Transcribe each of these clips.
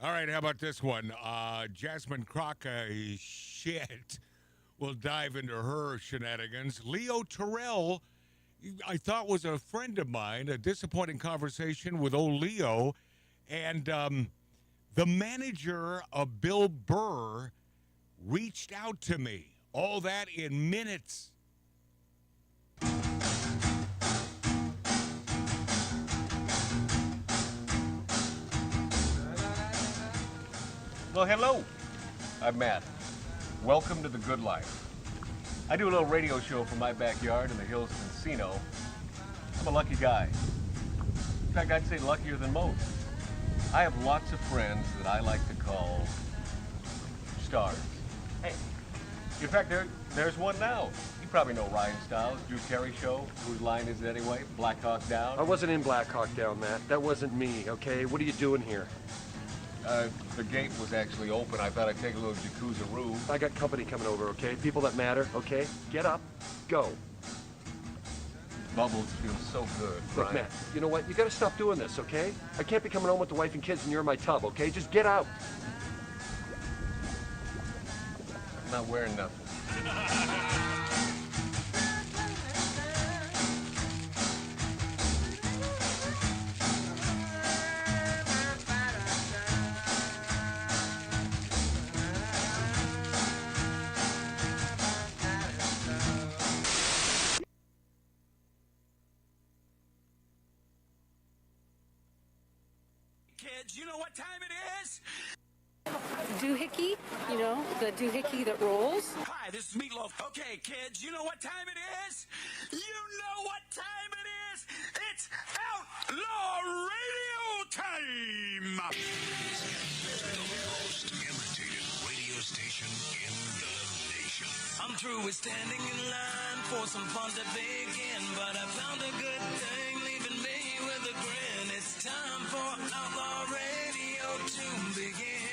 All right, how about this one? Jasmine Crocker, shit. We'll dive into her shenanigans. Leo Terrell, I thought was a friend of mine. A disappointing conversation with old Leo. And the manager of Bill Burr reached out to me. All that in minutes. Well, hello. I'm Matt. Welcome to the good life. I do a little radio show from my backyard in the hills of Encino. I'm a lucky guy. In fact, I'd say luckier than most. I have lots of friends that I like to call stars. Hey, in fact, there's one now. You probably know Ryan Stiles, Drew Carey Show. Whose line is it anyway? Black Hawk Down? I wasn't in Black Hawk Down, Matt. That wasn't me, okay? What are you doing here? The gate was actually open. I thought I'd take a little jacuzzi-roo. I got company coming over, okay? People that matter, okay? Get up, go. Bubbles feel so good, Look, Brian. Matt, you know what? You gotta stop doing this, okay? I can't be coming home with the wife and kids and you're in my tub, okay? Just get out. I'm not wearing nothing. Kids, you know what time it is? Doohickey, you know, the doohickey that rolls. Hi, this is Meatloaf. Okay, kids, you know what time it is? You know what time it is? It's Outlaw Radio time! The most imitated radio station in the nation. I'm through with standing in line for some fun to begin, but I found a good thing leaving me with a grin. It's time for Outlaw Radio to begin.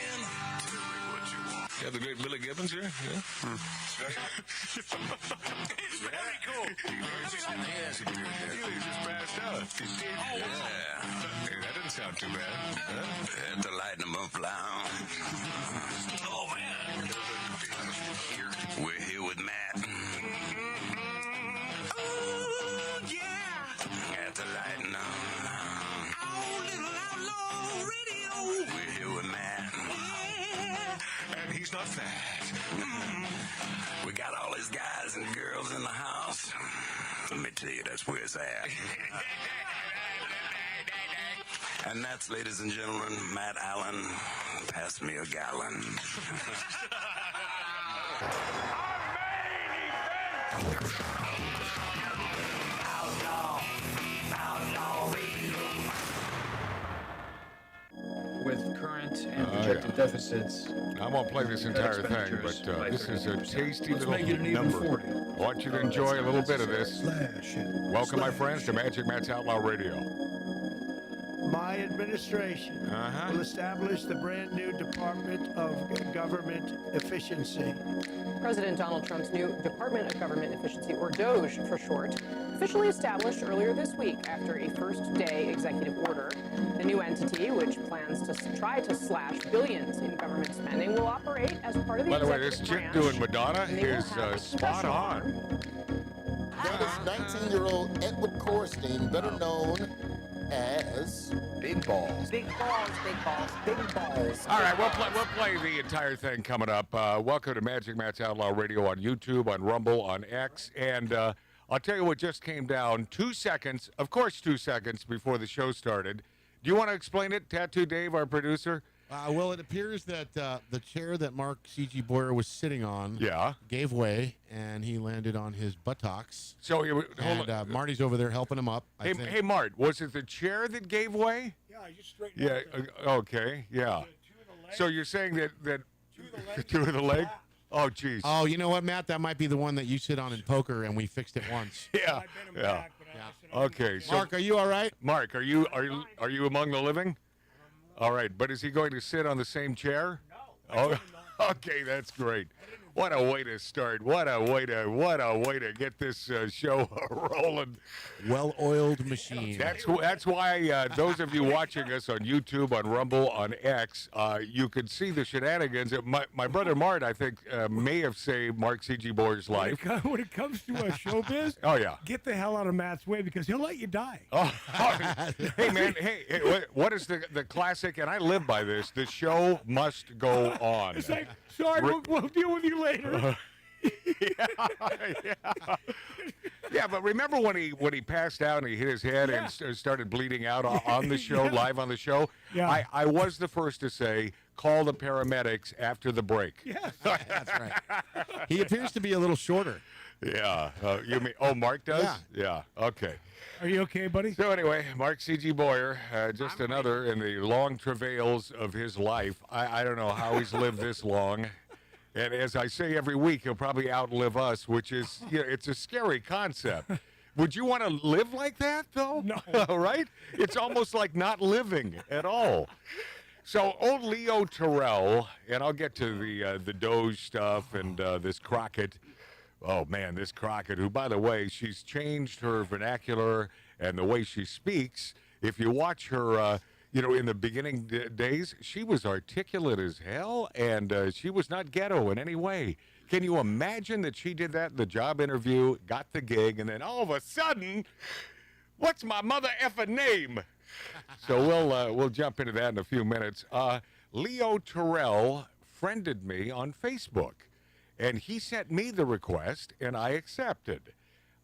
You have the great Billy Gibbons here? Yeah. It's very cool. Yes, he just passed out. Oh, Yeah. Hey, that didn't sound too bad. Had to lighten him up loud. Oh, man. We're here with Matt. Oh, yeah. Had to lighten up. Oh, little Outlaw Radio. We're here with Matt. And he's not fat. We got all his guys and girls in the house. Let me tell you, that's where it's at. And that's, ladies and gentlemen, Matt Allen. Pass me a gallon. With current and projected deficits. I won't play this entire thing, but this is a tasty little number. I want you to enjoy a little bit of this. Welcome, my friends, to Magic Matt's Outlaw Radio. My administration will establish the brand new Department of Government Efficiency. President Donald Trump's new Department of Government Efficiency, or DOGE for short, officially established earlier this week after a first-day executive order. The new entity, which plans to try to slash billions in government spending, will operate as part of the By the way, executive this chick branch, doing Madonna and they will is have a spot special on. That is 19-year-old Edward Corstein, better known as Big balls. Big balls, big balls, big balls. All right, we'll play the entire thing coming up. Welcome to Magic Matt's Outlaw Radio on YouTube, on Rumble, on X. And I'll tell you what just came down 2 seconds, of course 2 seconds before the show started. Do you want to explain it, Tattoo Dave, our producer? Well, it appears that the chair that Mark C.G. Boyer was sitting on gave way, and he landed on his buttocks. So, Marty's over there helping him up. I think. Hey, Mart, was it the chair that gave way? Yeah, I just straightened out. Okay, yeah. So you're saying that two of the leg? Oh, jeez. Oh, you know what, Matt? That might be the one that you sit on in poker, and we fixed it once. Yeah, yeah. Okay, so Mark, are you all right? Mark, are you among the living? All right, but is he going to sit on the same chair? No. Oh, okay, that's great. What a way to start. What a way to get this show rolling. Well-oiled machine. That's why those of you watching us on YouTube, on Rumble, on X, you could see the shenanigans. My brother Mart, I think, may have saved Mark C.G. Boyer's life. When it comes to showbiz, Oh, yeah. get the hell out of Matt's way because he'll let you die. Oh, hey, man, hey, what is the classic, and I live by this, the show must go on. It's like, sorry, we'll deal with you later. Yeah, but remember when he passed out and he hit his head and started bleeding out on the show, live on the show? Yeah. I was the first to say, call the paramedics after the break. Yes. That's right. He appears to be a little shorter. Yeah. You mean, Mark does? Yeah. Okay. Are you okay, buddy? So anyway, Mark C.G. Boyer, just another in the long travails of his life. I don't know how he's lived this long. And as I say every week, he'll probably outlive us, which is, it's a scary concept. Would you want to live like that, though? No. Right? It's almost like not living at all. So old Leo Terrell, and I'll get to the Doge stuff and this Crockett. Oh, man, this Crockett, who, by the way, she's changed her vernacular and the way she speaks. If you watch her, in the beginning days, she was articulate as hell, and she was not ghetto in any way. Can you imagine that she did that in the job interview, got the gig, and then all of a sudden, what's my mother effing name? So we'll jump into that in a few minutes. Leo Terrell friended me on Facebook. And he sent me the request, and I accepted.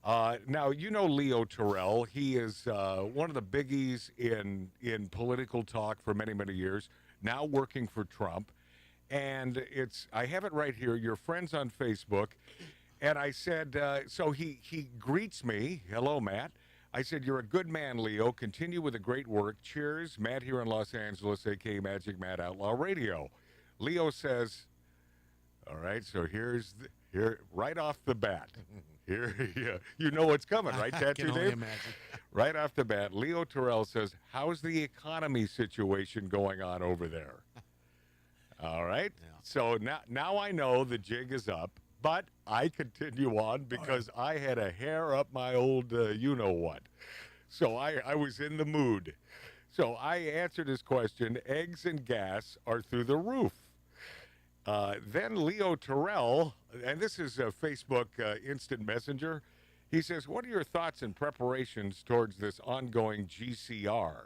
Now, Leo Terrell. He is one of the biggies in political talk for many, many years, now working for Trump. And I have it right here, your friends on Facebook. And I said, so he greets me. Hello, Matt. I said, you're a good man, Leo. Continue with the great work. Cheers. Matt here in Los Angeles, a.k.a. Magic Matt Outlaw Radio. Leo says... All right, so here right off the bat. Here, you know what's coming, right? Tattoo Can only Dave? imagine. Right off the bat, Leo Terrell says, "How's the economy situation going on over there?" All right. Yeah. So now I know the jig is up, but I continue on because I had a hair up my old you-know-what. So I was in the mood. So I answered his question. Eggs and gas are through the roof. Then Leo Terrell, and this is a Facebook instant messenger, he says, what are your thoughts and preparations towards this ongoing GCR?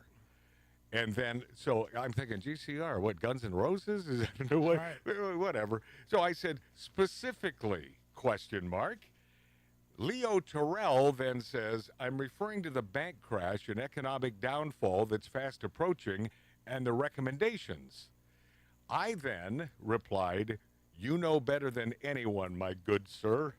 And then, so I'm thinking, GCR, what, Guns N' Roses? Is that the way? Right. Whatever. So I said, specifically, ? Leo Terrell then says, I'm referring to the bank crash and economic downfall that's fast approaching and the recommendations. I then replied, you know better than anyone, my good sir.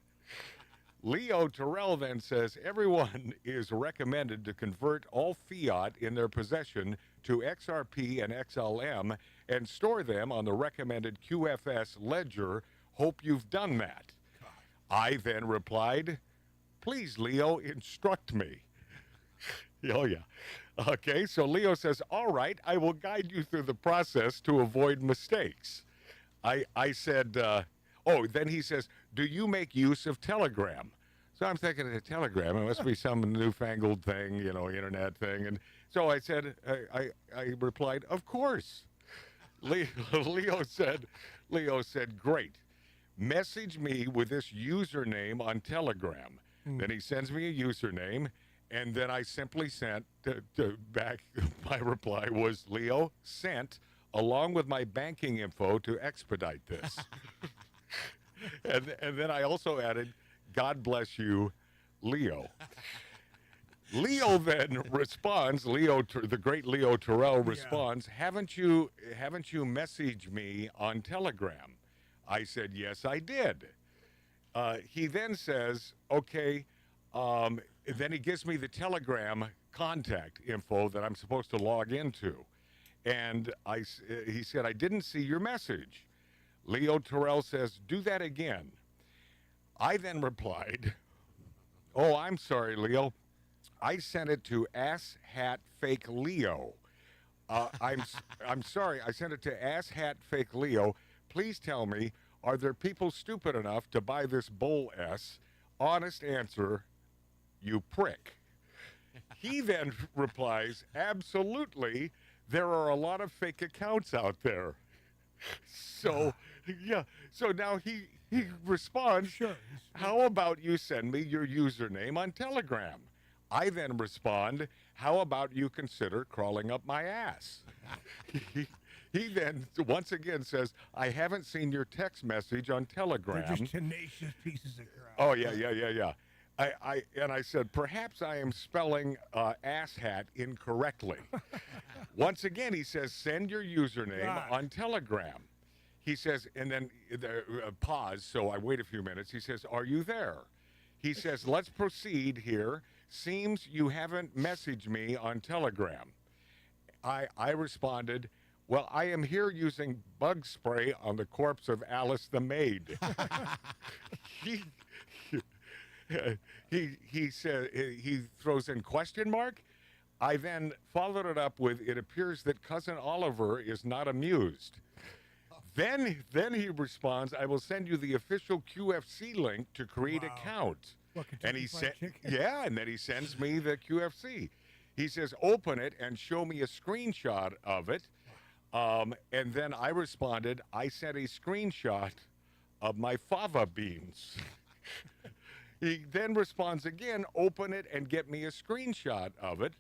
Leo Terrell then says, everyone is recommended to convert all fiat in their possession to XRP and XLM and store them on the recommended QFS ledger. Hope you've done that. God. I then replied, please, Leo, instruct me. Oh, yeah. Okay, so Leo says, all right, I will guide you through the process to avoid mistakes. I said, then he says, do you make use of Telegram? So I'm thinking of Telegram. It must be some newfangled thing, internet thing. And so I said, I replied, of course. Leo said, great. Message me with this username on Telegram. Then he sends me a username. And then I simply sent back, my reply was, Leo, sent, along with my banking info to expedite this. and then I also added, God bless you, Leo. Leo then responds, the great Leo Terrell responds, haven't you messaged me on Telegram? I said, yes, I did. He then says, okay, then he gives me the Telegram contact info that I'm supposed to log into. And he said, I didn't see your message. Leo Terrell says, do that again. I then replied, oh, I'm sorry, Leo. I sent it to asshatfakeleo. I'm sorry, I sent it to asshatfakeleo. Please tell me, Are there people stupid enough to buy this bull S? Honest answer, you prick. He then replies, absolutely, there are a lot of fake accounts out there. So, yeah, so now he responds, Sure. how about you send me your username on Telegram? I then respond, how about you consider crawling up my ass? He then once again says, I haven't seen your text message on Telegram. They're just tenacious pieces of crap. Oh, yeah. I said, perhaps I am spelling asshat incorrectly. Once again, he says, send your username on Telegram. He says, and then pause, so I wait a few minutes. He says, are you there? He says, let's proceed here. Seems you haven't messaged me on Telegram. I responded, well, I am here using bug spray on the corpse of Alice the maid. He said, he throws in question mark. I then followed it up with, it appears that Cousin Oliver is not amused. Then he responds, I will send you the official QFC link to create account. What, And he said, yeah, and then he sends me the QFC. He says, open it and show me a screenshot of it. And then I responded, I sent a screenshot of my fava beans. He then responds again, open it and get me a screenshot of it.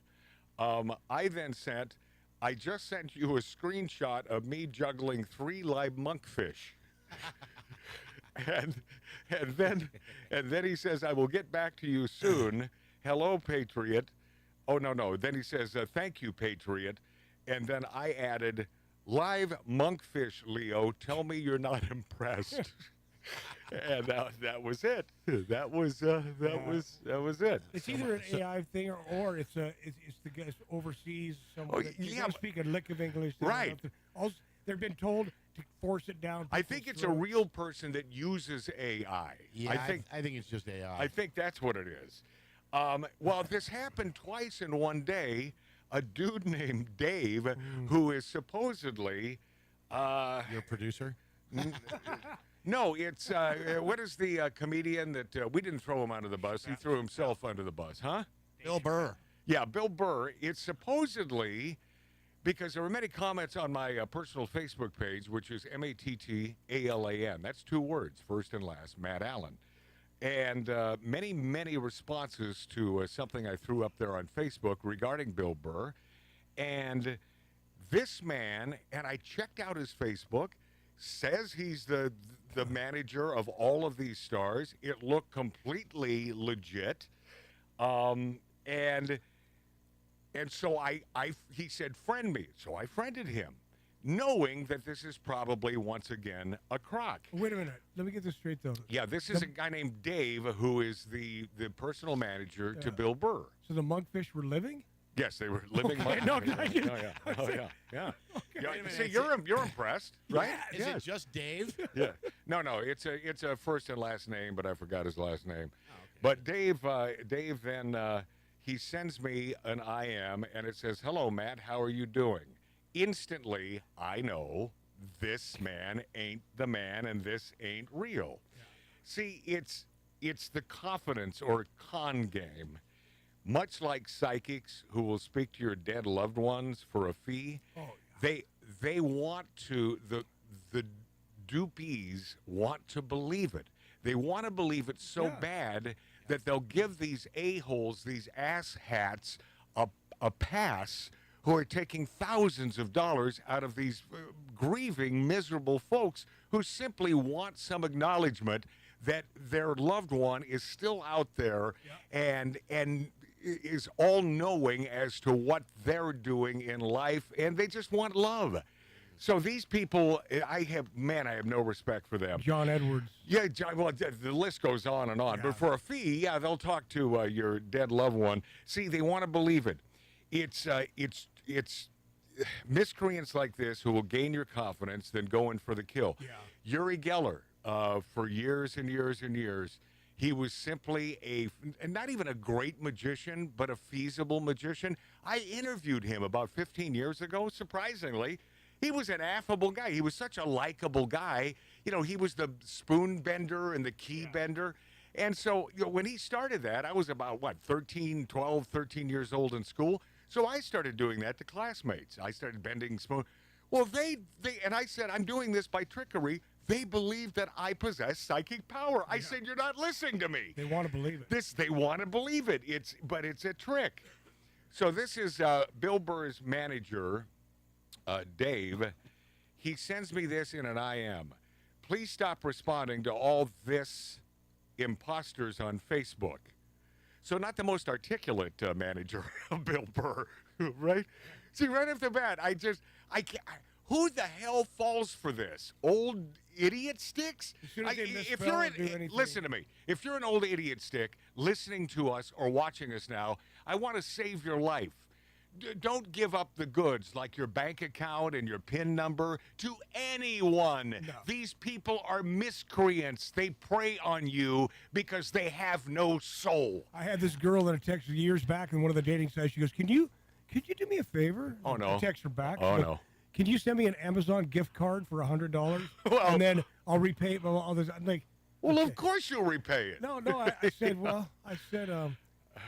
I then sent, I just sent you a screenshot of me juggling 3 live monkfish. and then he says, I will get back to you soon. Hello, Patriot. Oh, no. Then he says, thank you, Patriot. And then I added, live monkfish, Leo. Tell me you're not impressed. And that was it. That was it. It's either an AI thing or it's the guy overseas somewhere. You don't speak a lick of English. Right. Also, they've been told to force it down. I think it's a real person that uses AI. Yeah, I think it's just AI. I think that's what it is. Well, this happened twice in one day. A dude named Dave, who is supposedly your producer. No, it's what is the comedian that we didn't throw him under the bus? He threw himself under the bus, huh? Bill Burr. Yeah, Bill Burr. It's supposedly because there were many comments on my personal Facebook page, which is MATTALAN. That's 2 words, first and last, Matt Allen. And many responses to something I threw up there on Facebook regarding Bill Burr. And this man, and I checked out his Facebook, says he's the manager of all of these stars. It looked completely legit. And so he said, friend me. So I friended him, knowing that this is probably, once again, a crock. Wait a minute. Let me get this straight, though. Yeah, this is a guy named Dave, who is the personal manager to Bill Burr. So the monkfish were living? Yes, they were living. Okay, monkeys. Yeah. See, you're impressed, right? Is it just Dave? Yeah. No, it's a first and last name, but I forgot his last name. Oh, okay. But Dave then he sends me an IM, and it says, "Hello, Matt. How are you doing?" Instantly, I know this man ain't the man, and this ain't real. Yeah. See, it's the confidence or con game. Much like psychics who will speak to your dead loved ones for a fee, they want to, the dupees want to believe it. They want to believe it so bad that they'll give these a-holes, these ass hats, a pass who are taking thousands of dollars out of these grieving, miserable folks who simply want some acknowledgement that their loved one is still out there and is all-knowing as to what they're doing in life, and they just want love. So these people, I have no respect for them. John Edwards. Yeah, well, the list goes on and on. Yeah. But for a fee, they'll talk to your dead loved one. See, they want to believe it. It's miscreants like this who will gain your confidence, then go in for the kill. Yeah. Uri Geller, for years and years and years, he was simply not even a great magician, but a feasible magician. I interviewed him about 15 years ago, surprisingly. He was an affable guy. He was such a likable guy. You know, he was the spoon bender and the key bender. And so, you know, when he started that, I was about, 13 years old in school. So I started doing that to classmates. I started bending spoon. Well, and I said, I'm doing this by trickery. They believe that I possess psychic power. I said, you're not listening to me. They want to believe it. They want to believe it. But it's a trick. So this is Bill Burr's manager, Dave. He sends me this in an IM. Please stop responding to all this imposters on Facebook. So not the most articulate manager of Bill Burr, right? See, right off the bat, I can't. Who the hell falls for this? Old idiot sticks? Listen to me. If you're an old idiot stick listening to us or watching us now, I want to save your life. Don't give up the goods like your bank account and your PIN number to anyone. No. These people are miscreants. They prey on you because they have no soul. I had this girl that I texted years back in one of the dating sites. She goes, "Could you do me a favor?" Oh no! I text her back. Oh goes, no! Can you send me an Amazon gift card for $100? And then I'll repay it. All this. I'm like, well, of course you'll repay it. No. I said,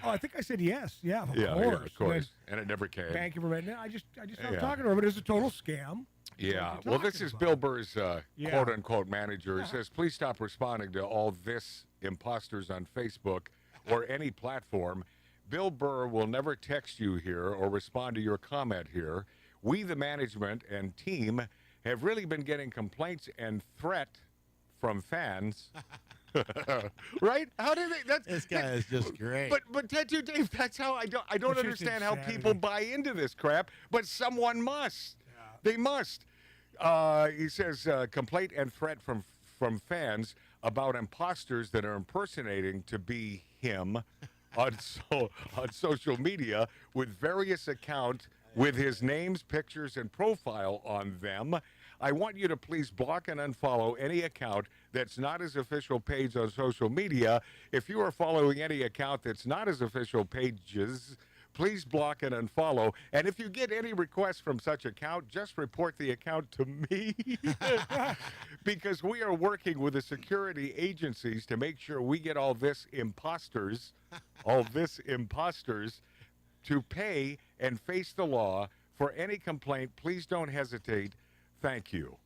I think I said yes. Yeah, of course. And it never came. Thank you for that. I just stopped talking to her, but it was a total scam. Yeah. Well, this is Bill Burr's quote-unquote manager. He says, please stop responding to all this imposters on Facebook or any platform. Bill Burr will never text you here or respond to your comment here. We, the management and team, have really been getting complaints and threat from fans. Right? How do they? This guy is just great. But Tattoo Dave, that's how I don't understand how people buy into this crap. But someone must. Yeah. They must. He says complaint and threat from fans about imposters that are impersonating to be him on social media with various accounts with his names, pictures, and profile on them. I want you to please block and unfollow any account that's not his official page on social media. If you are following any account that's not his official pages, please block and unfollow. And if you get any requests from such account, just report the account to me. Because we are working with the security agencies to make sure we get all this imposters to pay and face the law. For any complaint, please don't hesitate. Thank you.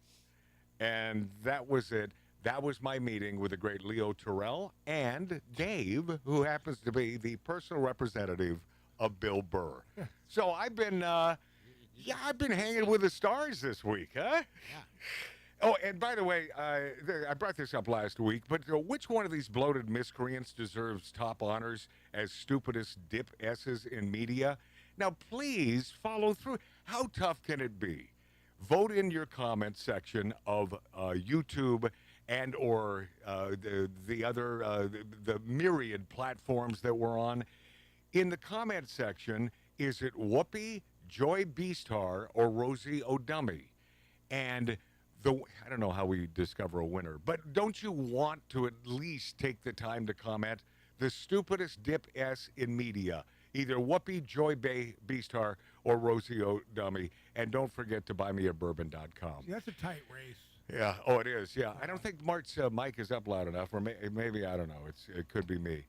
And that was it. That was my meeting with the great Leo Terrell and Dave, who happens to be the personal representative of Bill Burr. So I've been hanging with the stars this week, huh? Yeah. Oh, and by the way, I brought this up last week, but which one of these bloated miscreants deserves top honors as stupidest dip S's in media? Now, please follow through. How tough can it be? Vote in your comment section of YouTube and or the myriad platforms that we're on. In the comment section, is it Whoopi, Joy Beastar, or Rosie O'Dummy? And I don't know how we discover a winner, but don't you want to at least take the time to comment the stupidest dip S in media? Either Whoopi, Joy Beastar, or Rosie O'Dummy. And don't forget to buymeabourbon.com. See, that's a tight race. Yeah. Oh, it is. Yeah. I don't think Mark's mic is up loud enough, or maybe, I don't know. It could be me.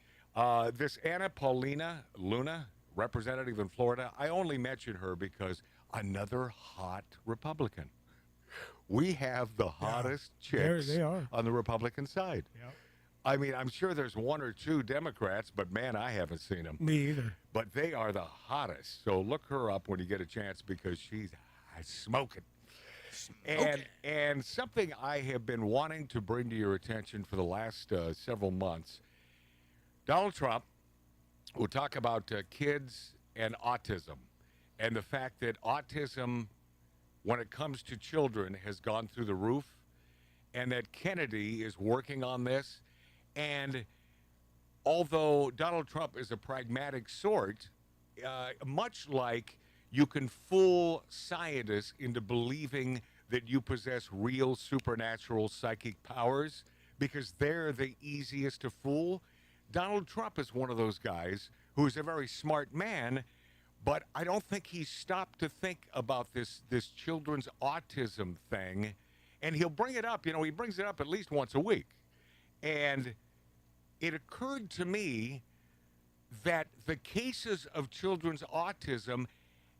This Anna Paulina Luna, representative in Florida, I only mention her because another hot Republican. We have the hottest chicks they are on the Republican side. Yep. I mean, I'm sure there's one or two Democrats, but man, I haven't seen them. Me either. But they are the hottest. So look her up when you get a chance because she's smoking. And something I have been wanting to bring to your attention for the last several months. Donald Trump will talk about kids and autism and the fact that autism, when it comes to children, has gone through the roof, and that Kennedy is working on this. And although Donald Trump is a pragmatic sort, much like you can fool scientists into believing that you possess real supernatural psychic powers because they're the easiest to fool, Donald Trump is one of those guys who is a very smart man, But I don't think he stopped to think about this children's autism thing. And he'll bring it up, he brings it up at least once a week. And it occurred to me that the cases of children's autism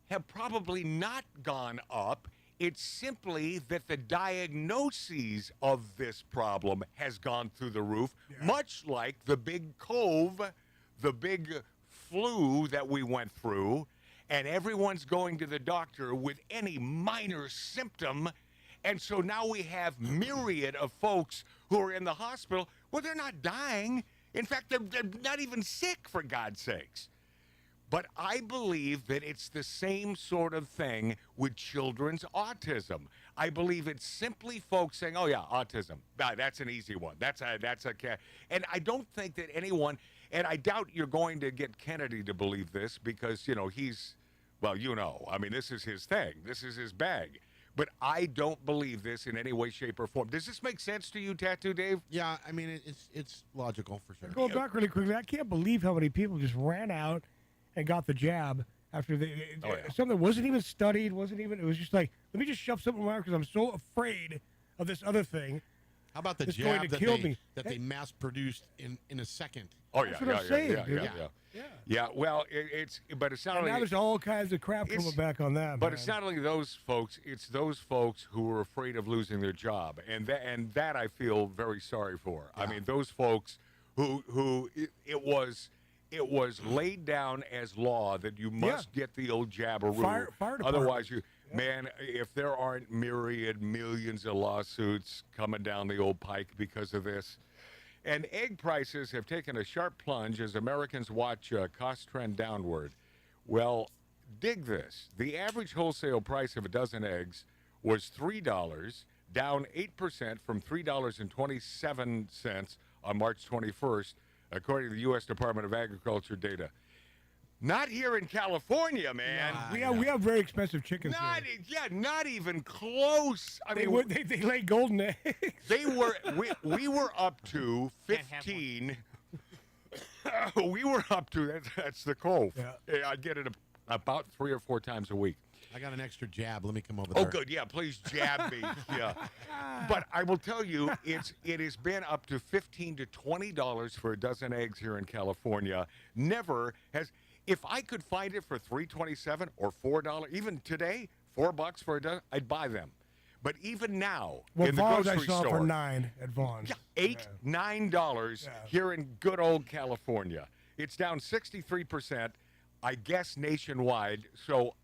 have probably not gone up. It's simply that the diagnoses of this problem has gone through the roof, much like the big cove, the big flu that we went through, and everyone's going to the doctor with any minor symptom. And so now we have myriad of folks who are in the hospital. Well, they're not dying. In fact, they're not even sick, for God's sakes. But I believe that it's the same sort of thing with children's autism. I believe it's simply folks saying, "Oh yeah, autism. That's an easy one. That's a." And I don't think that anyone, and I doubt you're going to get Kennedy to believe this because he's, well, I mean, this is his thing. This is his bag. But I don't believe this in any way, shape, or form. Does this make sense to you, Tattoo Dave? Yeah, I mean, it's logical for sure. Going back really quickly, I can't believe how many people just ran out and got the jab after something that wasn't even studied, it was just like, let me just shove something around because I'm so afraid of this other thing. How about the It's jab going to kill me. that they mass produced in a second? Oh, That's what I'm saying, dude. Yeah, well, but it's not And only... now there's all kinds of crap coming back on that. But it's not only those folks, it's those folks who are afraid of losing their job. And that I feel very sorry for. Yeah. I mean, those folks who it was laid down as law that you must get the old jabberoo. Fire department. Otherwise, man, if there aren't millions of lawsuits coming down the old pike because of this. And egg prices have taken a sharp plunge as Americans watch cost trend downward. Well, dig this. The average wholesale price of a dozen eggs was $3, down 8% from $3.27 on March 21st, according to the U.S. Department of Agriculture data. Not here in California, man. We have very expensive chickens here. Not even close. I They mean, they lay golden eggs. We were up to 15. We were up to that's the cove. Yeah. I get it about 3 or 4 times a week. I got an extra jab. Let me come over there. Oh, good. Yeah, please jab me. Yeah. But I will tell you, it has been up to $15 to $20 for a dozen eggs here in California. Never has. If I could find it for $3.27 or $4, even today, $4 for a dozen, I'd buy them. But even now, in the Vaughn's grocery I saw store, for $9 at Vaughn's. Yeah, $9 here in good old California. It's down 63%, I guess, nationwide. So,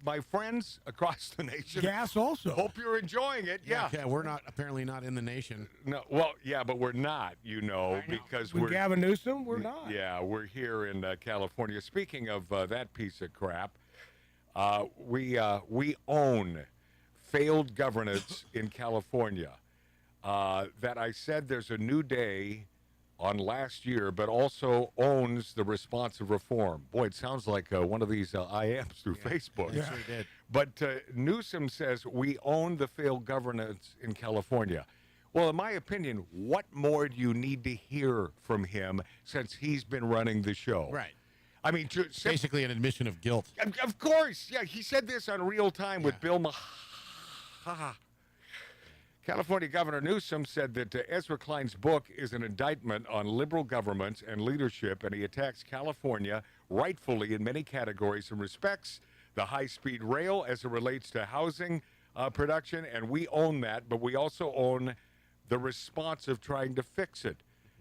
my friends across the nation, gas also. Hope you're enjoying it. Yeah, we're apparently not in the nation. No, well, yeah, but we're not, because With we're Gavin Newsom, we're not. Yeah, we're here in California. Speaking of that piece of crap, we own failed governance in California. That I said there's a new day on last year, but also owns the responsive reform. Boy, it sounds like one of these IMs through Facebook. Yeah, sure did. But Newsom says we own the failed governance in California. Well, in my opinion, what more do you need to hear from him since he's been running the show? Right. I mean, basically an admission of guilt. Of course. Yeah, he said this on Real Time with Bill Maher. California Governor Newsom said that Ezra Klein's book is an indictment on liberal governments and leadership, and he attacks California rightfully in many categories and respects the high-speed rail as it relates to housing production, and we own that, but we also own the response of trying to fix it.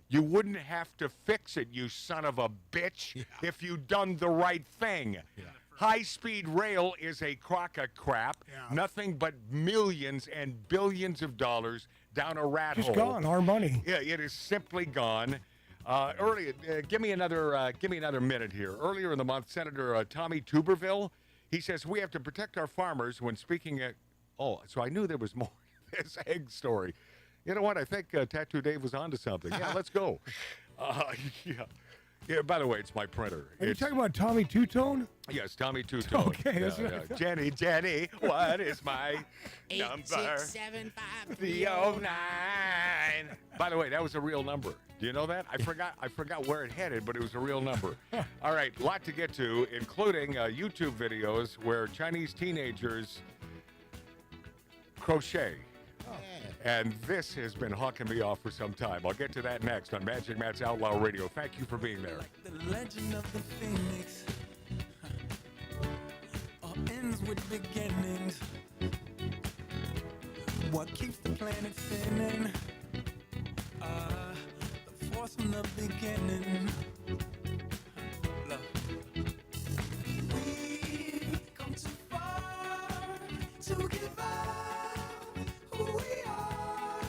You wouldn't have to fix it, you son of a bitch, if you'd done the right thing. Yeah. High-speed rail is a crock of crap. Yeah. Nothing but millions and billions of dollars down a rat hole. Just gone, our money. Yeah, it is simply gone. Give me another minute here. Earlier in the month, Senator Tommy Tuberville, he says we have to protect our farmers when speaking at. Oh, so I knew there was more to this egg story. You know what? I think Tattoo Dave was onto something. Yeah, let's go. Yeah, by the way, it's my printer. Are you talking about Tommy Two-Tone? Yes, Tommy Two-Tone. Okay, that's right. Jenny, what is my number? 8675309. By the way, that was a real number. Do you know that? I forgot where it headed, but it was a real number. All right, a lot to get to, including YouTube videos where Chinese teenagers crochet. And this has been hawking me off for some time. I'll get to that next on Magic Matt's Outlaw Radio. Thank you for being there. Like the legend of the phoenix, all ends with beginnings. What keeps the planet spinning? The force from the beginning. Love. We've come too far to give up who we are.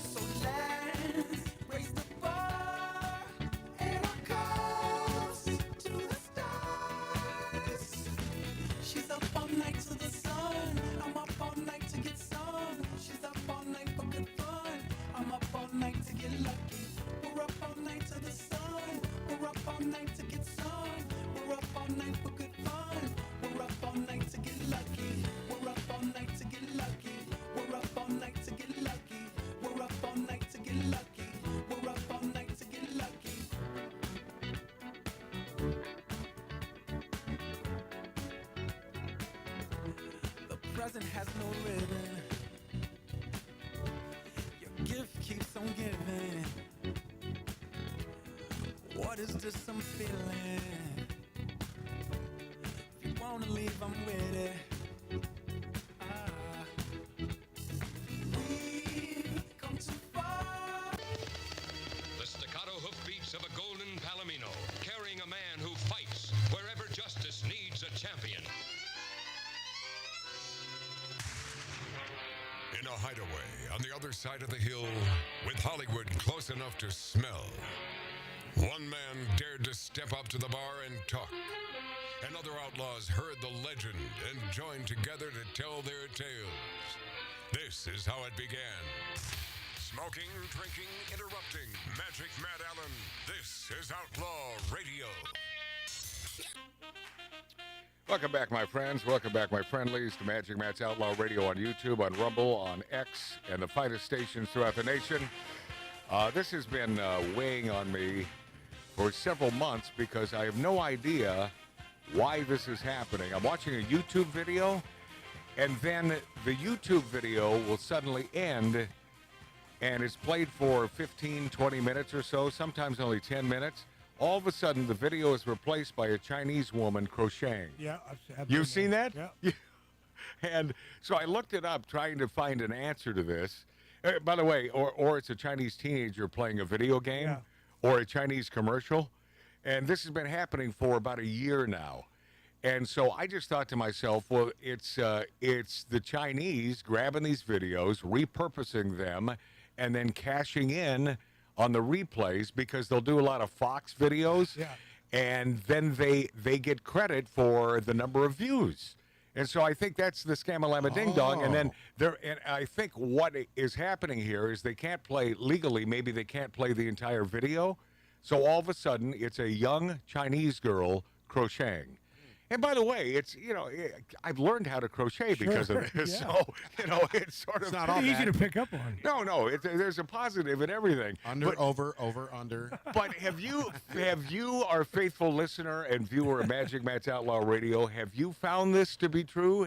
So let's raise the bar and our cups to the stars. She's up all night to the sun. I'm up all night to get some. She's up all night for good fun. I'm up all night to get lucky. We're up all night to the sun. We're up all night to get some. We're up all night for good fun. We're up all night to get lucky. We're up all night to get lucky. We're up all night to get lucky. We're up all night to get lucky. We're up all night to get lucky. The present has no ribbon. Your gift keeps on giving. What is this I'm feeling? If you wanna leave, I'm with it. We've come too far. The staccato hoofbeats of a golden palomino, carrying a man who fights wherever justice needs a champion. In a hideaway on the other side of the hill, with Hollywood close enough to smell, one man dared to step up to the bar and talk. And other outlaws heard the legend and joined together to tell their tales. This is how it began. Smoking, drinking, interrupting. Magic Matt Allen. This is Outlaw Radio. Welcome back, my friends. Welcome back, my friendlies, to Magic Matt's Outlaw Radio on YouTube, on Rumble, on X, and the finest stations throughout the nation. This has been weighing on me for several months because I have no idea why this is happening. I'm watching a YouTube video, and then the YouTube video will suddenly end, and it's played for 15, 20 minutes or so, sometimes only 10 minutes. All of a sudden, the video is replaced by a Chinese woman crocheting. Yeah, I've You've seen that? Yeah. And so I looked it up trying to find an answer to this. By the way, or it's a Chinese teenager playing a video game or a Chinese commercial. And this has been happening for about a year now. And so I just thought to myself, well, it's the Chinese grabbing these videos, repurposing them, and then cashing in on the replays because they'll do a lot of Fox videos. Yeah. And then they get credit for the number of views. And so I think that's the scam-a-lama ding-dong. And then I think what is happening here is they can't play legally. Maybe they can't play the entire video. So all of a sudden, it's a young Chinese girl crocheting. And by the way, it's, I've learned how to crochet because of this. Yeah. So, it's sort of It's not all easy to pick up on. No, there's a positive in everything. Over, under. But have you, our faithful listener and viewer of Magic Matt's Outlaw Radio, have you found this to be true?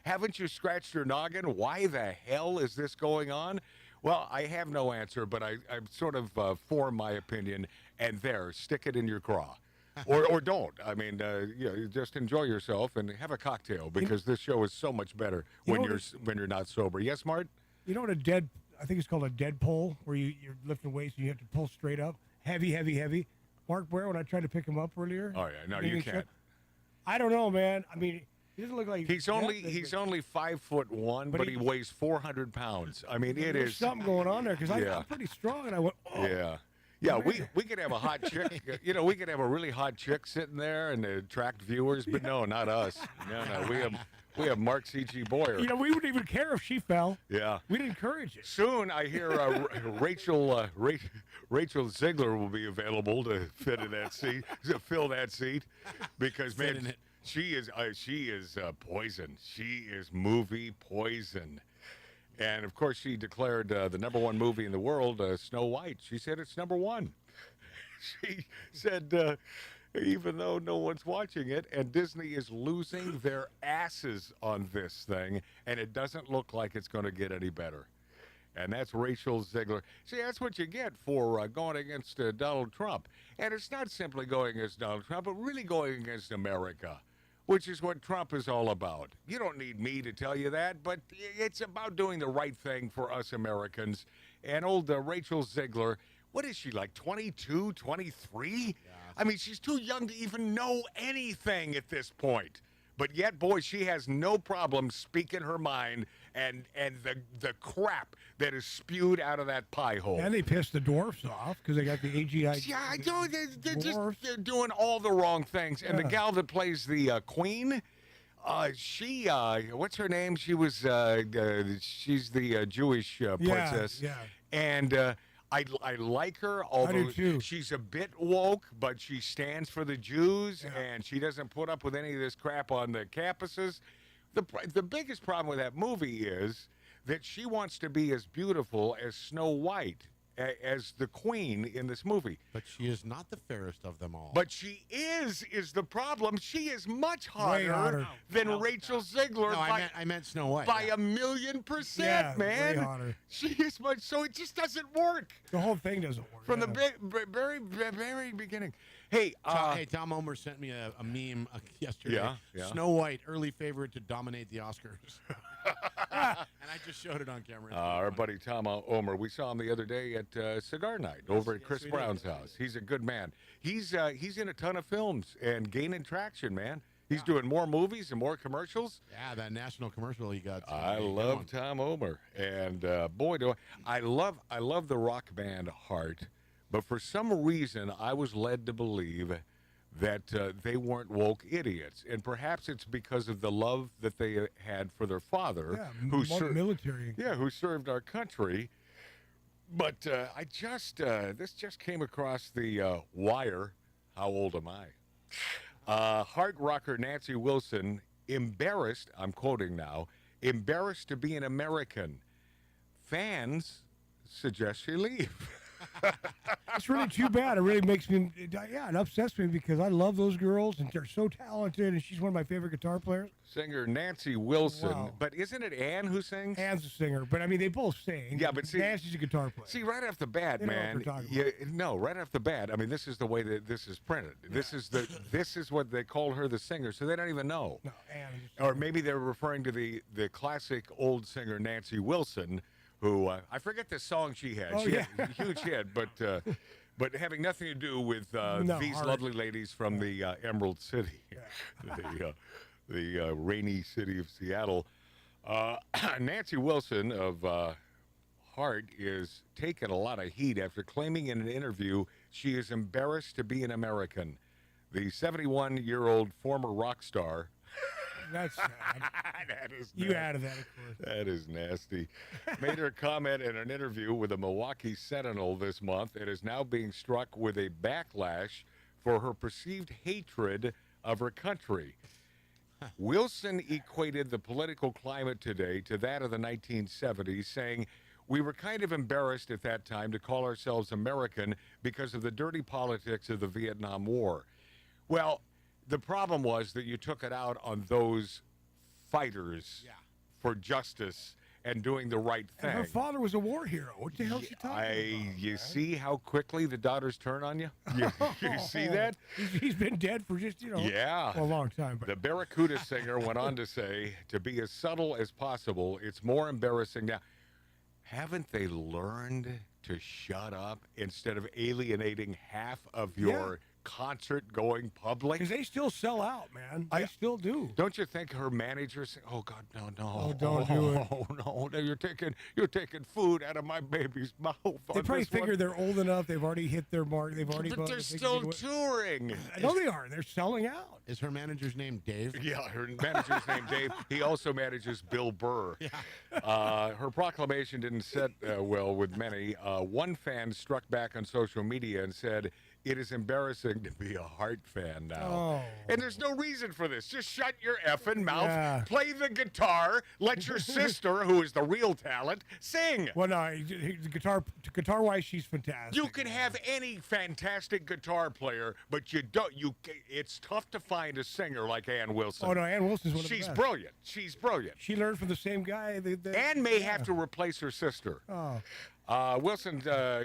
Haven't you scratched your noggin? Why the hell is this going on? Well, I have no answer, but I've sort of formed my opinion, and stick it in your craw. or don't. I mean, just enjoy yourself and have a cocktail because this show is so much better when you're not sober. Yes, Mart? You know what I think it's called a dead pull, where you're lifting weights and you have to pull straight up, heavy. Mark Blair, when I tried to pick him up earlier. Oh yeah, no, you can't. I don't know, man. I mean, he doesn't look like he's only 5'1", but he weighs 400 pounds. I mean, there's something going on there because I'm pretty strong, and I went, oh. Yeah. Yeah, we could have a hot chick. We could have a really hot chick sitting there and attract viewers, but no, not us. No, we have Mark C.G. Boyer. We wouldn't even care if she fell. Yeah, we'd encourage it. Soon, I hear Rachel Ziegler will be available to fit in that seat, to fill that seat, because man, she is poison. She is movie poison. And, of course, she declared the #1 movie in the world, Snow White. She said it's #1. She said, even though no one's watching it, and Disney is losing their asses on this thing, and it doesn't look like it's going to get any better. And that's Rachel Zegler. See, that's what you get for going against Donald Trump. And it's not simply going against Donald Trump, but really going against America, which is what Trump is all about. You don't need me to tell you that, but it's about doing the right thing for us Americans. And old Rachel Zegler, what is she, like 22, 23? Yeah. I mean, she's too young to even know anything at this point. But yet, boy, she has no problem speaking her mind and the crap that is spewed out of that pie hole. And they pissed the dwarfs off because they got the AGI. Yeah, I know. They're doing all the wrong things. And the gal that plays the queen, she, what's her name? She was, she's the Jewish princess. Yeah. And I like her, although too. she's a bit woke, but she stands for the Jews, and she doesn't put up with any of this crap on the campuses. The biggest problem with that movie is that she wants to be as beautiful as Snow White, as the queen in this movie. But she is not the fairest of them all. But she is the problem. She is much hotter than Rachel Zegler. No, I meant Snow White. By 1,000,000%, man. Way hotter. She is much, so it just doesn't work. The whole thing doesn't work. From the very beginning. Hey, Tom Omer sent me a meme yesterday. Yeah. Snow White, early favorite to dominate the Oscars. And I just showed it on camera. Our buddy Tom Omer, we saw him the other day at Cigar Night over at Chris Brown's house. He's a good man. He's in a ton of films and gaining traction, man. He's doing more movies and more commercials. Yeah, that national commercial he got. I love Tom Omer, and boy, do I love the rock band Heart, but for some reason I was led to believe that they weren't woke idiots, and perhaps it's because of the love that they had for their father, who military, who served our country. But this just came across the wire. How old am I? Heart rocker Nancy Wilson, embarrassed, I'm quoting now, embarrassed to be an American. Fans suggest she leave. It's really too bad. It really makes me, it upsets me because I love those girls and they're so talented, and she's one of my favorite guitar players. Singer Nancy Wilson. Wow. But isn't it Ann who sings? Ann's a singer, but I mean, they both sing. Yeah, but see, Nancy's a guitar player. See, right off the bat, They know what man. they're talking about. Right off the bat. I mean, this is the way that this is printed. This is what they call her, the singer, so they don't even know. No, Ann. Or maybe they're referring to the classic old singer Nancy Wilson, who I forget the song she had. She had a huge hit, but having nothing to do with these lovely ladies from the Emerald City, the rainy city of Seattle. Nancy Wilson of Heart is taking a lot of heat after claiming in an interview she is embarrassed to be an American. The 71-year-old former rock star. That's sad. That is you nasty. added that, of course. That is nasty. Made her comment in an interview with the Milwaukee Sentinel this month and is now being struck with a backlash for her perceived hatred of her country. Wilson equated the political climate today to that of the 1970s, saying, "We were kind of embarrassed at that time to call ourselves American because of the dirty politics of the Vietnam War." Well, the problem was that you took it out on those fighters for justice and doing the right thing. And her father was a war hero. What the hell is she talking about? You see how quickly the daughters turn on you? You see that? He's been dead for just, a long time. But. The Barracuda singer went on to say, to be as subtle as possible, it's more embarrassing now. Haven't they learned to shut up instead of alienating half of your concert-going public? Because they still sell out, man. They still do. Don't you think her manager's "Oh God, no! Oh, don't do it! Oh no! You're taking food out of my baby's mouth." They probably figure they're old enough. They've already hit their mark. They've already. But they're still touring. No, they aren't. They're selling out. Is her manager's name Dave? Yeah, her manager's name Dave. He also manages Bill Burr. Her proclamation didn't sit well with many. One fan struck back on social media and said, It is embarrassing to be a Heart fan now. Oh. And there's no reason for this. Just shut your effing mouth, Yeah. play the guitar, let your sister, who is the real talent, sing. Well, no, guitar-wise, she's fantastic. You can have any fantastic guitar player, but you don't. It's tough to find a singer like Ann Wilson. Oh, no, Ann Wilson's one of the She's best. brilliant. She's brilliant. She learned from the same guy. Ann may have to replace her sister. Oh. Wilson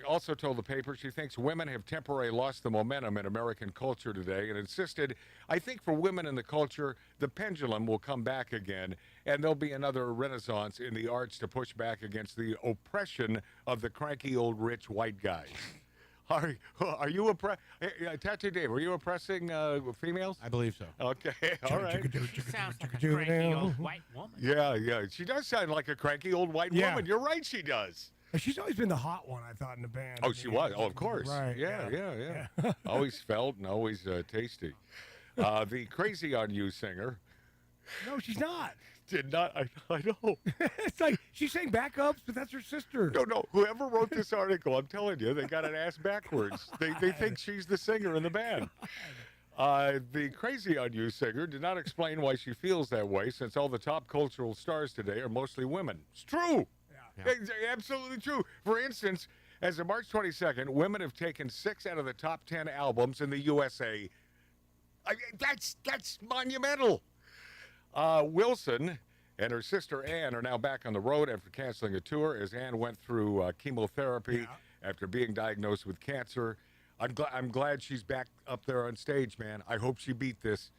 also told the paper she thinks women have temporarily lost the momentum in American culture today and insisted, I think for women in the culture, the pendulum will come back again and there'll be another renaissance in the arts to push back against the oppression of the cranky old rich white guys. Are you Tattoo Dave, are you oppressing females? I believe so. Okay, all right. She sounds like a cranky old white woman. Yeah. She does sound like a cranky old white woman. You're right, she does. She's always been the hot one, I thought, in the band. Oh, she was. Oh, of course. Right. Yeah. Always felt and always tasty. The Crazy on You singer. No, she's not. Did not. I know. It's like she sang backups, but that's her sister. No. Whoever wrote this article, I'm telling you, they got an ass backwards. They think she's the singer in the band. The Crazy on You singer did not explain why she feels that way, since all the top cultural stars today are mostly women. It's true. Yeah. It's absolutely true. For instance, as of March 22nd, women have taken 6 out of the top 10 albums in the USA. That's monumental. Wilson and her sister Ann are now back on the road after canceling a tour as Ann went through chemotherapy after being diagnosed with cancer. I'm glad she's back up there on stage, man. I hope she beat this.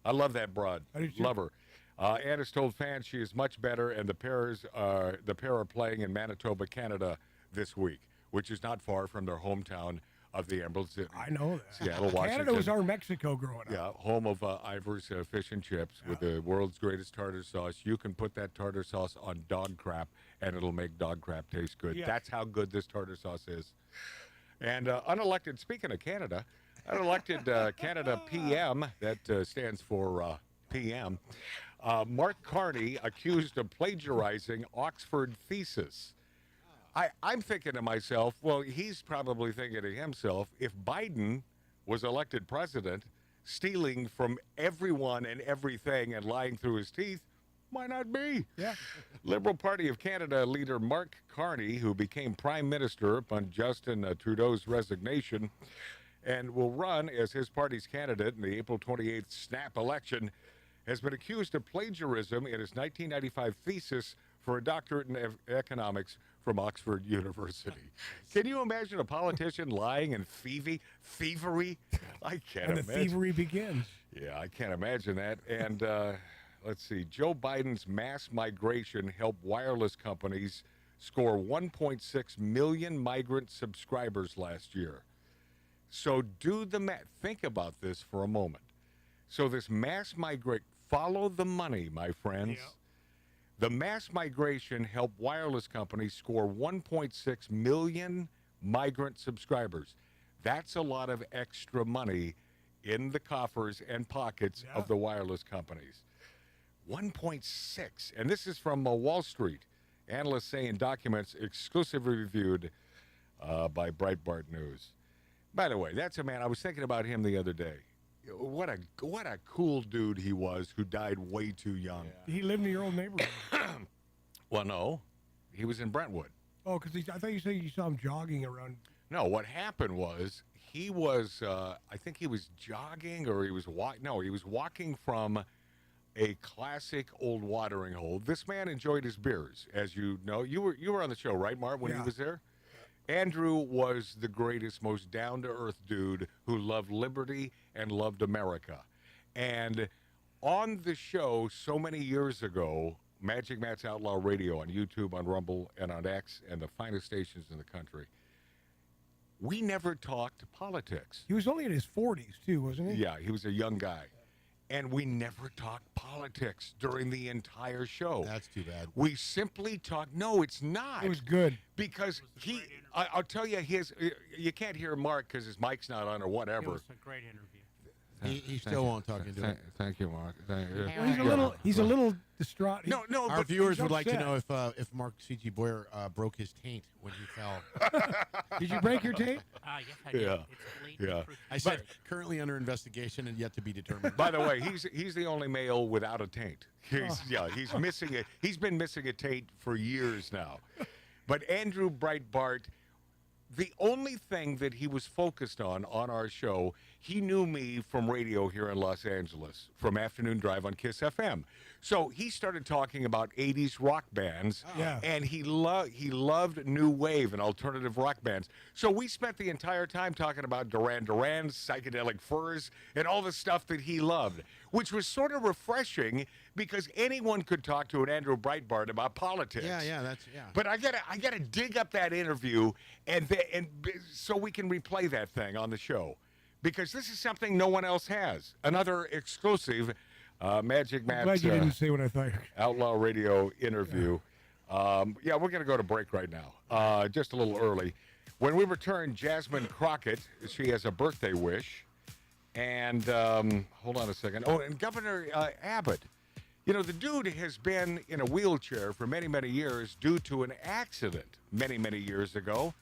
I love that broad. Love her. Ann has told fans she is much better, and the pair are playing in Manitoba, Canada this week, which is not far from their hometown of the Emeralds. I know that. Seattle, Washington. Canada was our Mexico growing up. Yeah, home of Ivor's Fish and Chips with the world's greatest tartar sauce. You can put that tartar sauce on dog crap, and it'll make dog crap taste good. Yeah. That's how good this tartar sauce is. And unelected, speaking of Canada, unelected Canada PM, that stands for PM, Mark Carney accused of plagiarizing Oxford thesis. I'm thinking to myself, well, he's probably thinking to himself, if Biden was elected president, stealing from everyone and everything and lying through his teeth, why not me? Yeah. Liberal Party of Canada leader Mark Carney, who became prime minister upon Justin Trudeau's resignation and will run as his party's candidate in the April 28th snap election, has been accused of plagiarism in his 1995 thesis for a doctorate in economics from Oxford University. Can you imagine a politician lying in thievery? I can't imagine. And the thievery begins. Yeah, I can't imagine that. And let's see, Joe Biden's mass migration helped wireless companies score 1.6 million migrant subscribers last year. So do the math. Think about this for a moment. So this mass migration, follow the money, my friends. Yep. The mass migration helped wireless companies score 1.6 million migrant subscribers. That's a lot of extra money in the coffers and pockets of the wireless companies. 1.6. And this is from Wall Street. Analysts say in documents exclusively reviewed by Breitbart News. By the way, that's a man, I was thinking about him the other day. What a cool dude he was who died way too young. He lived in your old neighborhood. Well, no. He was in Brentwood. Oh, because I thought you said you saw him jogging around. No, what happened was he was, I think he was jogging or he was walking from a classic old watering hole. This man enjoyed his beers, as you know. You were on the show, right, Mark, when he was there? Andrew was the greatest, most down-to-earth dude who loved liberty and loved America. And on the show so many years ago, Magic Matt's Outlaw Radio on YouTube, on Rumble, and on X, and the finest stations in the country, we never talked politics. He was only in his 40s, too, wasn't he? Yeah, he was a young guy. And we never talked politics during the entire show. That's too bad. We simply talked. No, it's not. It was good. Because I'll tell you, you can't hear Mark because his mic's not on or whatever. It was a great interview. He still won't talk into it. Thank you, Mark. Well, he's a little distraught. No, Our but viewers he's would like to upset. know if Mark C.G. Boyer broke his taint when he fell. Did you break your taint? Yes, I did. Yeah. It's bleeding Yeah. proof. I said currently under investigation and yet to be determined. By the way, he's the only male without a taint. He's missing it. He's been missing a taint for years now. But Andrew Breitbart, the only thing that he was focused on our show, he knew me from radio here in Los Angeles, from Afternoon Drive on Kiss FM. So he started talking about 80s rock bands, and he loved new wave and alternative rock bands. So we spent the entire time talking about Duran Duran, Psychedelic Furs, and all the stuff that he loved, which was sort of refreshing because anyone could talk to an Andrew Breitbart about politics. Yeah. But I gotta dig up that interview and so we can replay that thing on the show, because this is something no one else has. Another exclusive Magic Matt. I'm glad you didn't say what I thought. Outlaw Radio interview. We're gonna go to break right now. Just a little early. When we return, Jasmine Crockett, she has a birthday wish, and hold on a second. Oh, and Governor Abbott. You know, the dude has been in a wheelchair for many, many years due to an accident many, many years ago.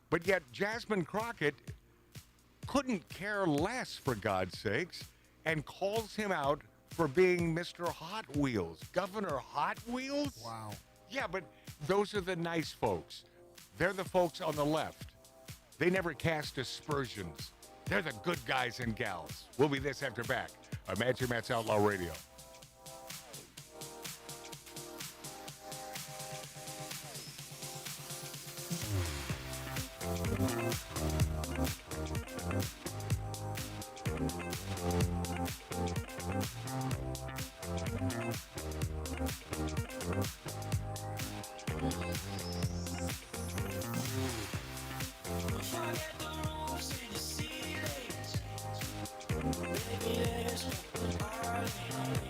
But yet Jasmine Crockett couldn't care less, for God's sakes, and calls him out for being Mr. Hot Wheels. Governor Hot Wheels? Wow. Yeah, but those are the nice folks. They're the folks on the left. They never cast aspersions. They're the good guys and gals. We'll be this after back on Magic Matt's Outlaw Radio. Forget the roofs and the ceilings. Baby, there's nothing hard.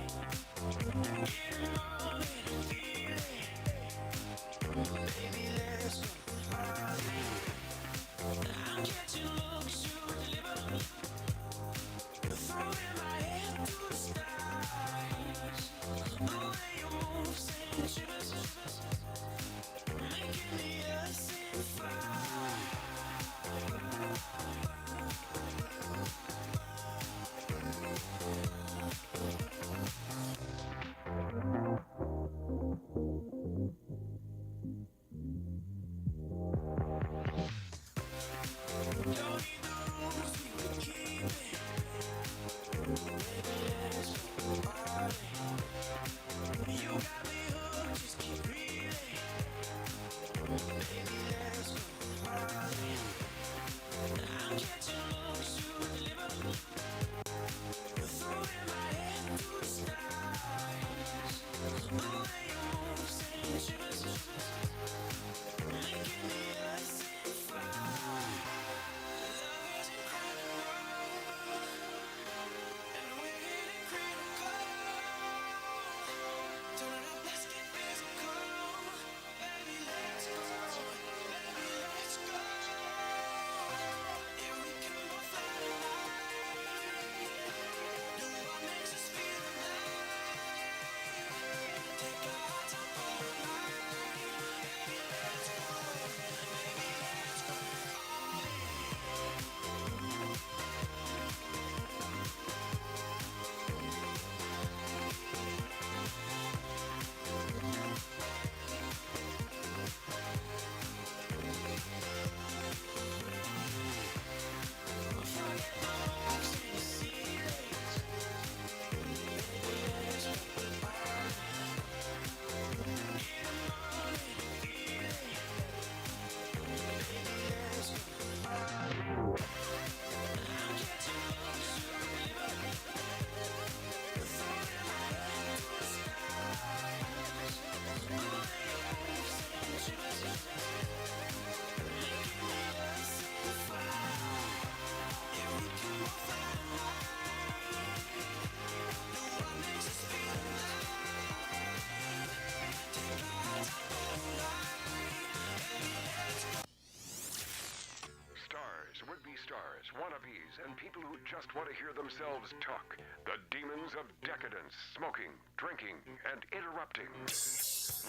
and people who just want to hear themselves talk. The demons of decadence, smoking, drinking, and interrupting.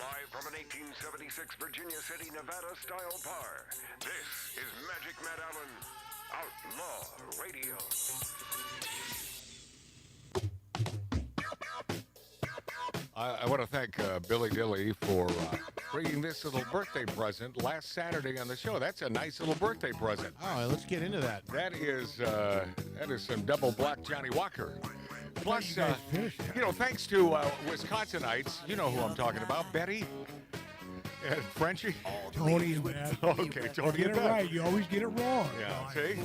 Live from an 1876 Virginia City, Nevada-style bar, this is Magic Matt Allen, Outlaw Radio. I want to thank Billy Dilly for bringing this little birthday present last Saturday on the show. That's a nice little birthday present. Oh, let's get into that. That is some double black Johnny Walker. Plus, thanks to Wisconsinites, you know who I'm talking about, Betty and Frenchie. Tony and Beth. Okay, Tony Get and it Beth. right. You always get it wrong. Yeah, see?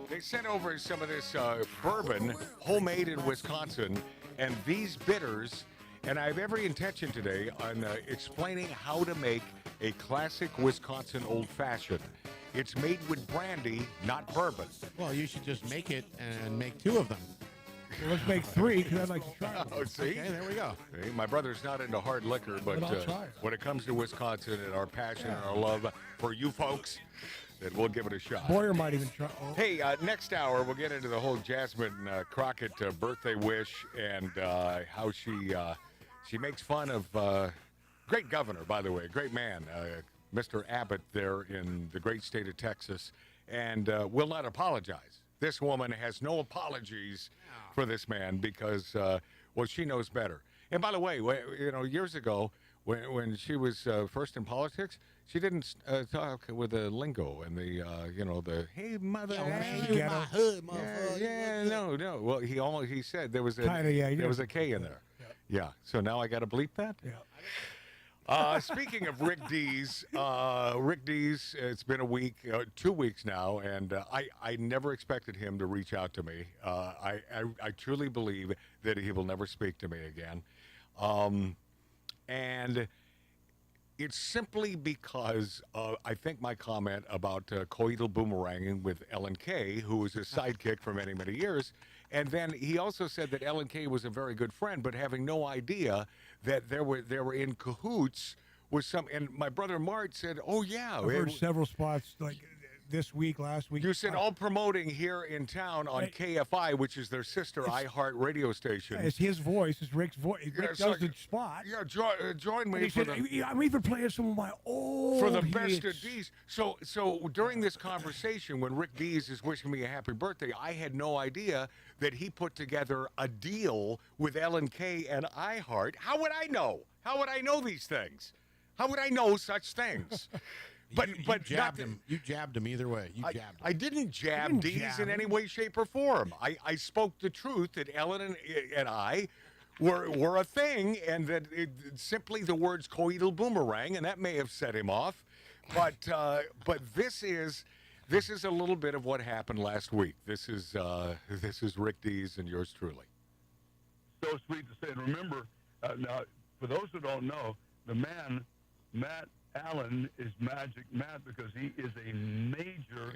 They sent over some of this bourbon, homemade in Wisconsin, and these bitters, and I have every intention today on explaining how to make a classic Wisconsin old-fashioned. It's made with brandy, not bourbon. Well, you should just make it and make 2 of them. Well, let's make 3 because I'd like to try it. Oh, see? Okay, there we go. See, my brother's not into hard liquor, but I'll try it. when it comes to Wisconsin and our passion and our love for you folks, then we'll give it a shot. Boyer might even try. Oh. Hey, next hour, we'll get into the whole Jasmine Crockett birthday wish and how she makes fun of great governor, by the way, great man, Mr. Abbott there in the great state of Texas, and will not apologize. This woman has no apologies for this man because, she knows better. And by the way, years ago, when she was first in politics, she didn't talk with the lingo and the hey mother, hey, my hood, motherfucker. no. Well, he said there was a Kinda, was a K in there. Yeah. So now I got to bleep that. Yeah. Speaking of Rick Dees, it's been a week, 2 weeks now, and I never expected him to reach out to me. I truly believe that he will never speak to me again. And it's simply because I think my comment about coital boomeranging with Ellen Kay, who was his sidekick for many, many years. And then he also said that Ellen Kay was a very good friend, but having no idea that they were in cahoots with some. And my brother Mart said, "Oh yeah, I've heard several spots like this week, last week." You said all promoting here in town on KFI, which is their sister iHeart radio station. It's his voice. It's Rick's voice. Rick does the spot. Yeah, join me. And he said, "I'm even playing some of my old for the best hits." of D's. So during this conversation, when Rick Dees is wishing me a happy birthday, I had no idea that he put together a deal with Ellen Kay and iHeart. How would I know? How would I know these things? How would I know such things? But you jabbed him. You jabbed him either way. You jabbed him. I didn't jab Dees in any way, shape, or form. I spoke the truth that Ellen and I were a thing, and that simply the words coital boomerang, and that may have set him off. But this is a little bit of what happened last week. This is Rick Dees and yours truly. So sweet to say. And remember, now for those who don't know, the man Matt Allen is Magic Matt because he is a major,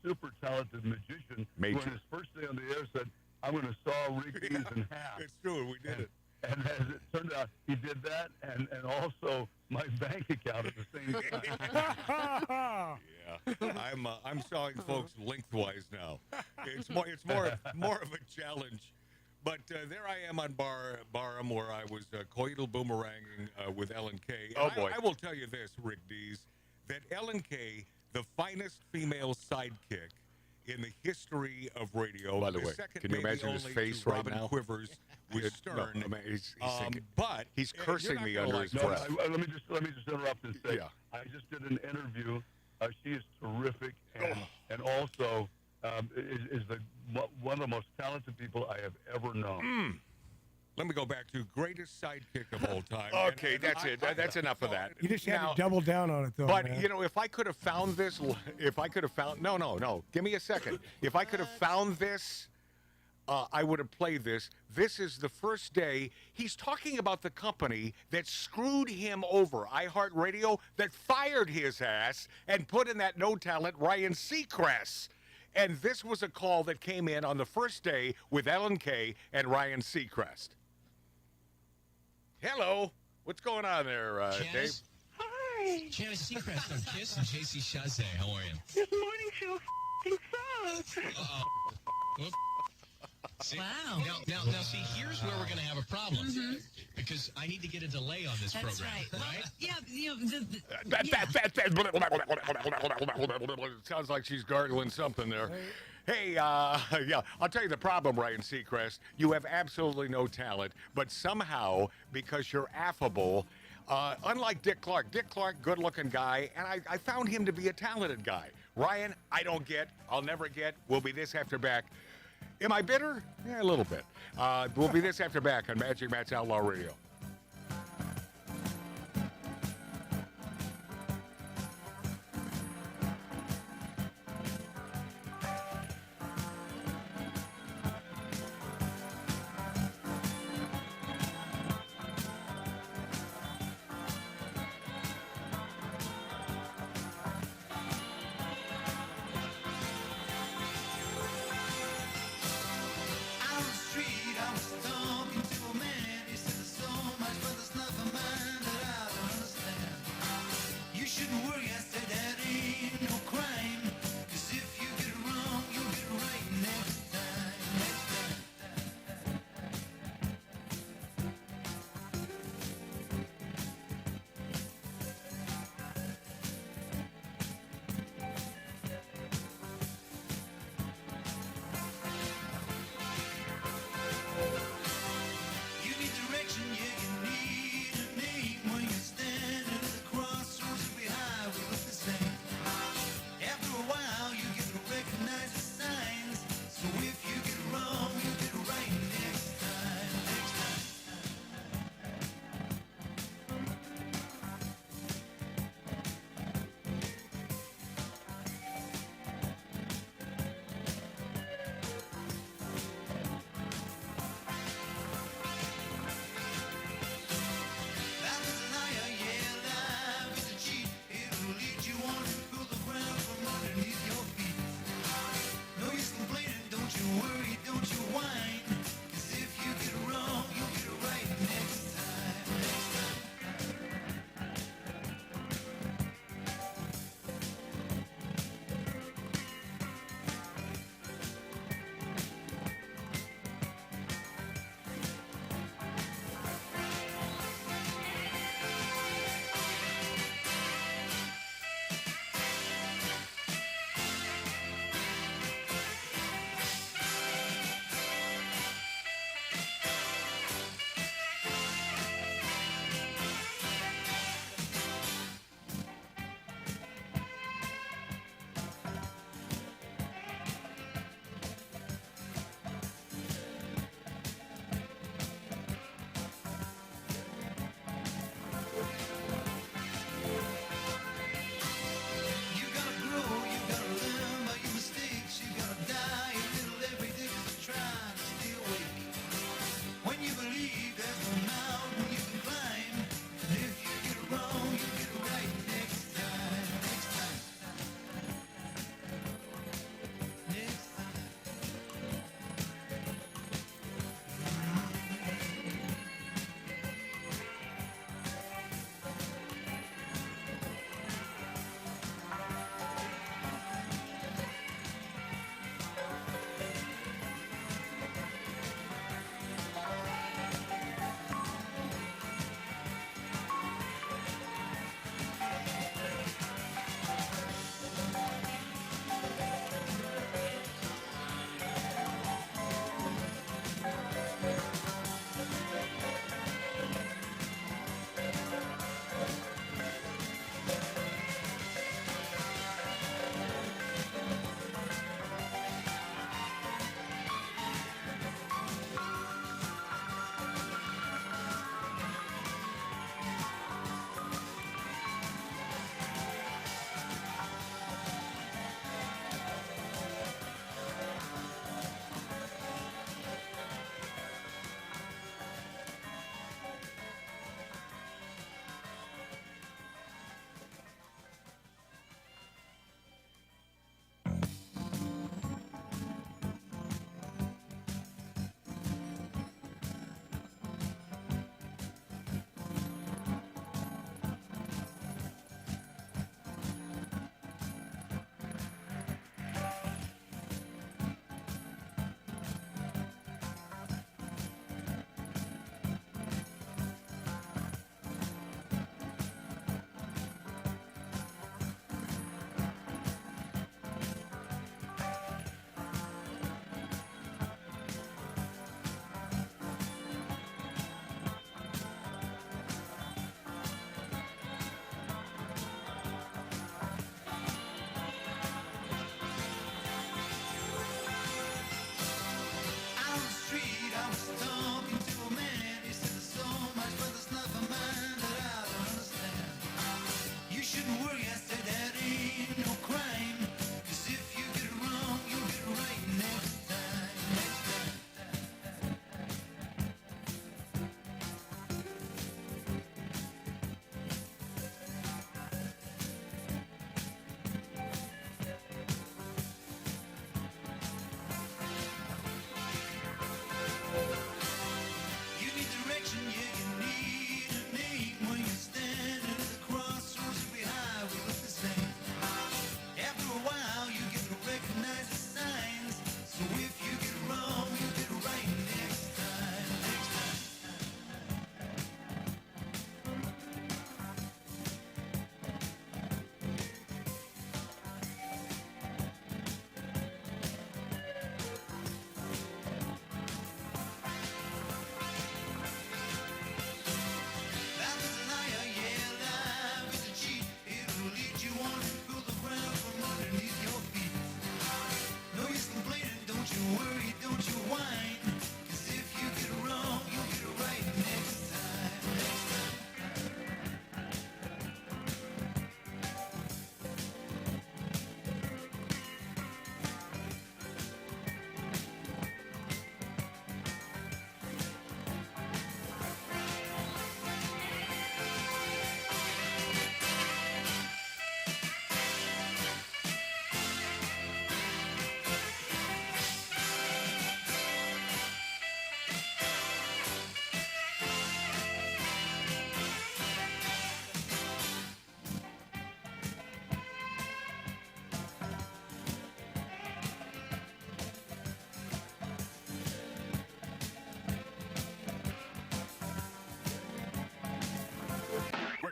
super talented magician. Major. Who on his first day on the air said, "I'm going to saw Rick Dees in half." It's true. We did it. And as it turned out, he did that, and also my bank account at the same time. Yeah, I'm sawing folks lengthwise now. It's more of a challenge. But there I am on Barham, where I was coital boomeranging with Ellen Kay. Oh, boy. I will tell you this, Rick Dees, that Ellen Kay, the finest female sidekick in the history of radio. By the way, second can you maybe imagine his only face to right Robin now? Quivers with Stern. No, he's thinking. But he's cursing me under his breath. Let me just interrupt and say, I just did an interview. She is terrific, and also is one of the most talented people I have ever known. Let me go back to greatest sidekick of all time. Okay, that's it. That's enough of that. You just had to double down on it, though. But, man. if I could have found this, no, give me a second. If I could have found this, I would have played this. This is the first day. He's talking about the company that screwed him over, iHeartRadio, that fired his ass and put in that no talent, Ryan Seacrest. And this was a call that came in on the first day with Ellen Kay and Ryan Seacrest. Hello. What's going on there, Dave? Hi. Janice Seacrest on KISS and JC Chazé. How are you? This morning show f***ing sucks. See, wow. Now, see, here's where we're going to have a problem. Because I need to get a delay on this That's program. right. Well, Right? yeah, you know, It sounds like she's gargling something there. Hey, yeah, I'll tell you the problem, Ryan Seacrest. You have absolutely no talent, but somehow, because you're affable, unlike Dick Clark, good-looking guy, and I found him to be a talented guy. Ryan, I don't get, I'll never get, we'll be this after back. Am I bitter? Yeah, a little bit. We'll be this after back on Magic Matt's Outlaw Radio. Out on the street, I was talking to a man. He said the storm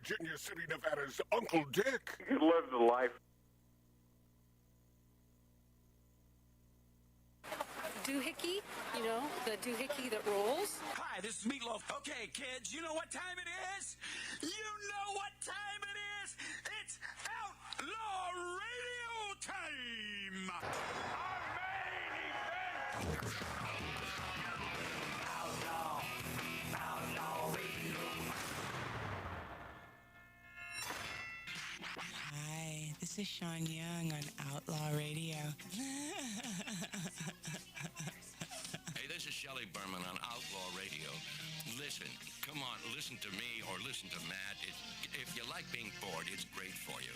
Virginia City, Nevada's Uncle Dick. You live the life. Doohickey, you know, the doohickey that rolls. Hi, this is Meatloaf. Okay, kids, you know what time it is? You know what time it is? It's Outlaw Radio time! Hi, this is Sean Young on Outlaw Radio. Hey, this is Shelley Berman on Outlaw Radio. Listen, come on, listen to me or listen to Matt. If you like being bored, it's great for you.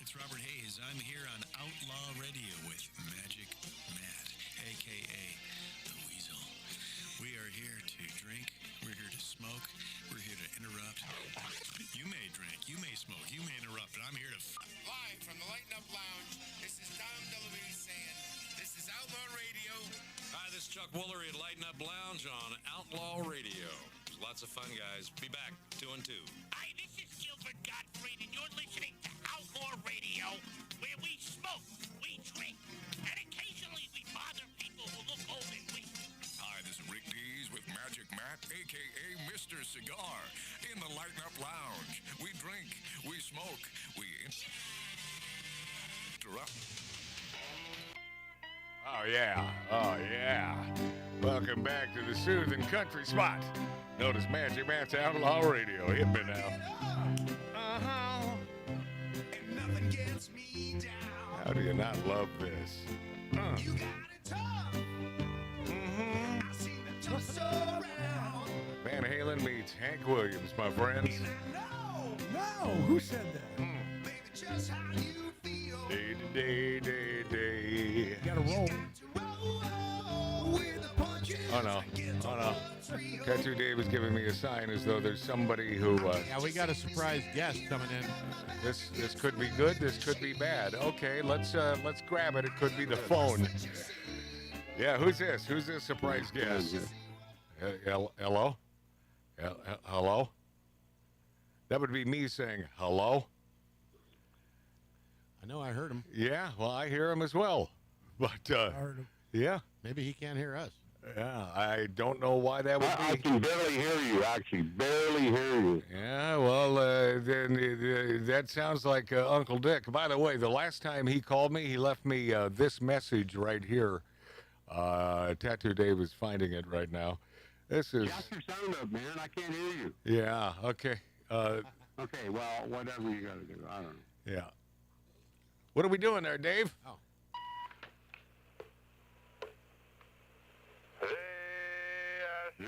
It's Robert Hayes. I'm here on Outlaw Radio with Magic Matt, a.k.a. The Weasel. We are here to drink. We're here to smoke. We're here to interrupt. You may drink. You may smoke. You may interrupt. But I'm here to... Live from the Lighten Up Lounge, this is Tom DeLuise saying, this is Outlaw Radio. Hi, this is Chuck Woolery at Lighten Up Lounge on Outlaw Radio. Lots of fun, guys. Be back 2 and 2. Hi, this is Gilbert Gottfried, and you're listening to Outlaw Radio, where we smoke, we drink, and occasionally we bother people who look old and weak. Hi, this is Rick Dees with Magic Matt, a.k.a. Mr. Cigar, in the Lighten Up Lounge. We drink, we smoke, we interrupt. Oh, yeah. Oh, yeah. Welcome back to the soothing country spot. Notice Magic Matt's Outlaw Radio. Hit me now. Uh-huh. How do you not love this? You got it tough. I seen the tough around. Van Halen meets Hank Williams, my friends. No, who said that? Baby, just how you feel. Day to day, day to day. You gotta roll. Oh, no. Oh, no. Tattoo Dave is giving me a sign as though there's somebody who... yeah, we got a surprise guest coming in. This could be good. This could be bad. Okay, let's grab it. It could be the phone. Yeah, who's this? Who's this surprise guest? Hello? Hello? That would be me saying hello. I know, I heard him. Yeah, well, I hear him as well. But, I heard him. Yeah. Maybe he can't hear us. Yeah, I don't know why that would be. I can barely hear you, actually. Barely hear you. Yeah, well, then that sounds like Uncle Dick. By the way, the last time he called me, he left me this message right here. Tattoo Dave is finding it right now. This is... Jack your sound up, man. I can't hear you. Yeah, okay. Okay, well, whatever you got to do. I don't know. Yeah. What are we doing there, Dave? Oh. Me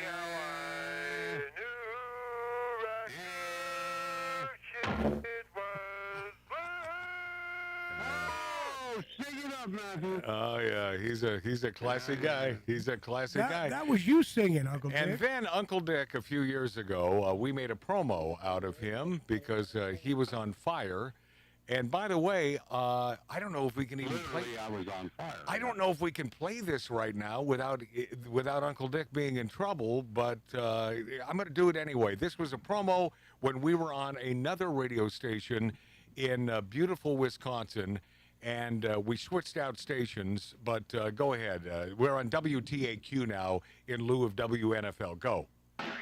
how I knew it was blue. Oh, sing it up, Matthew. Oh yeah, he's a classy guy. He's a classy guy. That was you singing, Uncle Dick. And then Uncle Dick, a few years ago, we made a promo out of him because he was on fire. And by the way, I don't know if we can even play. I was on fire. I don't know if we can play this right now without Uncle Dick being in trouble, but I'm going to do it anyway. This was a promo when we were on another radio station in beautiful Wisconsin, and we switched out stations. But go ahead. We're on WTAQ now in lieu of WNFL. Go.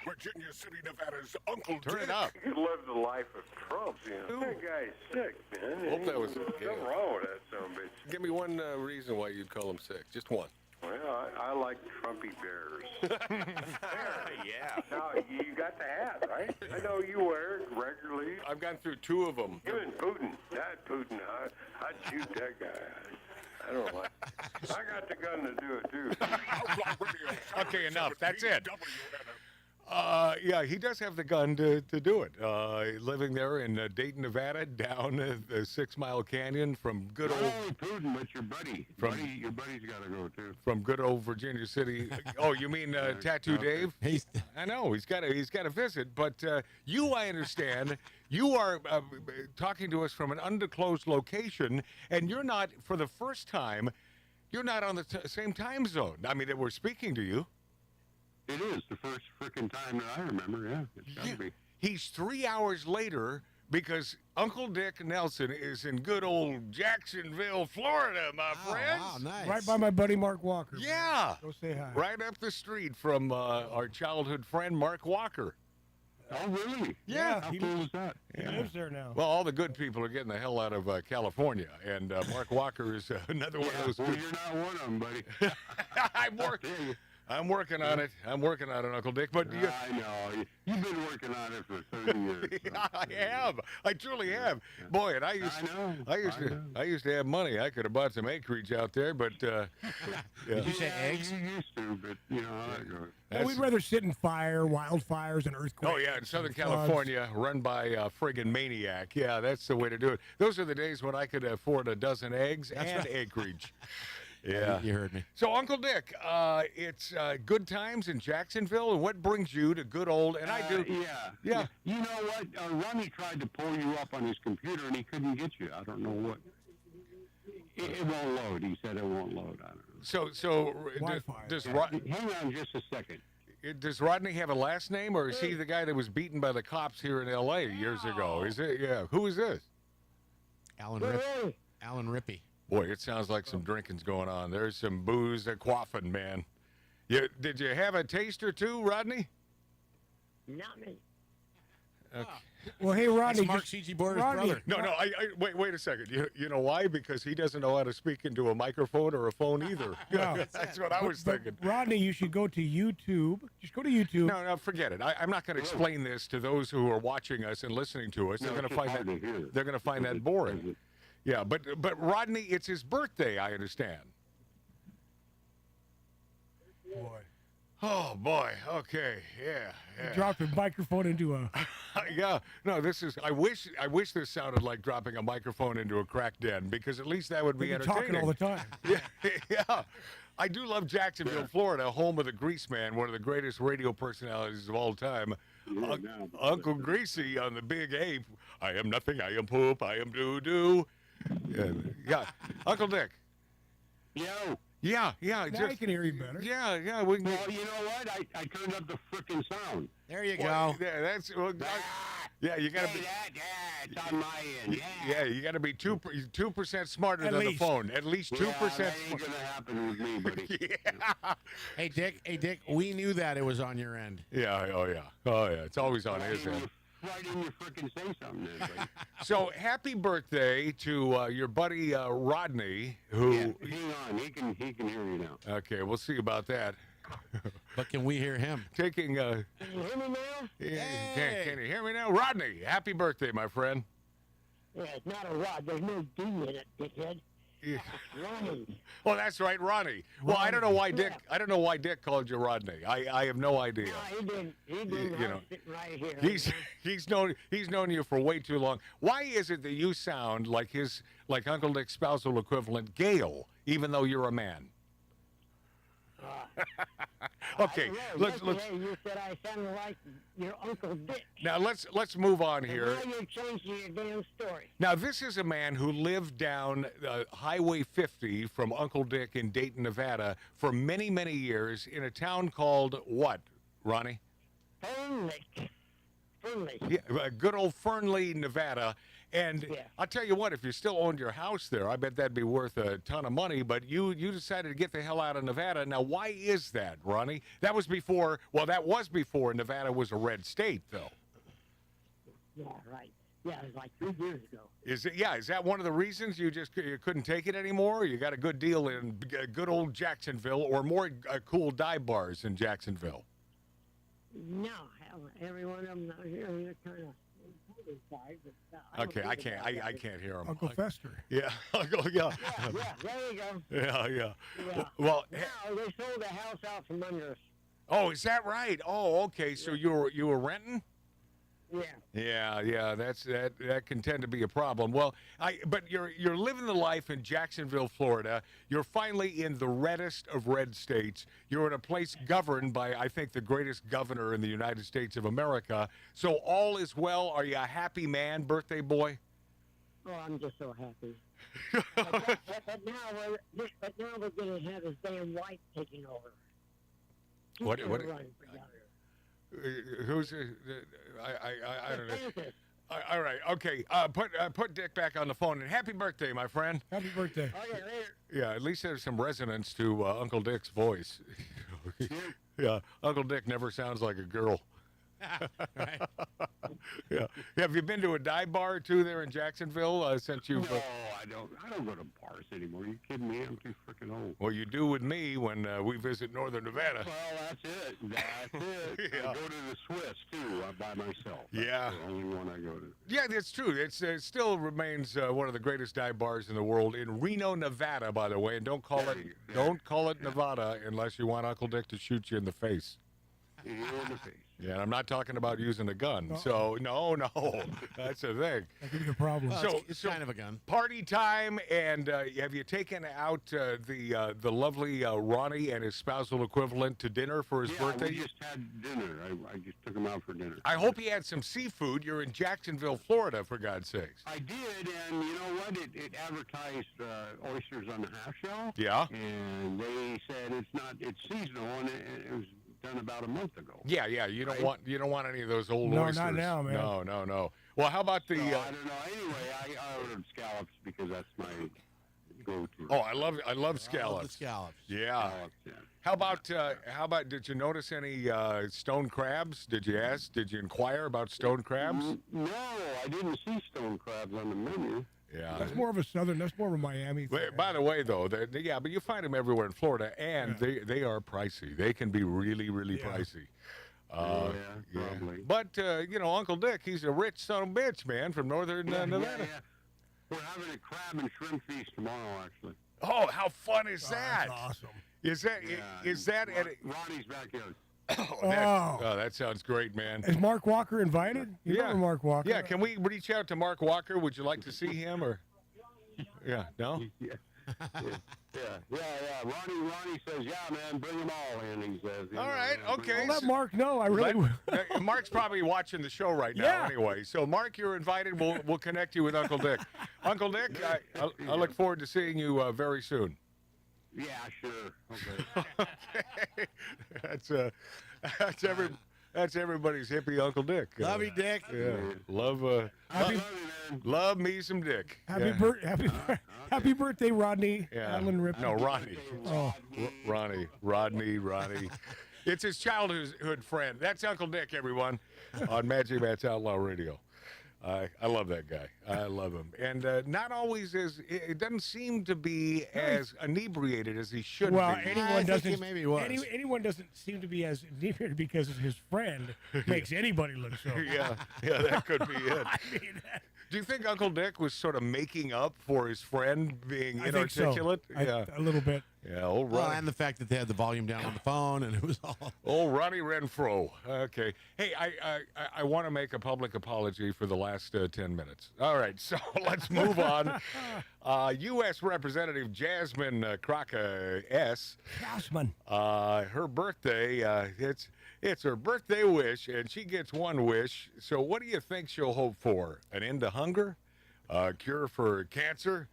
Virginia City, Nevada's Uncle Dick. Turn it up. You live the life of Trump, you know. That guy's sick, man. Hope that was Something wrong with that son of a bitch. Give me one reason why you'd call him sick. Just one. Well, I like Trumpy bears. Yeah. Now, you got the hat, right? I know you wear it regularly. I've gone through 2 of them. You and Putin. That Putin, I'd shoot that guy. I don't like I got the gun to do it, too. Okay, enough. That's it. Yeah, he does have the gun to do it. Living there in Dayton, Nevada, down the 6 Mile Canyon from good old. Oh, Putin, but your buddy. Your buddy's got to go too. From good old Virginia City. Oh, you mean Tattoo Dave? I know he's got to visit. But you, I understand, you are talking to us from an undisclosed location, and you're not, for the first time, you're not on the same time zone. I mean, we're speaking to you. It is the first frickin' time that I remember, yeah. It's gotta be. He's 3 hours later because Uncle Dick Nelson is in good old Jacksonville, Florida, my friends. Wow, nice. Right by my buddy Mark Walker. Yeah. Go say hi. Right up the street from our childhood friend Mark Walker. Oh, really? Yeah. How cool is that? He lives there now. Well, all the good people are getting the hell out of California, and Mark Walker is another one of those. Well, you're not one of them, buddy. I'm working on it. I'm working on it, Uncle Dick. But I know. You've been working on it for 30 years. Yeah, I have. I truly have. Boy, and I used to have money. I could have bought some acreage out there, but Did you say eggs? You used to, but you know how that goes. Well, we'd rather sit in fire, wildfires, and earthquakes. Oh, yeah, in Southern floods. California, run by a friggin' maniac. Yeah, that's the way to do it. Those are the days when I could afford a dozen eggs and acreage. Yeah. You heard me. So, Uncle Dick, it's good times in Jacksonville, and what brings you to good old, and I do. Yeah. You know what? Ronnie tried to pull you up on his computer, and he couldn't get you. I don't know what. It won't load. He said it won't load. I don't know. So does hang on just a second. Does Rodney have a last name, or is he the guy that was beaten by the cops here in L.A. years ago? Is it? Yeah. Who is this? Alan Rippey. Boy, it sounds like some drinking's going on. There's some booze quaffing, man. Did you have a taste or two, Rodney? Not me. Okay. Well, hey, Rodney. That's Mark C.G. Boyer's brother. No, I wait a second. You know why? Because he doesn't know how to speak into a microphone or a phone either. No. That's what I was thinking. Rodney, you should go to YouTube. Just go to YouTube. No, forget it. I'm not going to explain this to those who are watching us and listening to us. They're going to find that they're going to find that boring. Yeah, but Rodney, it's his birthday, I understand. Boy. Oh boy. Okay. Yeah. You dropped a microphone into a. Yeah. No, this is. I wish this sounded like dropping a microphone into a crack den, because at least that would be entertaining. Talking all the time. Yeah. I do love Jacksonville, Florida, home of the Grease Man, one of the greatest radio personalities of all time. Uncle Greasy on the Big Ape. I am nothing. I am poop. I am doo-doo. Yeah. Uncle Dick. Yo. Yeah. Now I can hear you better. Yeah. Well, you know what? I turned up the frickin' sound. There you Well, go. Yeah, that's. Well, yeah, you got to be. It's on my end. Yeah, you got to be 2% smarter than the phone. At least 2%. That ain't gonna happen with me, buddy. Yeah. Hey, Dick, we knew that it was on your end. Yeah. Oh yeah. It's always on his end. Why didn't you frickin' say something then, buddy? So happy birthday to your buddy Rodney, who. Yeah, hang on, he can hear you now. Okay, we'll see about that. But can we hear him? Taking. Can you hear me now? Yeah, can you hear me now, Rodney? Happy birthday, my friend. Yeah, it's not a rod. There's no D in it, dickhead. Yeah. Ronnie. Well, that's right, Ronnie. Well, I don't know why Dick. I don't know why Dick called you Rodney. I have no idea. No, he didn't. You know, sitting right here. He's known you for way too long. Why is it that you sound like Uncle Dick's spousal equivalent, Gail, even though you're a man? Okay, let's. You said I sounded like your Uncle Dick. Now let's move on here. Now you're changing your damn story. Now this is a man who lived down Highway 50 from Uncle Dick in Dayton, Nevada, for many, many years in a town called what, Ronnie? Fernley. Yeah, good old Fernley, Nevada. And I'll tell you what, if you still owned your house there, I bet that'd be worth a ton of money. But you decided to get the hell out of Nevada. Now, why is that, Ronnie? That was before Nevada was a red state, though. Yeah, right. Yeah, it was like 3 years ago. Is that one of the reasons you couldn't take it anymore? You got a good deal in good old Jacksonville, or more cool dive bars in Jacksonville? No, hell, every one of them out here, they're kind of. Okay, I can't hear him. Uncle Fester. Yeah, Uncle. Yeah. Yeah, there you go. Yeah. Well, now they sold the house out from under us. Oh, is that right? Oh, okay. So you were renting? Yeah. Yeah. That can tend to be a problem. Well, but you're living the life in Jacksonville, Florida. You're finally in the reddest of red states. You're in a place governed by, I think, the greatest governor in the United States of America. So all is well. Are you a happy man, birthday boy? Oh, I'm just so happy. but now we're going to have his damn wife taking over. What? She's Who's? I don't know. All right. Okay. Put Dick back on the phone. And happy birthday, my friend. Happy birthday. Okay, later. Yeah. At least there's some resonance to Uncle Dick's voice. Yeah. Uncle Dick never sounds like a girl. Right. Yeah. Have you been to a dive bar or two there in Jacksonville since you've? No, I don't go to bars anymore. Are you kidding me? I'm too freaking old. Well, you do with me when we visit Northern Nevada. Well, that's it. That's it. Yeah. I go to the Swiss too by myself. Yeah. That's the only one I go to. Yeah, that's true. it still remains one of the greatest dive bars in the world in Reno, Nevada, by the way. And don't call it Nevada unless you want Uncle Dick to shoot you in the face. In the face. Yeah, and I'm not talking about using a gun. So no, that's the thing. That could be a problem. Well, it's kind of a gun. Party time, and have you taken out the lovely Ronnie and his spousal equivalent to dinner for his birthday? We just had dinner. I just took him out for dinner. I hope he had some seafood. You're in Jacksonville, Florida, for God's sakes. I did, and you know what? It advertised oysters on the half shell. Yeah. And they said it's seasonal, and it was done about a month ago. Yeah. You don't want any of those old No, oysters. not now, man. No. Well, how about the? So, I don't know. Anyway, I ordered scallops because that's my go-to. Oh, I love scallops. Scallops. Yeah. Scallops, yeah. How about? Did you notice any stone crabs? Did you ask? Did you inquire about stone crabs? No, I didn't see stone crabs on the menu. Yeah. That's more of a Miami thing. By the way, though, but you find them everywhere in Florida, and they are pricey. They can be really, really pricey. Probably. But Uncle Dick, he's a rich son of a bitch, man, from Northern Nevada. Yeah. We're having a crab and shrimp feast tomorrow, actually. Oh, how fun is that? That's awesome. Is that at Ronnie's backyard? That sounds great, man. Is Mark Walker invited? You remember Mark Walker? Yeah, can we reach out to Mark Walker? Would you like to see him or? Yeah, no? Yeah. Ronnie says, yeah, man, bring them all in, he says. All right, okay. Let Mark know. I really would. Mark's probably watching the show right now anyway. So, Mark, you're invited. We'll connect you with Uncle Dick. Uncle Dick, I look forward to seeing you very soon. Yeah, sure. Okay. That's everybody's hippie Uncle Dick. Love you, Dick. Yeah. Love me some Dick. Happy birthday, Rodney. Yeah. Allen Ripken. No, Ronnie. Oh. Rodney. It's his childhood friend. That's Uncle Dick, everyone, on Magic Matt's Outlaw Radio. I love that guy. I love him. And not always it doesn't seem to be as inebriated as he should be. Well, anyone doesn't seem to be as inebriated because his friend makes anybody look so. Yeah, that could be it. I mean, Do you think Uncle Dick was sort of making up for his friend being I think so. inarticulate? A little bit. Yeah, old Well, Ronnie. and the fact that they had the volume down on the phone, and it was all. Old Ronnie Renfro. Okay. Hey, I want to make a public apology for the last 10 minutes. All right, so let's move on. U.S. Representative Jasmine Crocker S. Jasmine. Her birthday, it's her birthday wish, and she gets one wish. So what do you think she'll hope for? An end to hunger? A cure for cancer?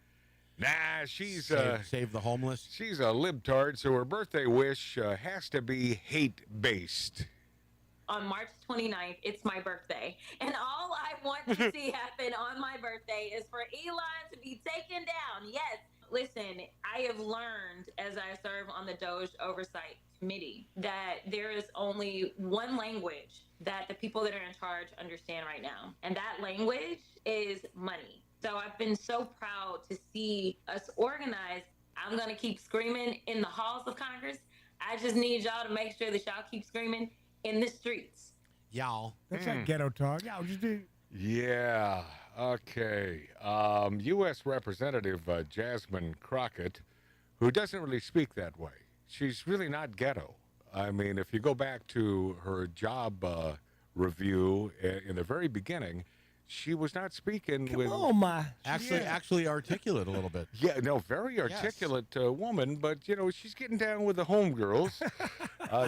Nah, she's save the homeless. She's a libtard, so her birthday wish has to be hate-based. On March 29th, it's my birthday. And all I want to see happen on my birthday is for Elon to be taken down. Yes. Listen, I have learned as I serve on the Doge Oversight Committee that there is only one language that the people that are in charge understand right now. And that language is money. So I've been so proud to see us organized. I'm going to keep screaming in the halls of Congress. I just need y'all to make sure that y'all keep screaming in the streets. Y'all. That's not ghetto talk. Yeah, just do. Yeah. Okay. U.S. Representative Jasmine Crockett, who doesn't really speak that way. She's really not ghetto. I mean, if you go back to her job review in the very beginning, she was not speaking with. Oh my! Actually articulate a little bit. Yeah, no, very articulate woman, but she's getting down with the homegirls.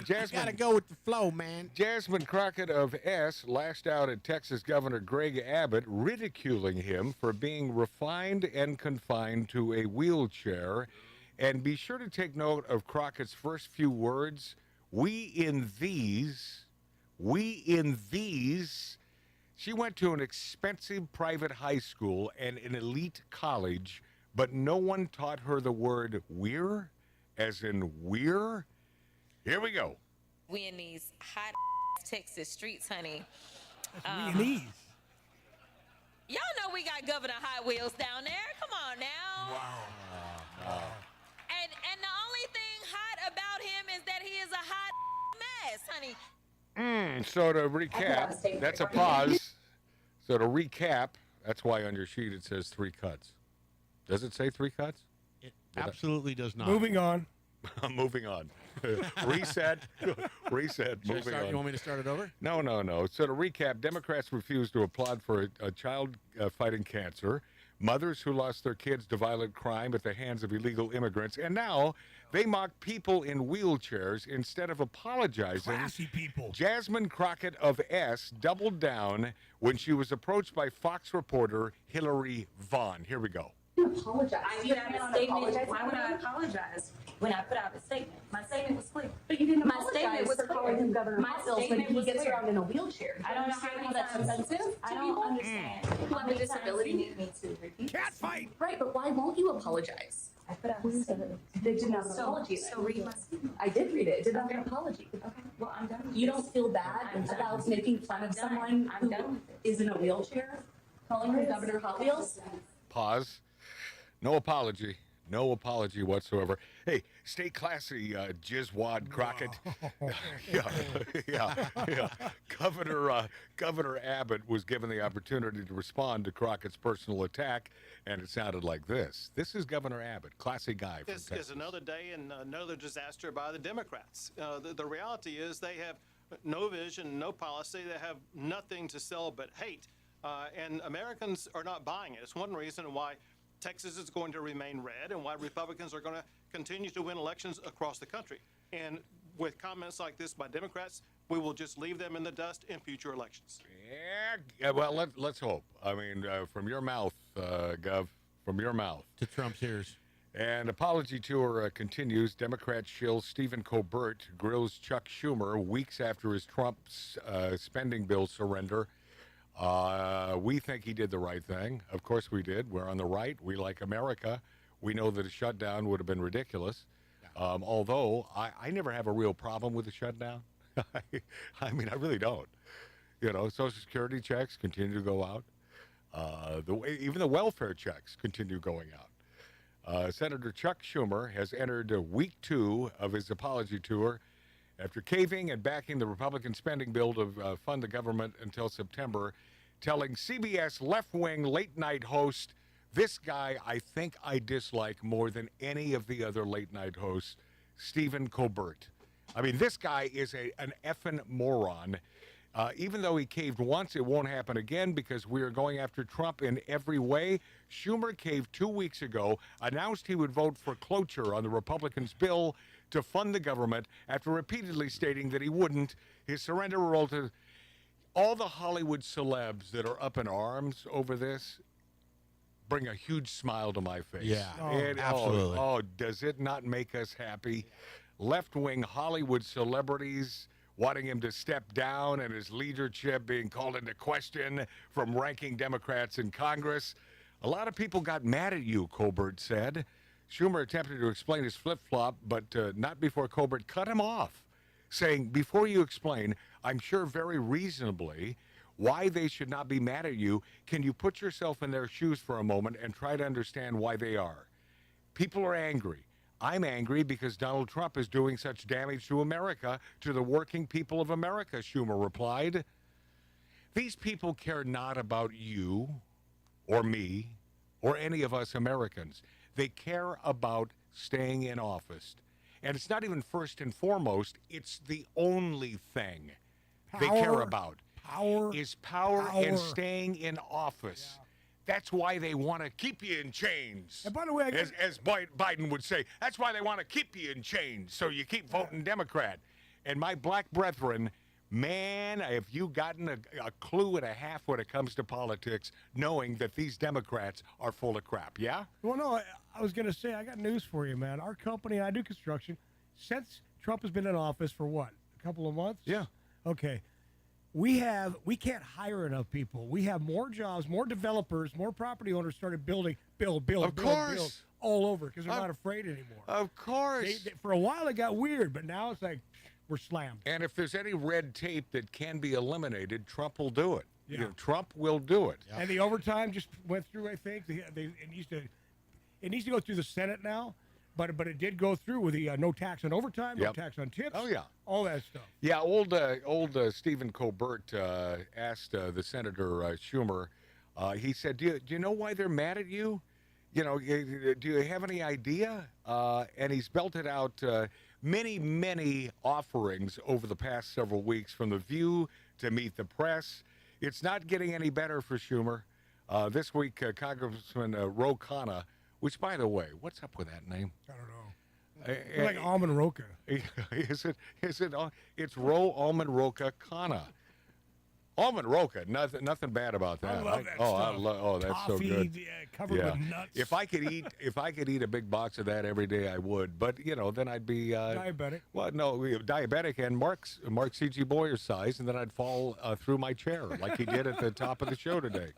Jasmine, Gotta go with the flow, man. Jasmine Crockett of S lashed out at Texas Governor Greg Abbott, ridiculing him for being refined and confined to a wheelchair. And be sure to take note of Crockett's first few words: "We in these, we in these." She went to an expensive private high school and an elite college, but no one taught her the word "we're," as in we're. Here we go. We in these hot Texas streets, honey. We in these. Y'all know we got Governor Hot Wheels down there. Come on now. Wow. And the only thing hot about him is that he is a hot mess, honey. So to recap, that's a pause. So to recap, that's why on your sheet it says 3 cuts. Does it say 3 cuts? It absolutely does not. Moving on. Moving on. Reset. Reset. Moving on. You want me to start it over? No. So to recap, Democrats refused to applaud for a child fighting cancer, mothers who lost their kids to violent crime at the hands of illegal immigrants, and now they mock people in wheelchairs instead of apologizing. Classy people. Jasmine Crockett of S doubled down when she was approached by Fox reporter Hillary Vaughn. Here we go. Apologize. I put out a statement. Why would I apologize when I put out a statement? My statement was clear. But you didn't My apologize statement was for calling him Governor My Hot Wheels when statement he was gets clear. around in a wheelchair. I don't know how that's times- offensive I to don't people. understand. People How with many a times disability do you need me to repeat? Cat fight. Right, but why won't you apologize? I put out a statement. They didn't have an apology. So read my statement. I did read it. It did not have an apology. Okay. Well, I'm done. You don't feel bad I'm done. about making fun of someone I'm who done with is in a wheelchair, calling him Governor Hot Wheels? Pause. No apology. No apology whatsoever. Hey, stay classy, Jizzwad Crockett. Yeah. Governor Abbott was given the opportunity to respond to Crockett's personal attack, and it sounded like this. This is Governor Abbott, classy guy from This Texas. is another day and another disaster by the Democrats. The reality is they have no vision, no policy. They have nothing to sell but hate. And Americans are not buying it. It's one reason why Texas is going to remain red and why Republicans are going to continue to win elections across the country. And with comments like this by Democrats, we will just leave them in the dust in future elections. Yeah, well, let's hope. I mean, from your mouth, Gov, from your mouth. To Trump's ears. And apology tour continues. Democrat shill Stephen Colbert grills Chuck Schumer weeks after his Trump's spending bill surrender. We think he did the right thing. Of course we did. We're on the right. We like America. We know that a shutdown would have been ridiculous. Although I never have a real problem with the shutdown. I mean, I really don't. You know, Social Security checks continue to go out. Even the welfare checks continue going out. Senator Chuck Schumer has entered week 2 of his apology tour after caving and backing the Republican spending bill to fund the government until September. telling CBS left-wing late-night host, this guy I think I dislike more than any of the other late-night hosts, Stephen Colbert. I mean, this guy is an effing moron. Even though he caved once, it won't happen again because we are going after Trump in every way. Schumer caved 2 weeks ago, announced he would vote for cloture on the Republicans' bill to fund the government after repeatedly stating that he wouldn't. His surrender role to all the Hollywood celebs that are up in arms over this bring a huge smile to my face. Yeah, absolutely. Oh, does it not make us happy? Left-wing Hollywood celebrities wanting him to step down and his leadership being called into question from ranking Democrats in Congress. A lot of people got mad at you, Colbert said. Schumer attempted to explain his flip-flop, but not before Colbert cut him off, saying, before you explain, I'm sure very reasonably, why they should not be mad at you, can you put yourself in their shoes for a moment and try to understand why they are? People are angry. I'm angry because Donald Trump is doing such damage to America, to the working people of America, Schumer replied. These people care not about you or me or any of us Americans. They care about staying in office. And it's not even first and foremost, it's the only thing they care about. Power and staying in office. Yeah. That's why they want to keep you in chains. And by the way, as Biden would say, that's why they want to keep you in chains, so you keep voting Democrat. And my black brethren, man, have you gotten a clue and a half when it comes to politics, knowing that these Democrats are full of crap, yeah? Well, no, I was going to say, I got news for you, man. Our company, I do construction, since Trump has been in office for what, a couple of months? Yeah. Okay. We can't hire enough people. We have more jobs, more developers, more property owners started build all over because they're not afraid anymore. Of course. For a while it got weird, but now it's like we're slammed. And if there's any red tape that can be eliminated, Trump will do it. Yeah. You know, Trump will do it. And the overtime just went through, I think. It needs to go through the Senate now. But it did go through with the no tax on overtime, no tax on tips. Oh, yeah. All that stuff. Yeah, old Stephen Colbert asked the Senator Schumer, he said, do you know why they're mad at you? You know, do you have any idea? And he's belted out many offerings over the past several weeks, from The View to Meet the Press. It's not getting any better for Schumer. This week, Congressman Ro Khanna, which, by the way, what's up with that name? I don't know. Like Almond Roca. Is it? It's Ro Almond Roca Khanna. Almond Roca, nothing bad about that. I love that stuff. That's Toffee, so good. Covered with nuts. If I could eat a big box of that every day, I would. But then I'd be diabetic. Well, no, diabetic and Mark C.G. Boyer's size, and then I'd fall through my chair like he did at the top of the show today.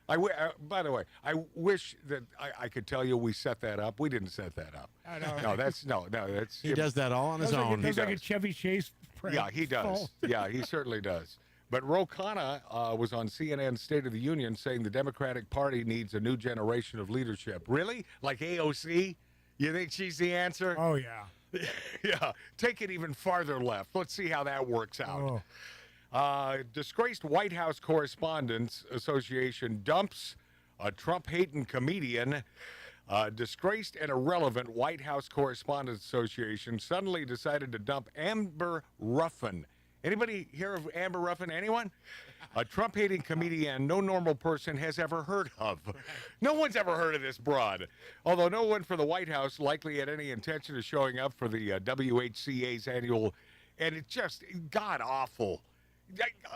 By the way, I wish that I could tell you we set that up. We didn't set that up. I know. No, that's he does that all on his own. He's like a Chevy Chase prank. Yeah, he does. Yeah, he certainly does. But Ro Khanna was on CNN's State of the Union saying the Democratic Party needs a new generation of leadership. Really? Like AOC? You think she's the answer? Oh, yeah. Yeah. Take it even farther left. Let's see how that works out. Oh. Disgraced White House Correspondents Association dumps a Trump-hating comedian. Disgraced and irrelevant White House Correspondents Association suddenly decided to dump Amber Ruffin. Anybody hear of Amber Ruffin? Anyone? A Trump-hating comedian no normal person has ever heard of. No one's ever heard of this broad. Although no one for the White House likely had any intention of showing up for the WHCA's annual, and it's just god-awful,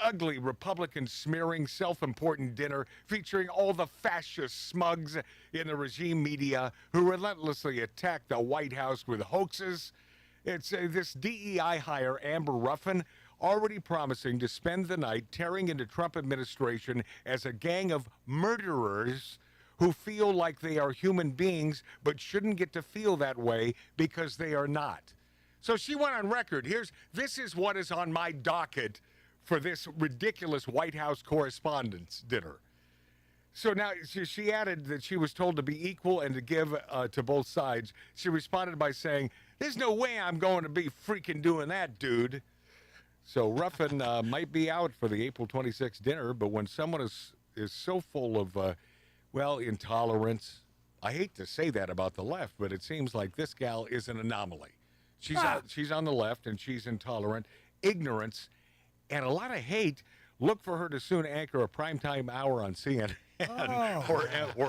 ugly Republican smearing self-important dinner featuring all the fascist smugs in the regime media who relentlessly attack the White House with hoaxes. It's this DEI hire, Amber Ruffin, already promising to spend the night tearing into Trump administration as a gang of murderers who feel like they are human beings but shouldn't get to feel that way because they are not. So she went on record. This is what is on my docket for this ridiculous White House Correspondents' dinner. So now she added that she was told to be equal and to give to both sides. She responded by saying, "There's no way I'm going to be freaking doing that, dude." So Ruffin might be out for the April 26th dinner, but when someone is so full of, intolerance, I hate to say that about the left, but it seems like this gal is an anomaly. She's on the left, and she's intolerant, ignorance, and a lot of hate. Look for her to soon anchor a primetime hour on CNN or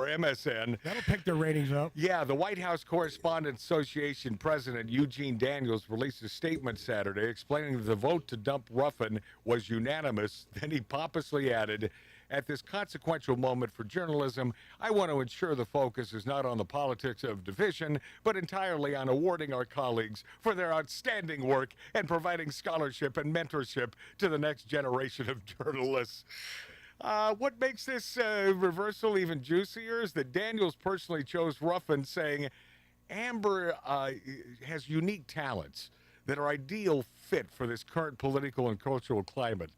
MSN. That'll pick their ratings up. Yeah, the White House Correspondents Association President Eugene Daniels released a statement Saturday explaining that the vote to dump Ruffin was unanimous. Then he pompously added, "At this consequential moment for journalism, I want to ensure the focus is not on the politics of division, but entirely on awarding our colleagues for their outstanding work and providing scholarship and mentorship to the next generation of journalists." What makes this reversal even juicier is that Daniels personally chose Ruffin, saying Amber has unique talents that are ideal fit for this current political and cultural climate.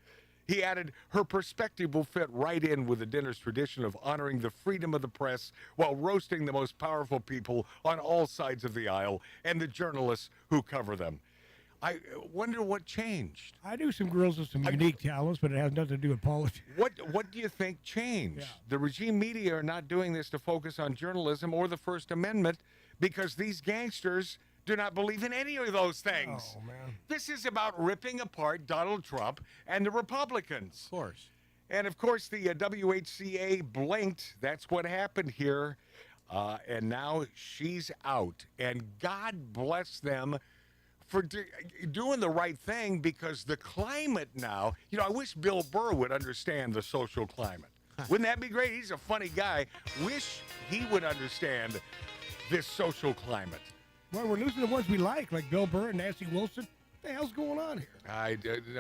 He added, her perspective will fit right in with the dinner's tradition of honoring the freedom of the press while roasting the most powerful people on all sides of the aisle and the journalists who cover them. I wonder what changed. I knew some girls with some unique talents, but it has nothing to do with politics. What do you think changed? Yeah. The regime media are not doing this to focus on journalism or the First Amendment because these gangsters do not believe in any of those things. Oh, man. This is about ripping apart Donald Trump and the Republicans. Of course. And, of course, the WHCA blinked. That's what happened here. And now she's out. And God bless them for doing the right thing, because the climate now, I wish Bill Burr would understand the social climate. Wouldn't that be great? He's a funny guy. Wish he would understand this social climate. Well, we're losing the ones we like Bill Burr and Nancy Wilson. What the hell's going on here?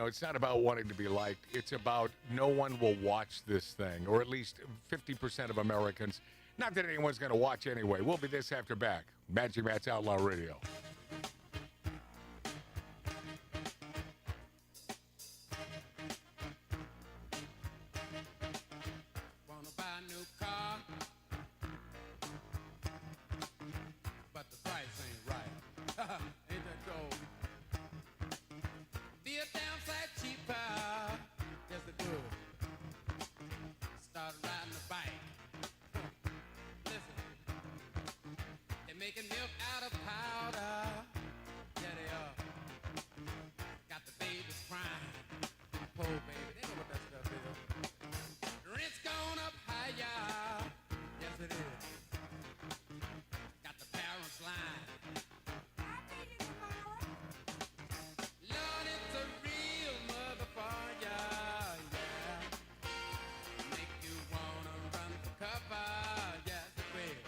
It's not about wanting to be liked. It's about no one will watch this thing, or at least 50% of Americans. Not that anyone's going to watch anyway. We'll be this after back. Magic Matt's Outlaw Radio. Wanna buy a new car, but the price ain't right. Ain't that cold? Be a downside cheaper, yes it would. Start riding a bike. Listen, they're making milk out of powder. Yeah, they are. Got the babies crying. Poor baby, they know what that stuff is. Rent's gone up higher. Yes, it is. Got the parents lying. Lord, it's a real motherfucker, yeah. Make you wanna run for cover, yes, it will.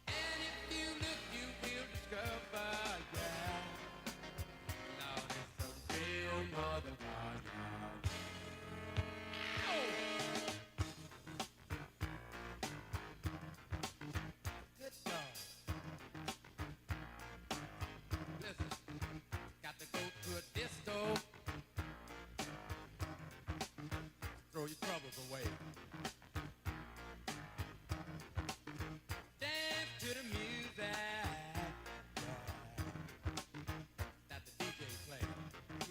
And if you look, you will discover, yeah. Lord, it's a real motherfucker. Good dog. Listen, got to go to a disco. Throw your troubles away. Dance to the music that the DJ plays.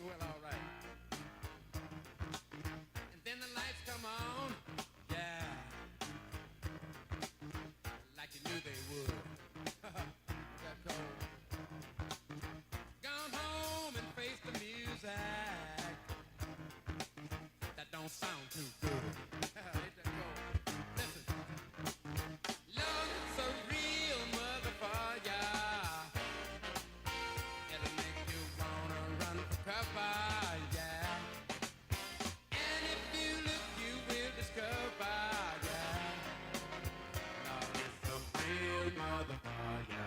Well, all right. And then the lights come on. Yeah. Like you knew they would. That cold. Gone home and face the music. That don't sound too good. Ain't that cold? Listen. Lord, it's a real motherfucker. It'll make you wanna run for cover, yeah. And if you look, you will discover, yeah. Lord, it's a real motherfucker, yeah.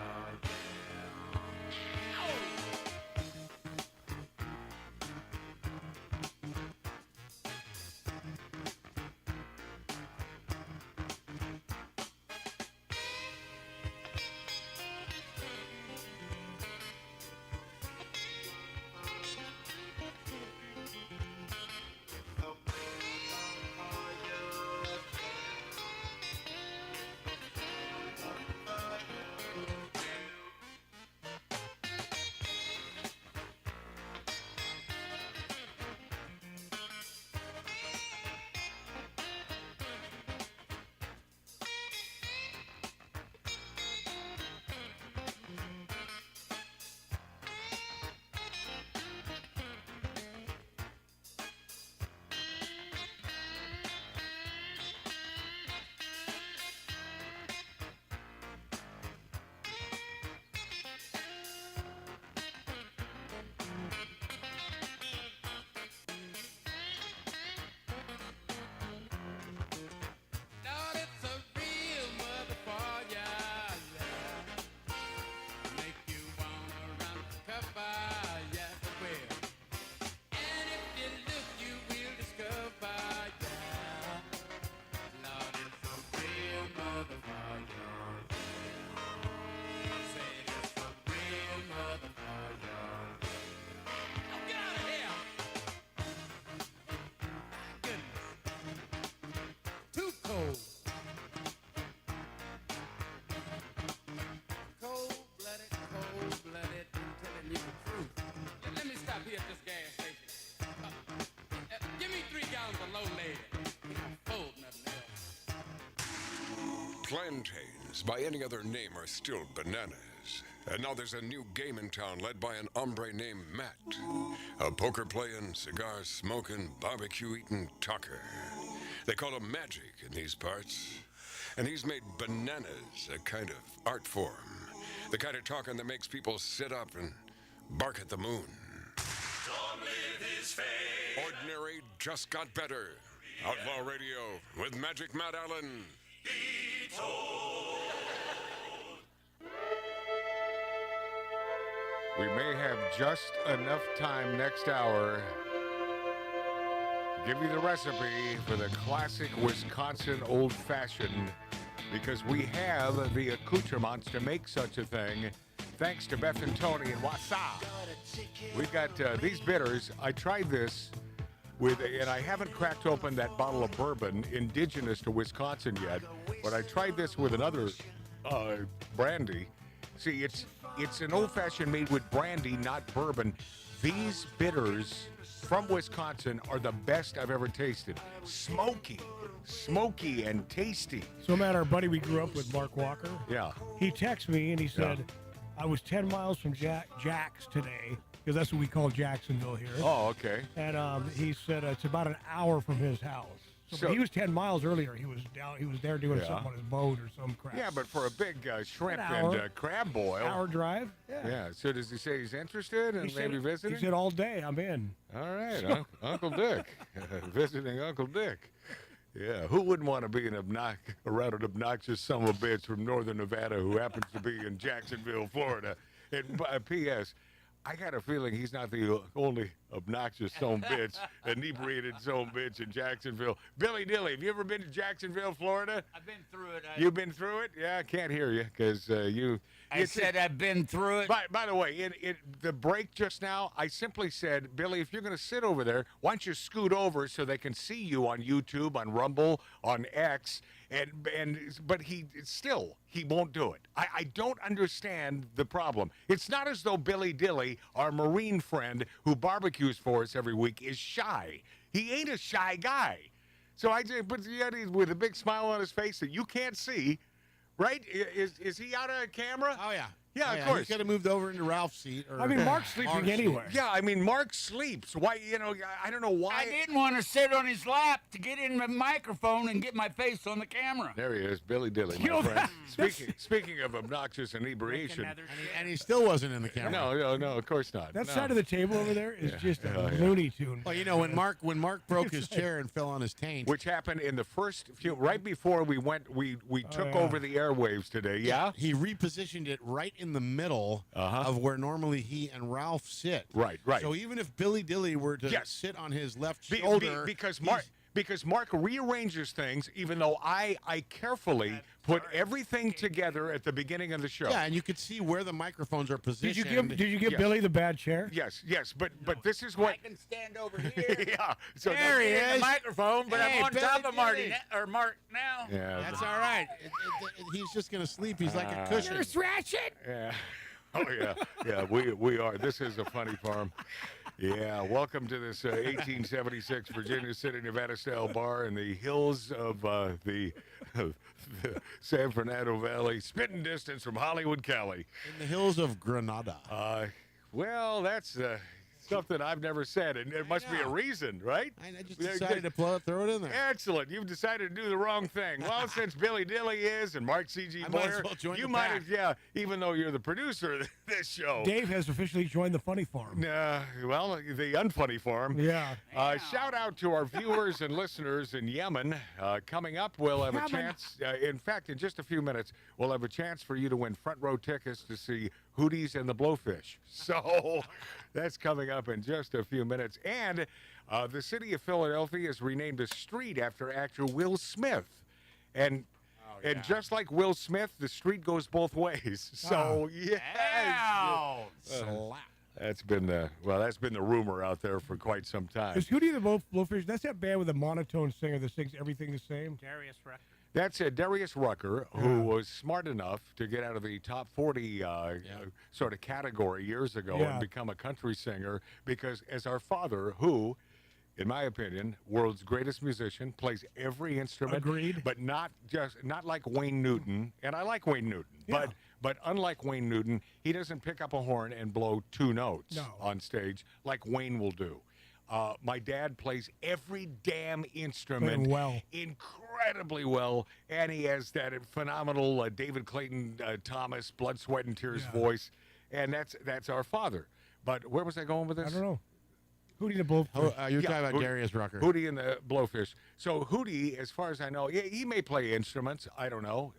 Plantains, by any other name, are still bananas. And now there's a new game in town led by an hombre named Matt. A poker-playing, cigar-smoking, barbecue-eating talker. They call him Magic in these parts. And he's made bananas a kind of art form. The kind of talking that makes people sit up and bark at the moon. Ordinary just got better. Outlaw Radio with Magic Matt Allen. We may have just enough time next hour to give you the recipe for the classic Wisconsin old-fashioned, because we have the accoutrements to make such a thing, thanks to Beth and Tony and Wassa. We've got these bitters. I tried this and I haven't cracked open that bottle of bourbon indigenous to Wisconsin yet, but I tried this with another brandy. See, it's an old-fashioned made with brandy, not bourbon. These bitters from Wisconsin are the best I've ever tasted. Smoky and tasty. So, Matt, our buddy we grew up with, Mark Walker. Yeah. He texted me and he said, I was 10 miles from Jack's today, because that's what we call Jacksonville here. Oh, okay. And he said it's about an hour from his house. So he was 10 miles earlier. He was there doing something on his boat or some crap. Yeah, but for a big shrimp and crab boil. Hour drive. Yeah. So does he say he's interested in maybe visiting? He said all day. I'm in. All right, Uncle Dick, visiting Uncle Dick. Yeah, who wouldn't want to be around an obnoxious son of a bitch from northern Nevada who happens to be in Jacksonville, Florida? And P.S., I got a feeling he's not the only obnoxious son bitch, inebriated son bitch in Jacksonville. Billy Dilly, have you ever been to Jacksonville, Florida? I've been through it. You've been through it? Yeah, I can't hear you because I said I've been through it. By the way, in the break just now, I simply said, Billy, if you're going to sit over there, why don't you scoot over so they can see you on YouTube, on Rumble, on X, but he won't do it. I don't understand the problem. It's not as though Billy Dilly, our Marine friend who barbecues for us every week, is shy. He ain't a shy guy. So I just put with a big smile on his face that you can't see, right? Is he out of camera? Oh, yeah. Yeah, of course. He's could have moved over into Ralph's seat. Mark's sleeping anyway. Yeah, Mark sleeps. Why? I don't know why. I didn't want to sit on his lap to get in the microphone and get my face on the camera. There he is, Billy Dilly, my friend. Speaking of obnoxious inebriation. And he still wasn't in the camera. No, of course not. That side of the table over there is just a Looney Tune. Well, when Mark broke his chair and fell on his taint. Which happened in the first few, right before we went, we took over the airwaves today, yeah? He repositioned it right in the middle of where normally he and Ralph sit. Right. So even if Billy Dilly were to sit on his left shoulder. Because Mark rearranges things, even though I carefully put everything together at the beginning of the show. Yeah, and you could see where the microphones are positioned. Did you give Billy the bad chair? Yes, but this is what I can stand over here. Yeah. So there he is. The microphone, but I'm on top of Mark now. Yeah, that's all right. He's just gonna sleep. He's like a cushion. You're thrashing. Yeah. Oh yeah. We are. This is a funny farm. Yeah, welcome to this 1876 Virginia City, Nevada-style bar in the hills of the San Fernando Valley, spitting distance from Hollywood, Cali. In the hills of Granada. Well, that's something I've never said, and there must be a reason, right? I just decided to throw it in there. Excellent. You've decided to do the wrong thing. Well, since Billy Dilly is and Mark C.G. Boyer, you might have, even though you're the producer of this show. Dave has officially joined the funny farm. Well, the unfunny farm. Yeah. Shout out to our viewers and listeners in Yemen. Coming up, we'll have a chance. In fact, in just a few minutes, we'll have a chance for you to win front row tickets to see Hooties and the Blowfish. So that's coming up in just a few minutes. And the city of Philadelphia has renamed a street after actor Will Smith. And just like Will Smith, the street goes both ways. So, that's been the rumor out there for quite some time. Is Hootie and the Blowfish, that's that band with a monotone singer that sings everything the same? Darius Rucker. That's Darius Rucker, who was smart enough to get out of the top 40 sort of category years ago and become a country singer, because as our father, who in my opinion, world's greatest musician, plays every instrument. Agreed. But not like Wayne Newton. And I like Wayne Newton. Yeah. But unlike Wayne Newton, he doesn't pick up a horn and blow 2 notes on stage like Wayne will do. My dad plays every damn instrument incredibly well, and he has that phenomenal David Clayton Thomas, blood, sweat, and tears voice, and that's our father. But where was I going with this? I don't know. Hootie the Blowfish. You're talking about Darius Rucker. Hootie and the Blowfish. So Hootie, as far as I know, he may play instruments. I don't know.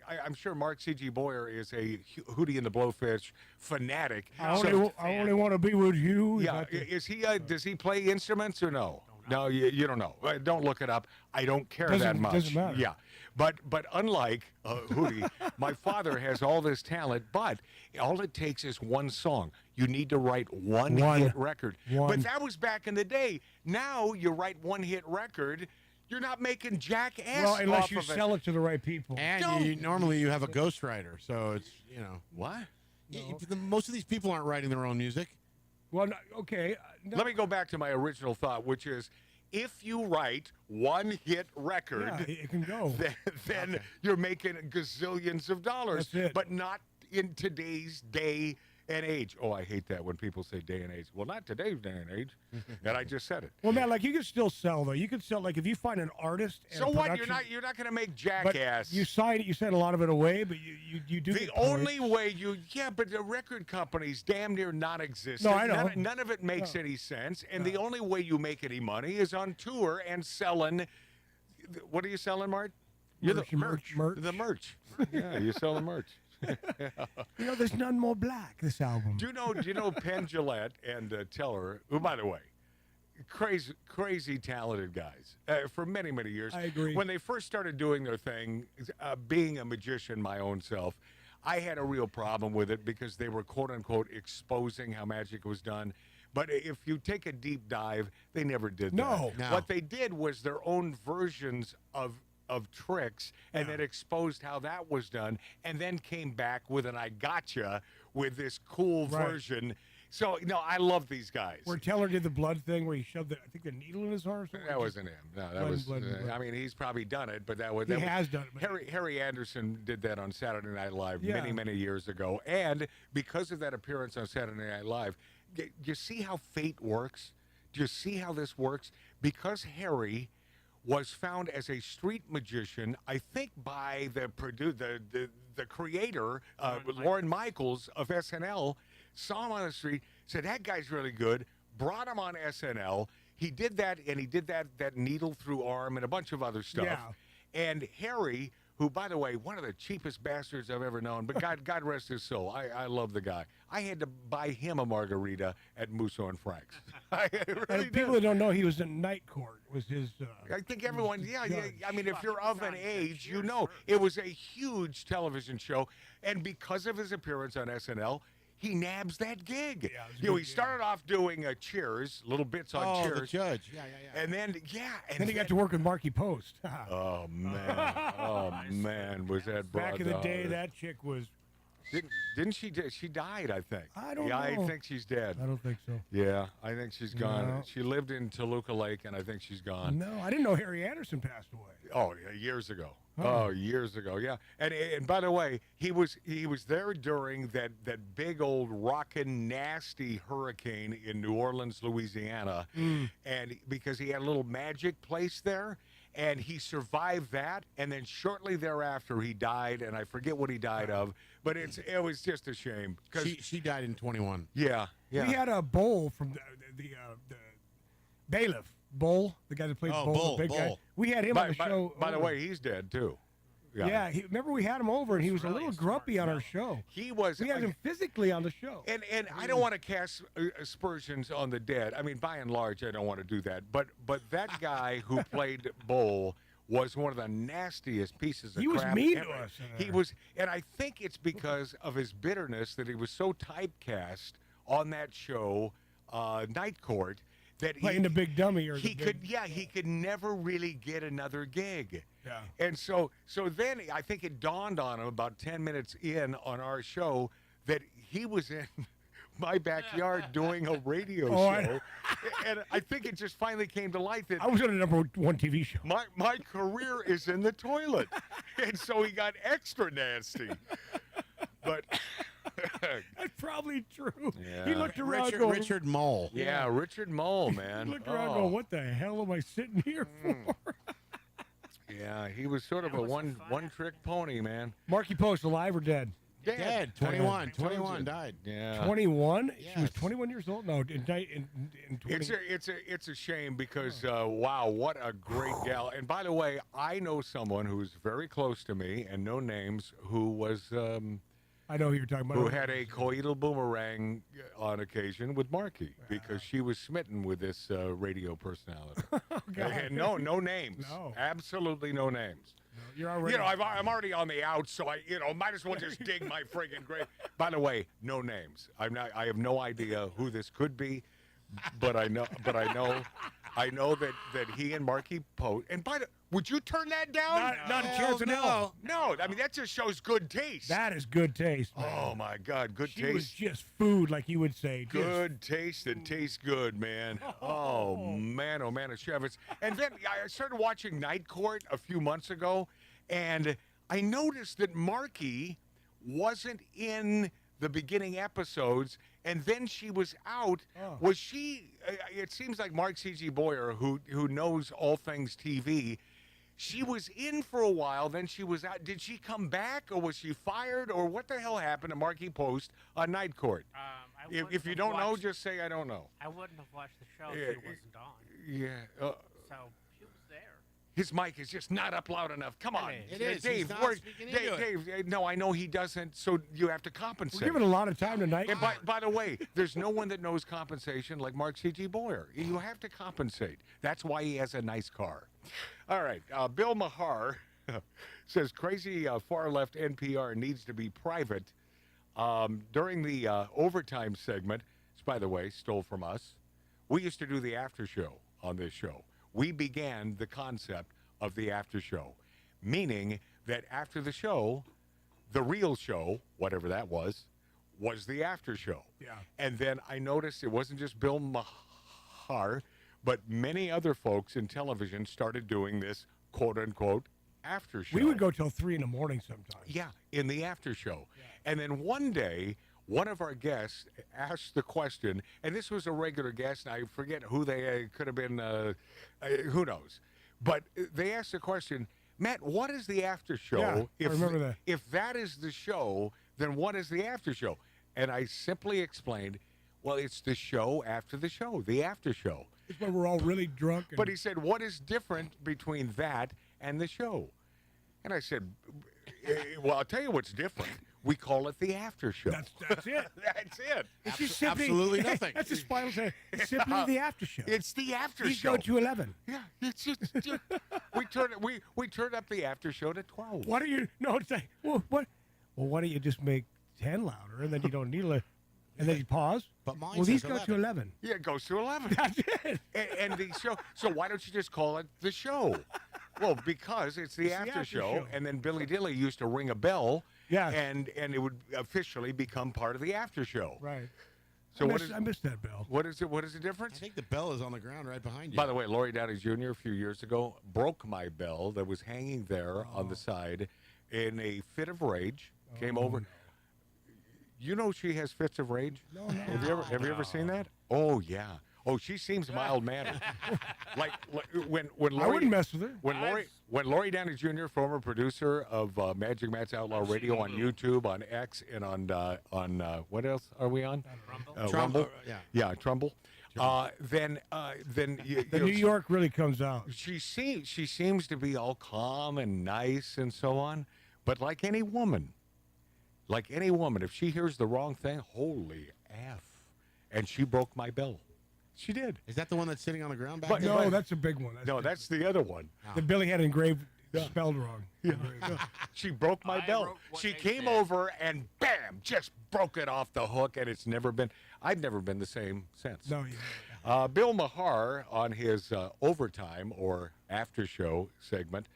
I'm sure Mark C.G. Boyer is a Hootie and the Blowfish fanatic. I only want to be with you. Yeah, is he? Does he play instruments or no? No, you don't know. Don't look it up. I don't care that much. Doesn't matter. Yeah, but unlike Hootie, my father has all this talent, but all it takes is one song. You need to write one hit record. But that was back in the day. Now you write one hit record, you're not making jackass. Well, unless off you of sell it to the right people. And normally you have a ghostwriter, so it's what? Most of these people aren't writing their own music. Well, okay. Let me go back to my original thought, which is, if you write one hit record, it can go. Then you're making gazillions of dollars. That's it. But not in today's day and age. Oh, I hate that when people say day and age. Well, not today's day and age. And I just said it. Well, man, like you can still sell though. You can sell if you find an artist. And So a what? production- You're not going to make but jackass. you sign it. You send a lot of it away, but you do. The get only points. way but the record companies damn near non-existent. No, I know. None of it makes any sense. And the only way you make any money is on tour and selling. What are you selling, Mart? You're the merch. The merch. Yeah, you're selling merch. There's none more black. This album. Do you know Penn Jillette and Teller, who, by the way, crazy talented guys for many, many years. I agree. When they first started doing their thing, being a magician my own self, I had a real problem with it because they were, quote unquote, exposing how magic was done. But if you take a deep dive, they never did that. No. What they did was their own versions of tricks, and then exposed how that was done, and then came back with an I gotcha with this cool version. So, I love these guys. Where Teller did the blood thing, where he shoved the needle in his arm. Or something? That wasn't him. No, that was. I mean, he's probably done it, but that was. He has done it. Harry Anderson did that on Saturday Night Live many years ago, and because of that appearance on Saturday Night Live, do you see how fate works? Do you see how this works? Because Harry was found as a street magician, I think by the creator, Lorne Michaels of SNL, saw him on the street, said, that guy's really good, brought him on SNL. He did that, and he did that needle through arm and a bunch of other stuff. Yeah. And Harry, who, by the way, one of the cheapest bastards I've ever known, but God rest his soul. I love the guy. I had to buy him a margarita at Musso and Frank's. I really And people that don't know, he was in Night Court. Was his? I think everyone, I mean, if you're of an age, you know. It was a huge television show, and because of his appearance on SNL, he nabs that gig. He started off doing Cheers, little bits on Cheers. The judge. Yeah. And then, then he got to work with Marky Post. Oh, man. Was that Back in the day, that chick was... Didn't she? She died, I think. I don't know. I think she's dead. I don't think so. Yeah, I think she's gone. No. She lived in Toluca Lake, and I think she's gone. No, I didn't know Harry Anderson passed away. Oh, years ago. Oh. Oh, years ago. Yeah. And by the way, he was there during that big old rockin' nasty hurricane in New Orleans, Louisiana, and because he had a little magic place there. And he survived that, and then shortly thereafter he died, and I forget what he died of, but it was just a shame. She died in 21. Yeah. We had a Bull from the bailiff. Bull, the guy that played Bull, the big guy. We had him on the show. By the way, he's dead too. Yeah, remember we had him over, and he was a little grumpy on our show. He was. We had him physically on the show. And I don't want to cast aspersions on the dead. I mean, by and large, I don't want to do that. But that guy who played Bull was one of the nastiest pieces of crap. He was mean ever. to us. He was, and I think it's because of his bitterness that he was so typecast on that show, Night Court, that playing the big dummy or he could never really get another gig. Yeah. And so then I think it dawned on him about 10 minutes in on our show that he was in my backyard doing a radio show. And I think it just finally came to light that I was on a #1 TV show. my career is in the toilet. And so he got extra nasty. But that's probably true. Yeah. He looked around Richard Mole. Yeah, Richard Mole, man. He looked around going, what the hell am I sitting here for? Yeah, he was sort of a one-trick pony, man. Marky Post, alive or dead? Dead. 21. 21 died. Yeah. 21? Yes. She was 21 years old? No, in 20. It's a shame because wow, what a great gal. And by the way, I know someone who's very close to me and no names who was I know who you're talking about. who had a coital boomerang on occasion with Marky because she was smitten with this radio personality. And no names. No. Absolutely no names. You're already. I'm already on the out, so I might as well just dig my friggin' grave. By the way, no names. I have no idea who this could be, but I know that he and Marky Post. And would you turn that down? Not a chance in hell. No, I mean that just shows good taste. That is good taste. Man. Oh my God, good She taste. was just food, like you would say. Good taste and tastes good, man. Oh man, a Chevitz. And then I started watching Night Court a few months ago, and I noticed that Marky wasn't in the beginning episodes, and then she was out. Was she? It seems like Mark C.G. Boyer, who knows all things TV. She was in for a while, then she was out. Did she come back, or was she fired, or what the hell happened to Marky Post on Night Court? If you don't know, just say I don't know. I wouldn't have watched the show if she wasn't on. Yeah. So she was there. His mic is just not up loud enough. Come on, It is. Dave. He's not speaking into it. Dave. No, I know he doesn't. So you have to compensate. We're giving a lot of time tonight. And by the way, there's no one that knows compensation like Mark C.G. Boyer. You have to compensate. That's why he has a nice car. All right. Bill Mahar says crazy far-left NPR needs to be private. During the overtime segment, which, by the way, stole from us, we used to do the after show on this show. We began the concept of the after show, meaning that after the show, the real show, whatever that was the after show. Yeah. And then I noticed it wasn't just Bill Mahar, but many other folks in television started doing this quote-unquote after show. We would go till 3 in the morning sometimes. Yeah, in the after show. Yeah. And then one day, one of our guests asked the question, and this was a regular guest, and I forget who they could have been, who knows. But they asked the question, Matt, what is the after show? Yeah, I remember that. If that is the show, then what is the after show? And I simply explained, well, it's the show after the show, the after show. It's when we're all really drunk. But he said, what is different between that and the show? And I said, well, I'll tell you what's different. We call it the after show. That's it. That's it. It's just simply, absolutely nothing. That's his final say. It's simply the after show. It's the after Please show. go to 11. Yeah, it's just we turn up the after show to 12. Why don't you? No, it's like, well, what? Well, why don't you just make 10 louder, and then you don't need it, and then you pause. But mine well, these says go 11. to 11. Yeah, it goes to 11. That's it. And the show. So why don't you just call it the show? Well, because it's the after show, and then Billy Dilly used to ring a bell. Yeah. And it would officially become part of the after show. Right. So I missed that bell. What is it? What is the difference? I think the bell is on the ground right behind you. By the way, Lori Downey Jr. a few years ago broke my bell that was hanging there on the side in a fit of rage. Came over. No. You know she has fits of rage? No. Have you ever seen that? Oh yeah. Oh, she seems mild-mannered. like when Lori, I wouldn't mess with her. When Lori Downey Jr., former producer of Magic Matt's Outlaw Radio on YouTube, on X, and on what else are we on? Rumble. Yeah, Trumbull. Then New York really comes out. She seems to be all calm and nice and so on, but like any woman, if she hears the wrong thing, holy F, and she broke my bell. She did. Is that the one that's sitting on the ground back But there? no, that's a big one. That's the other one. The Billy had engraved, spelled wrong. Yeah. She broke my bell. She came over and bam, just broke it off the hook, and I've never been the same since. No, Bill Mahar on his overtime or after show segment,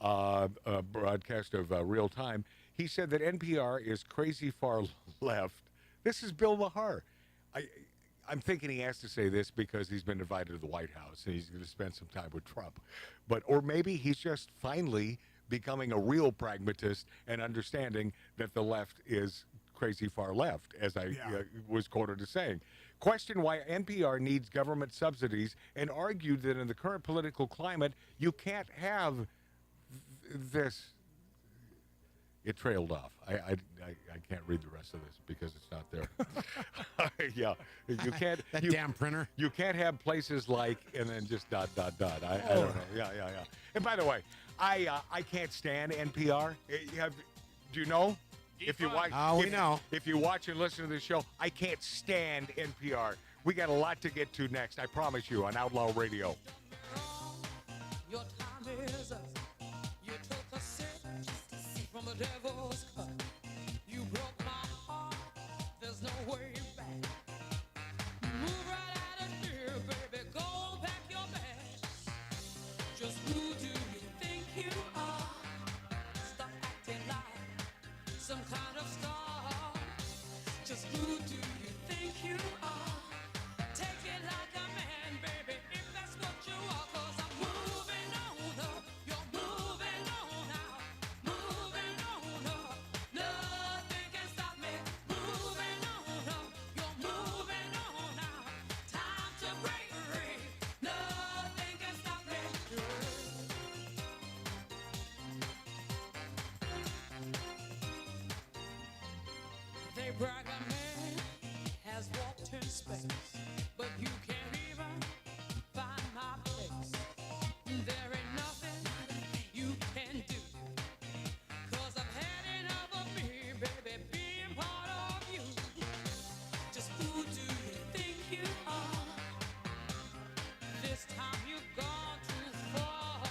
broadcast of real time, he said that NPR is crazy far left. This is Bill Mahar. I'm thinking he has to say this because he's been invited to the White House and he's going to spend some time with Trump. Or maybe he's just finally becoming a real pragmatist and understanding that the left is crazy far left, as I was quoted as saying. Questioned why NPR needs government subsidies and argued that in the current political climate, you can't have this. It trailed off. I can't read the rest of this because it's not there. Yeah, you can't. That you, damn printer. You can't have places like and then just ... I don't know. Yeah. And by the way, I can't stand NPR. Do you know? If you watch, we know. If you watch and listen to this show, I can't stand NPR. We got a lot to get to next. I promise you on Outlaw Radio. Your time is up. You took a sip from the devil's cup. You broke my heart. There's no way back. Move right out of here, baby. Go pack your bags. Just who do you think you are? Stop acting like some kind of star. Just who do you think you are? Take it like a man, baby, if that's what you are. 'Cause I'm moving on up. You're moving on out. Moving on up. Nothing can stop me. Moving on up. You're moving on out. Time to break free. Nothing can stop me. They brag a man has walked in space, but you can't even find my place. There ain't nothing you can do, 'cause I've had enough of me, baby, being part of you. Just who do you think you are? This time you've gone too far.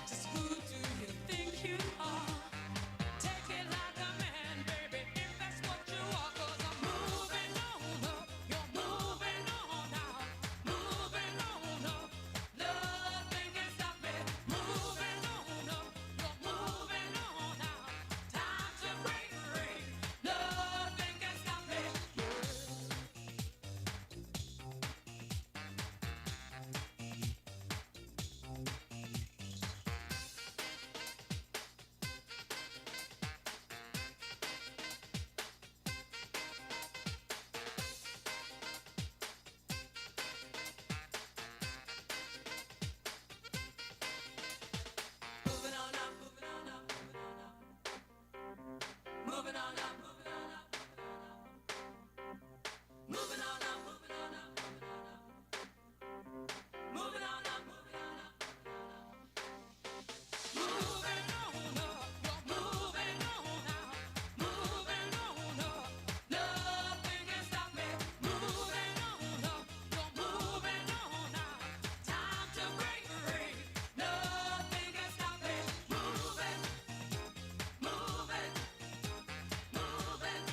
Just who do you think you are? Take it like a man, baby, if that's what you are. 'Cause I'm moving on up. You're moving on out. Moving on up. Nothing can stop me. Moving on up. You're moving on out. Time to break free. Nothing can stop me. Moving on up, moving on up, moving on up. Moving on up, moving on up, moving on up, moving on up. Moving on up, you're moving on out. Moving on up, nothing can stop me. Moving on up, you're moving on out. Time to break free. Nothing can stop me. Moving, moving, moving.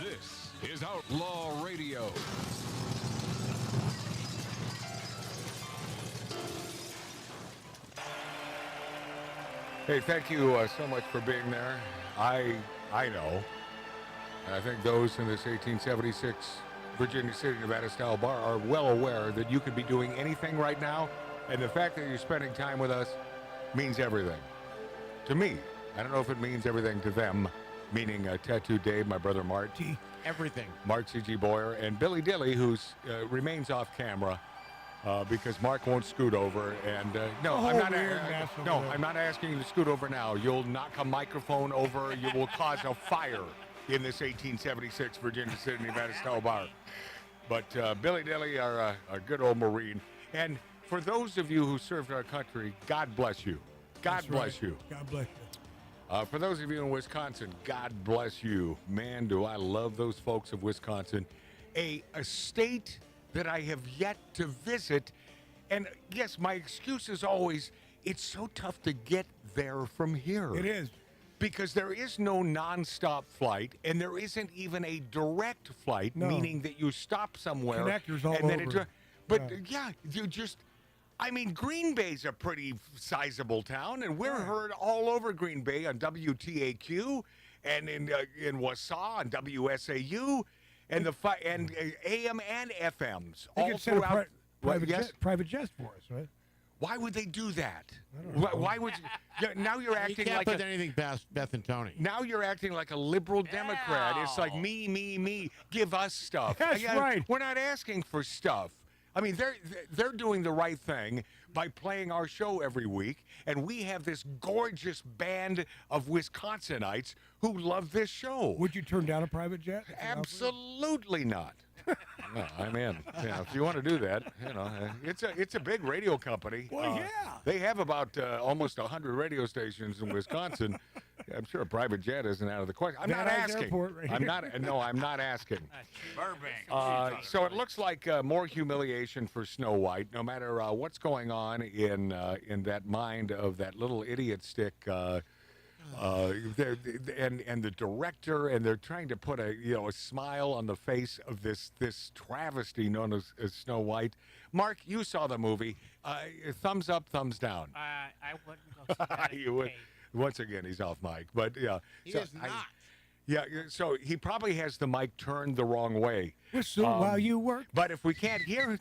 This is Outlaw Radio. Hey, thank you so much for being there. I know, and I think those in this 1876 Virginia City, Nevada style bar are well aware that you could be doing anything right now, and the fact that you're spending time with us means everything. To me, I don't know if it means everything to them, meaning Tattoo Dave, my brother Mart, Everything. Mark C.G. Boyer, and Billy Dilly, who remains off camera because Mark won't scoot over. And no, I'm not. I'm not asking you to scoot over now. You'll knock a microphone over. You will cause a fire in this 1876 Virginia City, Nevada style bar. But Billy Dilly, our good old Marine, and for those of you who served our country, God bless you. God bless you. God bless you. For those of you in Wisconsin, God bless you. Man, do I love those folks of Wisconsin. A state that I have yet to visit. And yes, my excuse is always, it's so tough to get there from here. It is. Because there is no nonstop flight, and there isn't even a direct flight, meaning that you stop somewhere. Connectors all and then over. You just... I mean, Green Bay's a pretty sizable town, and we're heard all over Green Bay on WTAQ and in Wausau and WSAU, and and AM and FMs They all could send a throughout. private jet for us, right? Why would they do that? I don't know. Why would you? Now you're You acting can't like put anything past Beth and Tony. now you're acting like a liberal Democrat. It's like me. Give us stuff. That's right. We're not asking for stuff. I mean, they're doing the right thing by playing our show every week, and we have this gorgeous band of Wisconsinites who love this show. Would you turn down a private jet? Absolutely not. No, I'm in. Yeah, if you want to do that, it's a big radio company. Well, yeah. They have about almost 100 radio stations in Wisconsin. I'm sure a private jet isn't out of the question. I'm Van not Nuys asking. Airport right I'm here. not. No, I'm not asking. Burbank. So it looks like more humiliation for Snow White, no matter what's going on in that mind of that little idiot stick. And the director, and they're trying to put a smile on the face of this travesty known as Snow White. Mark, you saw the movie. Thumbs up, thumbs down. I wouldn't go see that. You would. Once again, he's off mic, but yeah. He is not. Yeah, so he probably has the mic turned the wrong way. Whistle while you work. But if we can't hear,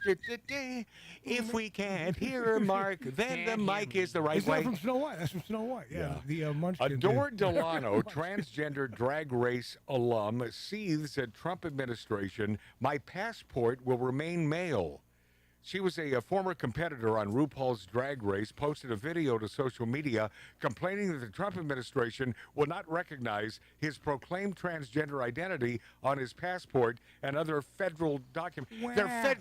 Mark, then the mic is the right Is way. that from Snow White? That's from Snow White. Yeah. The Munchkin. Adore Delano, transgender drag race alum, seethes at Trump administration. My passport will remain male. She was a former competitor on RuPaul's Drag Race, posted a video to social media complaining that the Trump administration will not recognize his proclaimed transgender identity on his passport and other federal documents.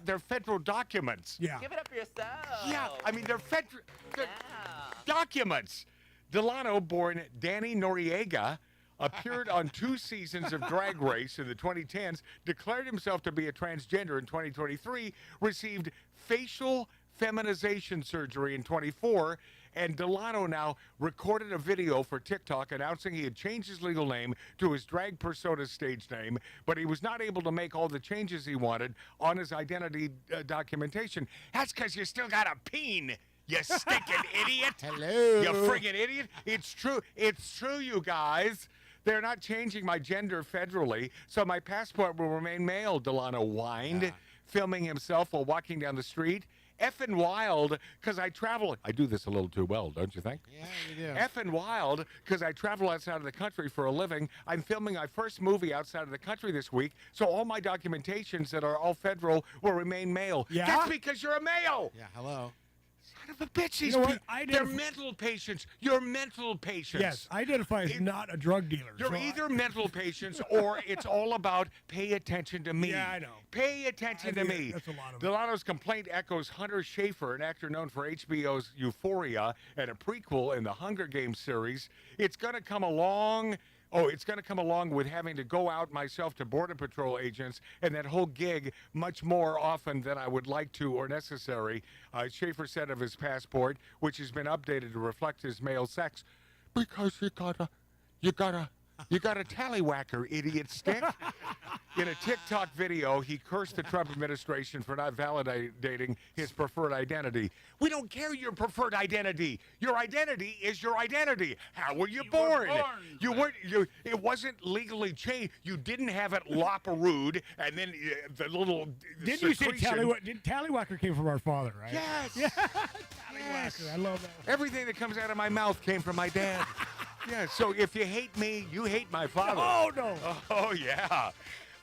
They're federal documents. Yeah. Give it up for yourself. Yeah, I mean, they're federal documents. Delano, born Danny Noriega, appeared on 2 seasons of Drag Race in the 2010s, declared himself to be a transgender in 2023, received facial feminization surgery in 24, and Delano now recorded a video for TikTok announcing he had changed his legal name to his drag persona stage name, but he was not able to make all the changes he wanted on his identity documentation. That's because you still got a peen. You stinking idiot. Hello. You friggin' idiot. It's true. It's true, you guys. They're not changing my gender federally, so my passport will remain male, Delano whined, filming himself while walking down the street. Effing wild, because I travel. I do this a little too well, don't you think? Yeah, you do. Effing wild, because I travel outside of the country for a living. I'm filming my first movie outside of the country this week, so all my documentations that are all federal will remain male. Yeah? That's because you're a male. Yeah, hello. Son of a bitch. These You know what? they're mental patients. You're mental patients. Yes, I identify as not a drug dealer. You're either mental patients or it's all about pay attention to me. Yeah, I know. Pay attention to me. That's a lot of it. Delano's complaint echoes Hunter Schafer, an actor known for HBO's Euphoria and a prequel in the Hunger Games series. It's going to come along. Oh, it's going to come along with having to go out myself to Border Patrol agents and that whole gig much more often than I would like to or necessary. Schaefer said of his passport, which has been updated to reflect his male sex, because you got a tallywhacker, idiot stick. In a TikTok video, he cursed the Trump administration for not validating his preferred identity. We don't care your preferred identity. Your identity is your identity. How were you born? You weren't. It wasn't legally changed. You didn't have it lop-a-rood, and then the little. Didn't you say secretion. Tallywhacker came from our father, right? Yes. Yeah. Yes. Tallywhacker. I love that. Everything that comes out of my mouth came from my dad. Yeah, so if you hate me, you hate my father. Oh, no. Oh, yeah.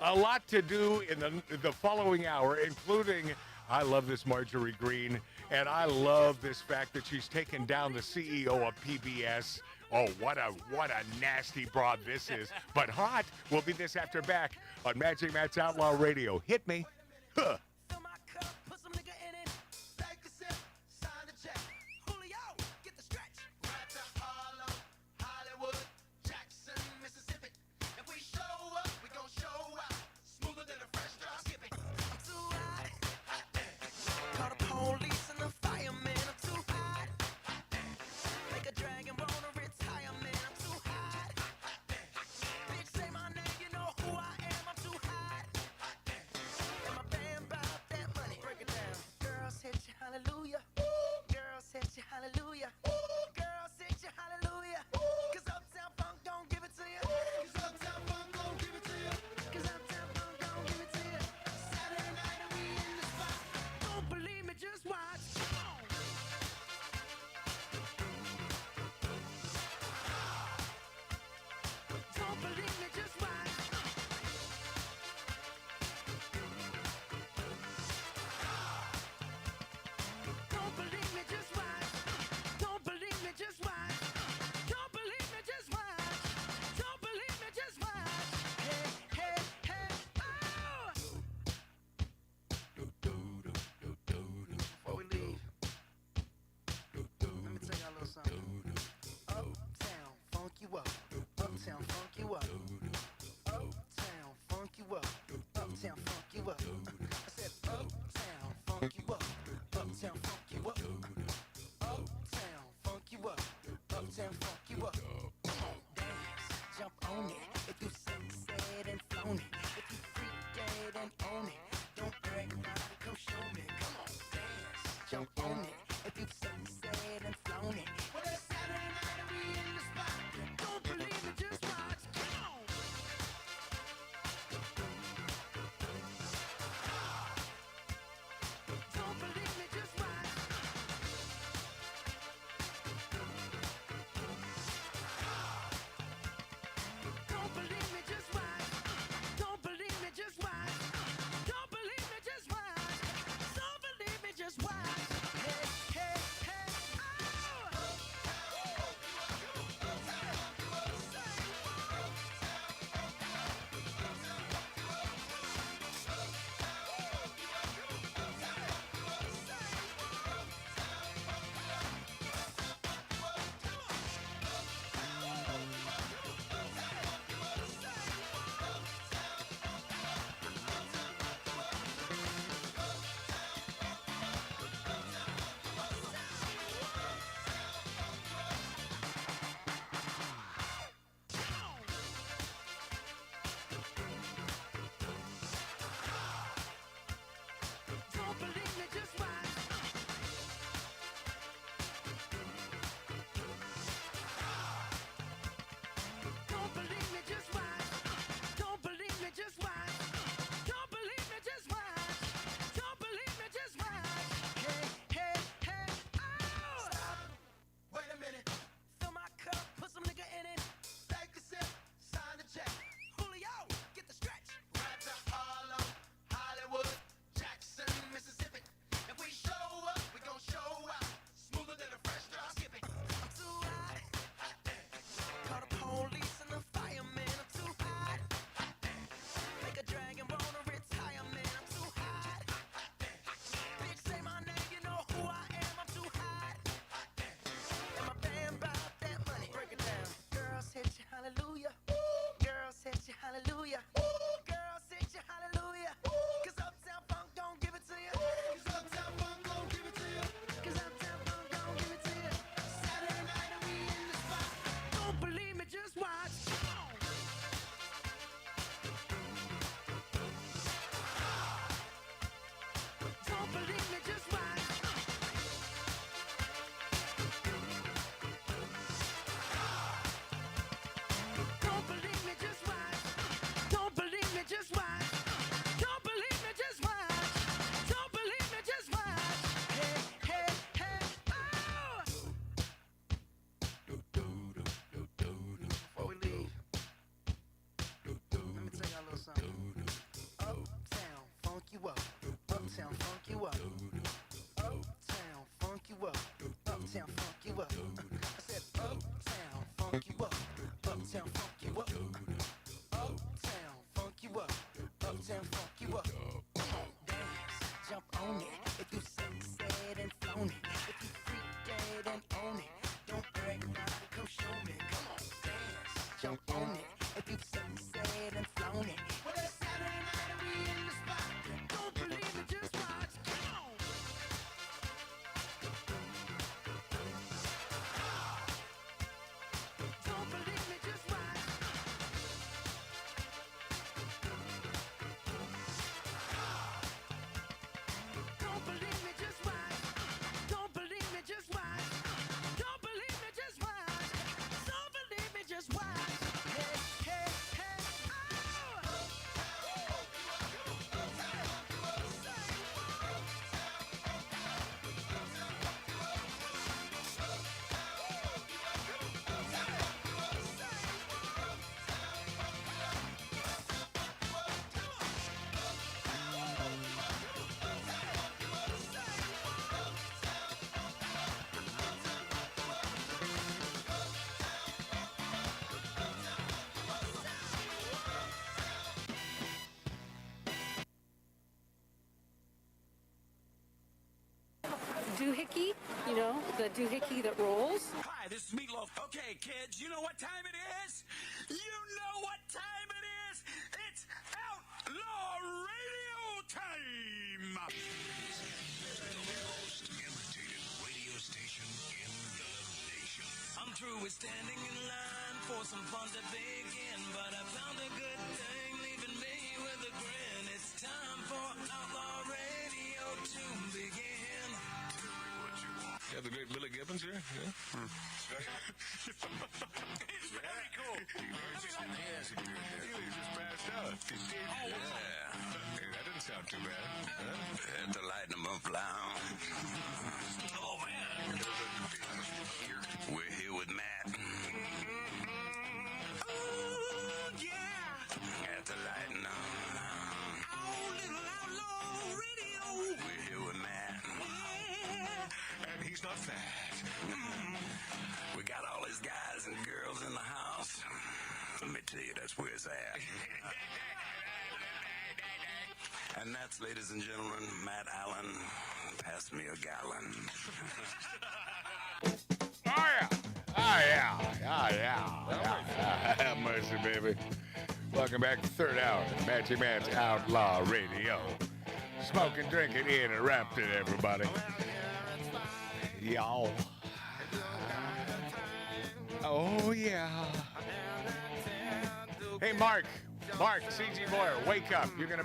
A lot to do in the following hour, including, I love this Marjorie Greene, and I love this fact that she's taken down the CEO of PBS. Oh, what a nasty broad this is. But hot. We'll be this after back on Magic Matt's Outlaw Radio. Hit me. Huh. Hallelujah. Girls hit you, hallelujah. Girls hit you, hallelujah. 'Cause Uptown Funk don't give it to you. uptown funk you up. Come on, dance, jump on it. If you said and flown it, if you freak dead and own it, don't brag about it, come show me. Come on, dance, jump on it. If you said and flown it, well it's Saturday night and we in the spot. Don't believe me, just watch. Come on. Don't believe me, just watch. Don't believe me, just watch. Don't believe me, just watch. Don't believe me, just watch. Don't believe me, just watch. Hey, hey, hey, oh! Don't believe me, just watch. Don't believe me, just watch. Don't believe me, just watch. Don't believe me, just watch. Don't believe me, just watch. Hey, hey, hey, oh! Stop. Wait a minute. Fill my cup, put some nigga in it. Take a sip, sign the check. Julio, get the stretch. Right to Harlem, Hollywood, Jackson, Mississippi. If we show up, we gon' show out. Smoother than a fresh drop skipping. I'm too hot. Call the police and the fireman. I'm too hot. Make a dragon wanna retire, man. I'm too hot. Bitch, say my name, you know who I am. I'm too hot. And my band bout that money. Break it down. Girls hit you, hallelujah. Girls hit you, hallelujah. Girls hit you, hallelujah. Cause Uptown Funk don't give it to you. Cause Uptown Funk don't give it to you. Cause Uptown Funk don't give it to you. Saturday night and we in the spot. Don't believe me, just watch. Come on. Don't believe me, just watch. Don't believe me, just watch. Don't believe me, just watch. Don't believe me, just watch. Don't believe me, just watch. Hey, hey, hey, oh! Before we leave, let me tell y'all a little something. Uptown, funk you up. Uptown, funk you up. Uptown, funk you up. Uptown, funk you up. I said uptown, funk you up. Uptown, funk you up. Uptown, funk you up. Uptown, funk you up. Come on, dance, jump on it. If you said and flown it. If you freak dead and own it. Don't brag about it, come show me. Come on, dance, jump on it. If you said and flown it. Well, it's Saturday night and we in the spot. Don't believe me, just watch. Come on. Don't believe me, just watch. Don't believe me, just watch. Don't believe me, just watch. Don't believe me, just watch. Don't believe me, just watch. Hey, hey, hey, oh! doohickey, you know, the doohickey that rolls. Hi, this is Meatloaf. Okay, kids, you know what time it is? You know what time it is? It's Outlaw Radio time! The most imitated radio station in the nation. I'm crew is standing in line for some fun to begin, but I found a good thing leaving me with a grin. It's time for Outlaw Radio to begin. You have the great Billy Gibbons here? Yeah. Very cool. He just passed out. Hey, that didn't sound too bad. Huh? At the Lightning Lounge. Oh, man. We're here with Matt. Oh, yeah. At the Lightning Lounge. Oh, little Outlaw Radio. We're here with Matt. And he's not fat. We got all these guys and girls in the house. Let me tell you, that's where it's at. And that's, ladies and gentlemen, Matt Allen. Pass me a gallon. Oh, yeah. Oh, yeah. Oh, yeah. Have mercy, baby. Welcome back to third hour of Matchy Matt's Outlaw Radio. Smoking, drinking, interrupted, everybody. Y'all. Oh, yeah. Hey, Mark, CG Boyer, wake up. You're gonna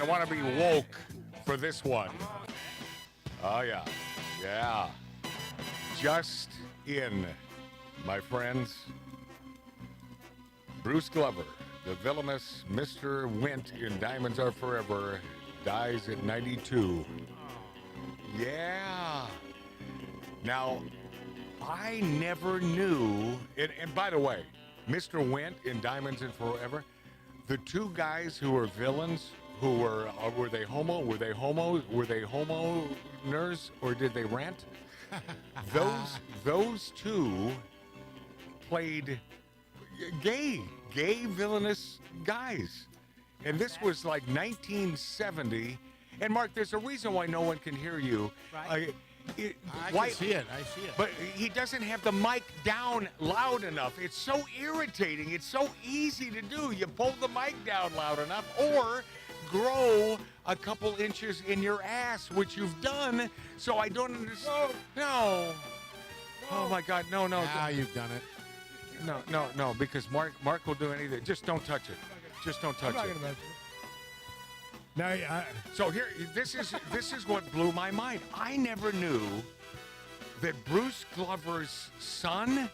want to be woke for this one. Oh, yeah. Yeah. Just in, my friends, Bruce Glover, the villainous Mr. Wint in Diamonds Are Forever, dies at 92. Yeah. Now, I never knew, and by the way, Mr. Wint in Diamonds Are Forever, the two guys who were villains, who were they homo? Were they homos? Were they homo-ners, or did they rent? Those two played gay villainous guys. And this was like 1970. And Mark, there's a reason why no one can hear you. Right. I see it. But he doesn't have the mic down loud enough. It's so irritating. It's so easy to do. You pull the mic down loud enough or grow a couple inches in your ass, which you've done. So I don't understand. No. Oh, my God. No. Now you've done it. No, because Mark will do anything. Just don't touch it. Just don't touch it. Now, so here, this is what blew my mind. I never knew that Bruce Glover's son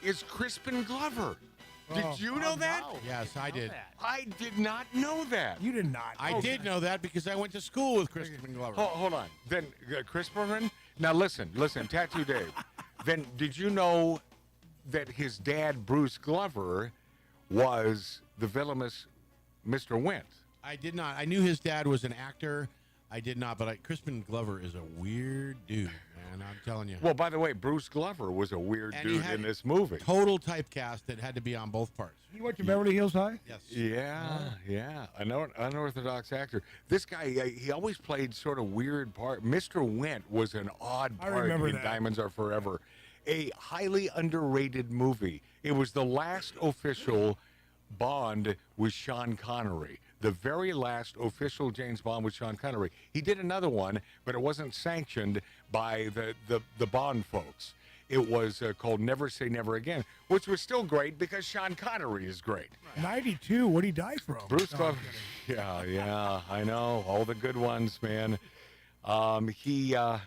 is Crispin Glover. Did you know that? No. Yes, I did. I did not know that. You did not. I did know that because I went to school with Crispin Glover. Hold on. Then Crispin. Now listen, Tattoo Dave. Then did you know that his dad, Bruce Glover, was the villainous Mr. Wint? I did not. I knew his dad was an actor. I did not, but Crispin Glover is a weird dude, man. I'm telling you. Well, by the way, Bruce Glover was a weird dude in this movie. Total typecast that had to be on both parts. You went to Beverly Hills High? Yes. Yeah. An unorthodox actor. This guy, he always played sort of weird part. Mr. Wint was an odd part in Diamonds Are Forever. A highly underrated movie. It was the last official Bond with Sean Connery. The very last official James Bond with Sean Connery. He did another one, but it wasn't sanctioned by the Bond folks. It was called Never Say Never Again, which was still great because Sean Connery is great. 92. What did he die from? Bruce Glover. Yeah, I know. All the good ones, man. He had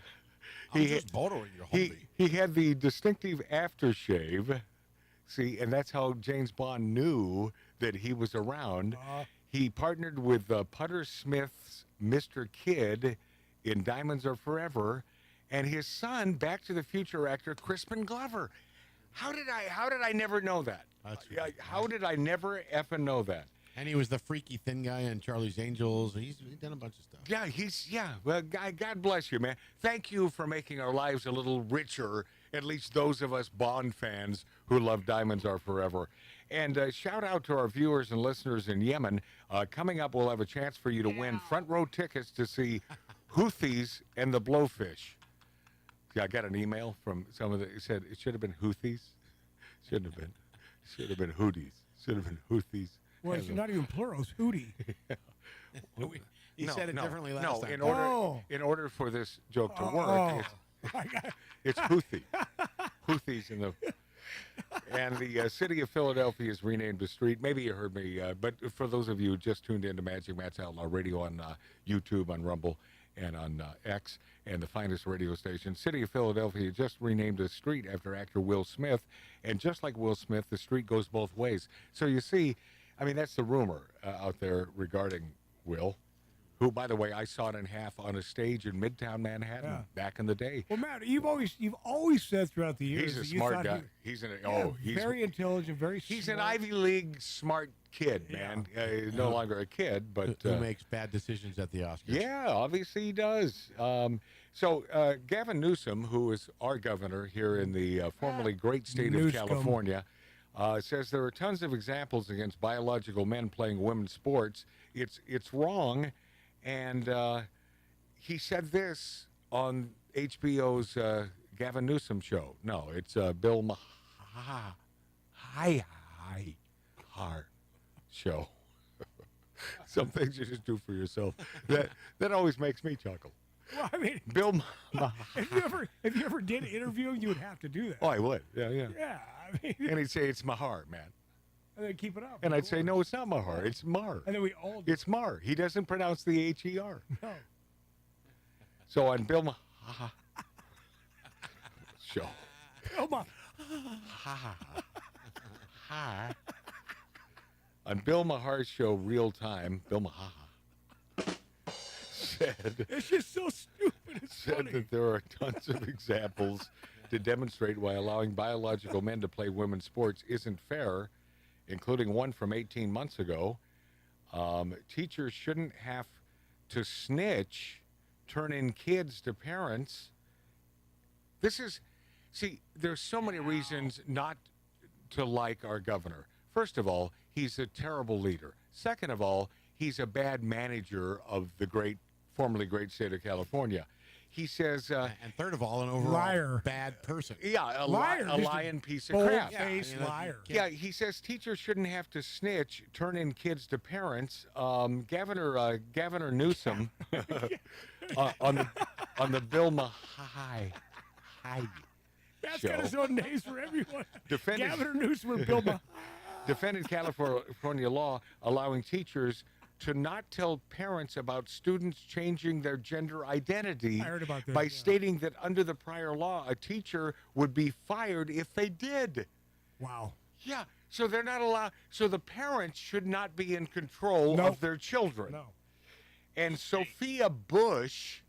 the distinctive aftershave. See, and that's how James Bond knew that he was around. He partnered with Putter Smith's Mr. Kidd in Diamonds Are Forever, and his son, Back to the Future actor Crispin Glover. How did I never know that? How did I never effing know that? And he was the freaky thin guy in Charlie's Angels. He's done a bunch of stuff. Yeah. Well, God bless you, man. Thank you for making our lives a little richer. At least those of us Bond fans who love Diamonds Are Forever. And shout out to our viewers and listeners in Yemen. Coming up, we'll have a chance for you to win front row tickets to see Houthis and the Blowfish. I got an email from someone that said it should have been Houthis. Shouldn't have been. Should have been Houthis. Should have been Houthis. Well, it's not even plural. It's Hootie. He said it differently last time. In order for this joke to work, It's Houthi. Houthis in the... And the city of Philadelphia has renamed the street. Maybe you heard me, but for those of you who just tuned in to Magic Matt's Outlaw Radio on YouTube, on Rumble, and on X, and the finest radio station, city of Philadelphia just renamed a street after actor Will Smith. And just like Will Smith, the street goes both ways. So you see, I mean, that's the rumor out there regarding Will, who, by the way, I saw it in half on a stage in Midtown Manhattan back in the day. Well, Matt, you've always said throughout the years He's a that you smart thought guy. He's very intelligent, very He's smart. an Ivy League smart kid, man. No longer a kid, but who makes bad decisions at the Oscars. yeah, obviously he does. So Gavin Newsom, who is our governor here in the formerly great state of California, says there are tons of examples against biological men playing women's sports. It's wrong, and he said this on HBO's Gavin Newsom show. No, it's Bill Maher show. Some things you just do for yourself. That always makes me chuckle. Well, I mean, Bill if you ever did interview him, you would have to do that. Oh, I would. Yeah. Yeah, I mean, And he'd say, it's Mahar, man. and then keep it up. And I'd say, no, it's not Mahar. It's Mar. And then we all do. It's Mar. He doesn't pronounce the H-E-R. No. So on Bill Maher show. Bill Maher. On Bill Maher's show, Real Time, Bill Maher said... It's just so stupid. It's said funny. that there are tons of examples to demonstrate why allowing biological men to play women's sports isn't fair, including one from 18 months ago. Teachers shouldn't have to snitch, turn in kids to parents. There's so many reasons not to like our governor. First of all, he's a terrible leader. Second of all, he's a bad manager of the formerly great state of California. He says... and third of all, an overall liar. bad person. Yeah, a lying piece of crap. Bold-faced liar. Yeah, he says teachers shouldn't have to snitch, turn in kids to parents. Governor Newsom on the Bill Maher That's show got his own names for everyone. Defended- Gavin Newsom and Bill Maher. defended California law allowing teachers to not tell parents about students changing their gender identity I heard about this, by yeah. stating that under the prior law, a teacher would be fired if they did. Wow. Yeah, so they're not allowed. So the parents should not be in control Nope. of their children. No. And Sophia Bush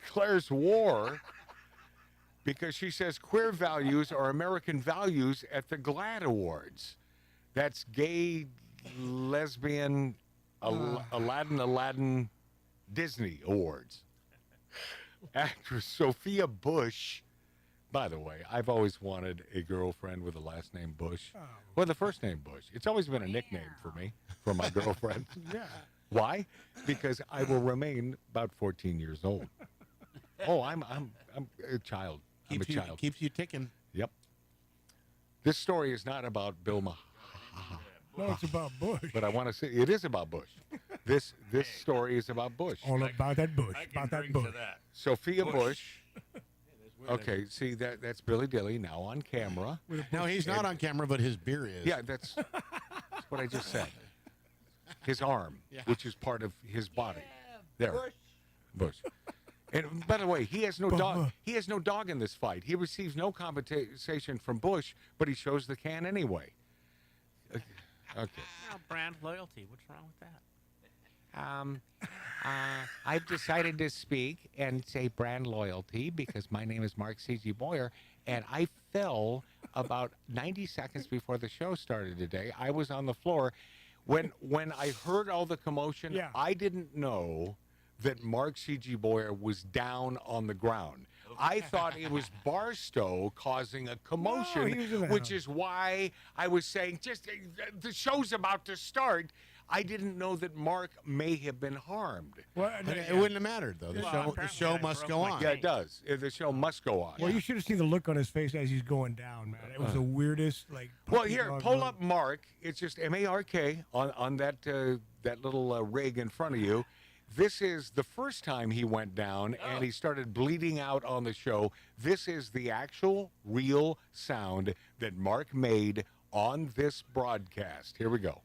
declares war because she says queer values are American values at the GLAAD Awards. That's gay, lesbian, Aladdin, Disney Awards. Actress Sophia Bush. By the way, I've always wanted a girlfriend with the last name Bush. Or the first name Bush. It's always been a nickname for me, for my girlfriend. Yeah. Why? Because I will remain about 14 years old. Oh, I'm a child. I'm a child. Keeps you ticking. Yep. This story is not about Bill Maher. No, it's about Bush. But I want to say it is about Bush. This story is about Bush. All about that Bush. About that Bush. Sophia Bush. Okay, see that's Billy Dilly now on camera. No, he's not on camera, but his beer is. Yeah, that's what I just said. His arm, which is part of his body. There. Bush. And by the way, he has no dog. He has no dog in this fight. He receives no compensation from Bush, but he shows the can anyway. Okay. Now, brand loyalty. What's wrong with that? I've decided to speak and say brand loyalty because my name is Mark C.G. Boyer, and I fell about 90 seconds before the show started today. I was on the floor. When I heard all the commotion, I didn't know that Mark C.G. Boyer was down on the ground. I thought it was Barstow causing a commotion, which is why I was saying, just the show's about to start. I didn't know that Mark may have been harmed. Well, it wouldn't have mattered, though. The show must go on. Yeah, it does. The show must go on. Well, you should have seen the look on his face as he's going down, man. It was the weirdest, like. Well, here, pull up Mark. It's just M-A-R-K on that little rig in front of you. This is the first time he went down and he started bleeding out on the show. This is the actual, real sound that Mark made on this broadcast. Here we go.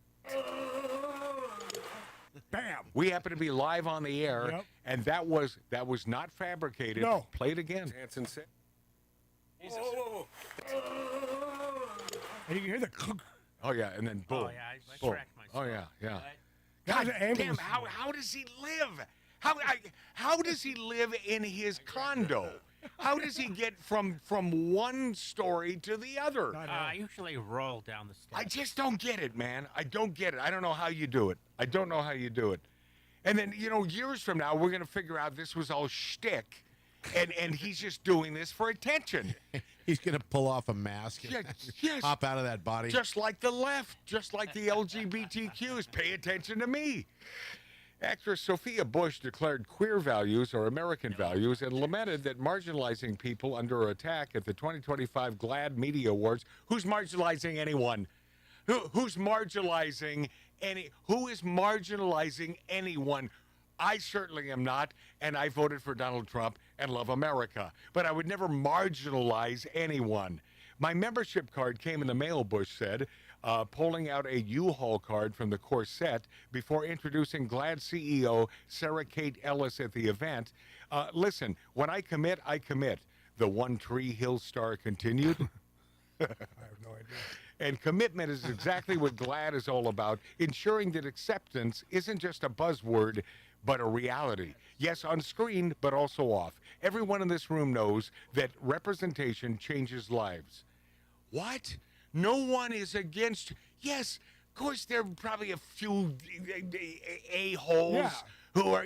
Bam. We happen to be live on the air, and that was not fabricated. No. Play it again. And you can hear the clunk. Oh yeah, and then boom. Oh, yeah, I boom. tracked Oh yeah, yeah. That was God an damn! ambulance. How does he live? How does he live in his condo? How does he get from one story to the other? I usually roll down the steps. I just don't get it, man. I don't get it. I don't know how you do it. I don't know how you do it. And then, years from now, we're going to figure out this was all shtick, and he's just doing this for attention. He's going to pull off a mask and Yes. hop out of that body. Just like the left, just like the LGBTQs. Pay attention to me. Actress Sophia Bush declared queer values are American values and lamented that marginalizing people under attack at the 2025 GLAAD Media Awards. Who's marginalizing anyone? Who's marginalizing who is marginalizing anyone? I certainly am not, and I voted for Donald Trump and love America. But I would never marginalize anyone. My membership card came in the mail, Bush said, pulling out a U-Haul card from the corset before introducing GLAAD CEO Sarah Kate Ellis at the event. Listen, when I commit, I commit. The One Tree Hill star continued. I have no idea. And commitment is exactly what GLAAD is all about, ensuring that acceptance isn't just a buzzword, but a reality. Yes, on screen, but also off. Everyone in this room knows that representation changes lives. What? No one is against... Yes, of course, there are probably a few a-holes who are,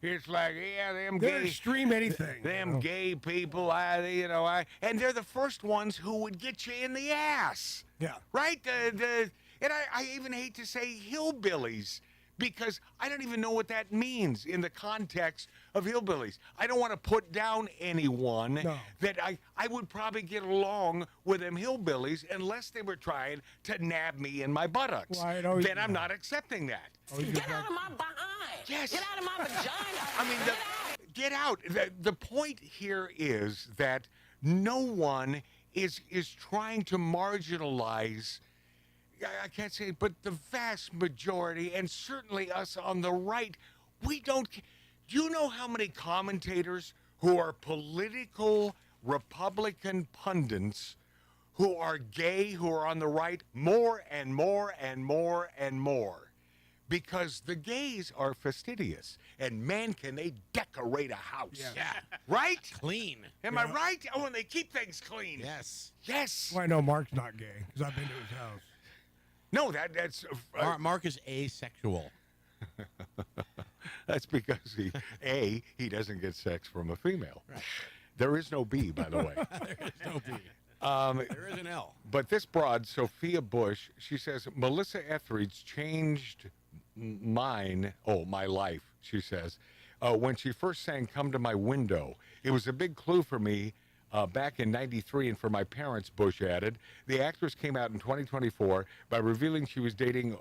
it's like, yeah, them They're gay... extreme anything. Them gay people, and they're the first ones who would get you in the ass. Yeah. Right? And I even hate to say hillbillies, because I don't even know what that means in the context of hillbillies. I don't want to put down anyone that I would probably get along with them hillbillies unless they were trying to nab me in my buttocks. Well, then I'm not accepting that. Get out of my behind. Yes. Get out of my vagina. I mean, get out. The point here is that no one is trying to marginalize, I can't say it, but the vast majority, and certainly us on the right, we don't. Do you know how many commentators who are political Republican pundits who are gay, who are on the right? More and more and more and more. Because the gays are fastidious, and man, can they decorate a house. Yeah. Right? Clean. Am I right? Oh, and they keep things clean. Yes. Yes. Well, I know Mark's not gay because I've been to his house. No, that's... Mark is asexual. That's because he doesn't get sex from a female. Right. There is no B, by the way. There is no B. There is an L. But this broad, Sophia Bush, she says, Melissa Etheridge changed my life, she says, when she first sang Come to My Window. It was a big clue for me back in 93 and for my parents, Bush added. The actress came out in 2024 by revealing she was dating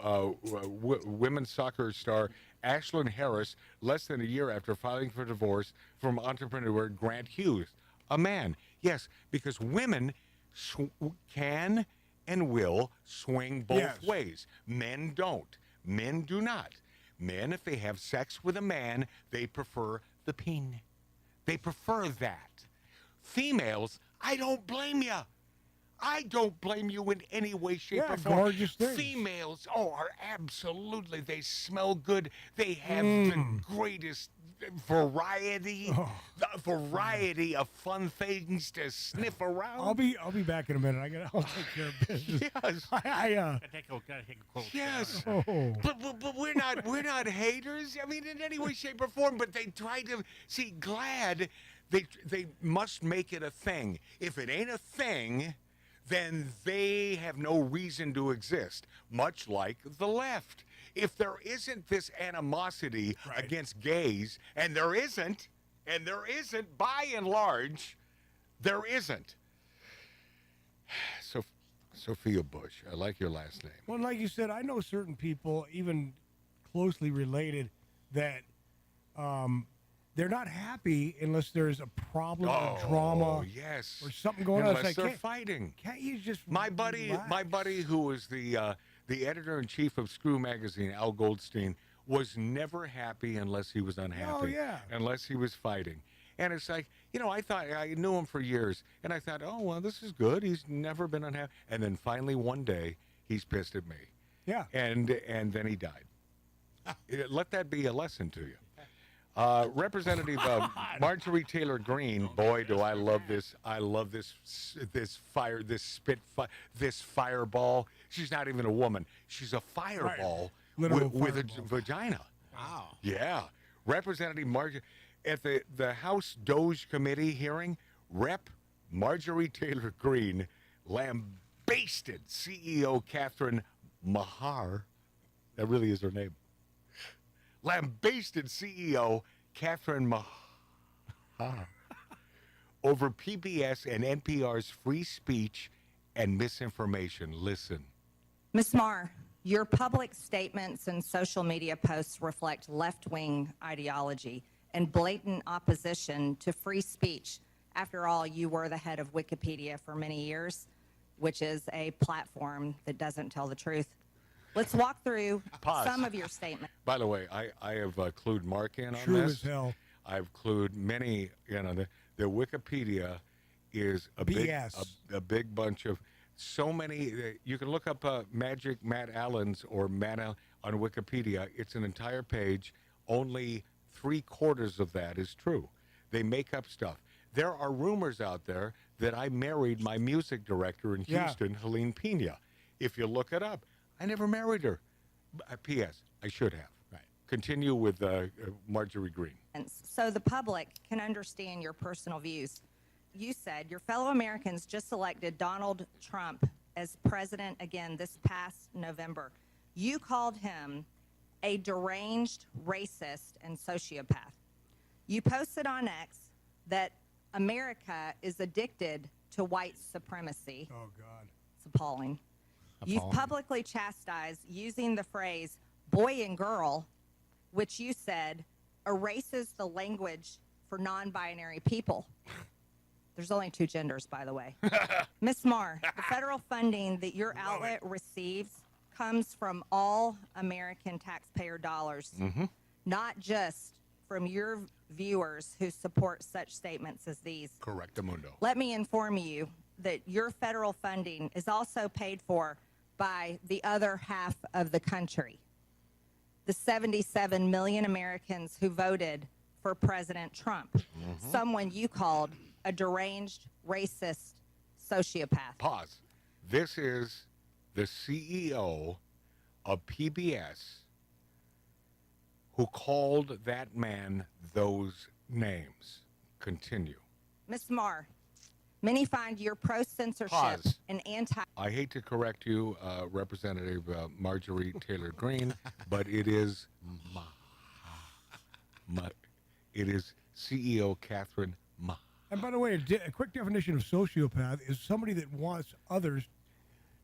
women's soccer star Ashlyn Harris less than a year after filing for divorce from entrepreneur Grant Hughes, a man. Yes, because women can and will swing both ways. Men don't. Men do not. Men, if they have sex with a man, they prefer the peen. They prefer that. Females, I don't blame you. I don't blame you in any way, shape, or form. Gorgeous things. Females, are absolutely, they smell good. They have the greatest variety, the variety of fun things to sniff around. I'll be back in a minute. I'll take care of business. Yes. Gotta take a cold Yes. shower. But we're not haters. I mean, in any way, shape, or form. But they try to see GLAAD. They must make it a thing. If it ain't a thing, then they have no reason to exist. Much like the left. If there isn't this animosity against gays, and there isn't, by and large, there isn't. So, Sophia Bush, I like your last name. Well, like you said, I know certain people, even closely related, that they're not happy unless there's a problem or drama yes. or something going on. Unless It's like, they're can't- fighting. Can't you just My buddy who was the editor-in-chief of Screw Magazine, Al Goldstein, was never happy unless he was unhappy. Oh, yeah. Unless he was fighting. And it's like, I thought, I knew him for years, and I thought, oh, well, this is good. He's never been unhappy. And then finally one day, he's pissed at me. Yeah. And then he died. Let that be a lesson to you. Representative Marjorie Taylor Greene, boy, do I love this. I love this fireball. She's not even a woman. She's a fireball with a vagina. Wow. Yeah. Representative Marjorie, at the House Doge Committee hearing, Rep. Marjorie Taylor Greene lambasted CEO Catherine Mahar. That really is her name. Lambasted CEO Catherine Mahar over PBS and NPR's free speech and misinformation. Listen. Ms. Maher, your public statements and social media posts reflect left-wing ideology and blatant opposition to free speech. After all, you were the head of Wikipedia for many years, which is a platform that doesn't tell the truth. Let's walk through some of your statements. By the way, I have clued Mark in on True this. as hell. I've clued many, the Wikipedia is a big bunch of so many. You can look up Magic Matt Allen's or Matt Allen on Wikipedia. It's an entire page. Only 3/4 of that is true. They make up stuff. There are rumors out there that I married my music director in Houston, Helene Pena. If you look it up, I never married her. P.S. I should have. Right. Continue with Marjorie Greene. So the public can understand your personal views. You said your fellow Americans just elected Donald Trump as president again this past November. You called him a deranged racist and sociopath. You posted on X that America is addicted to white supremacy. Oh, God. It's appalling. You've publicly chastised using the phrase boy and girl, which you said erases the language for non-binary people. There's only 2 genders, by the way. Ms. Maher, the federal funding that your outlet receives comes from all American taxpayer dollars, not just from your viewers who support such statements as these. Correctamundo. Let me inform you that your federal funding is also paid for by the other half of the country, the 77 million Americans who voted for President Trump, someone you called a deranged, racist sociopath. Pause. This is the CEO of PBS who called that man those names. Continue. Ms. Maher, many find your pro-censorship Pause. and anti... I hate to correct you, Representative Marjorie Taylor Greene, but it is it is CEO Catherine Mahar. And by the way, a quick definition of sociopath is somebody that wants others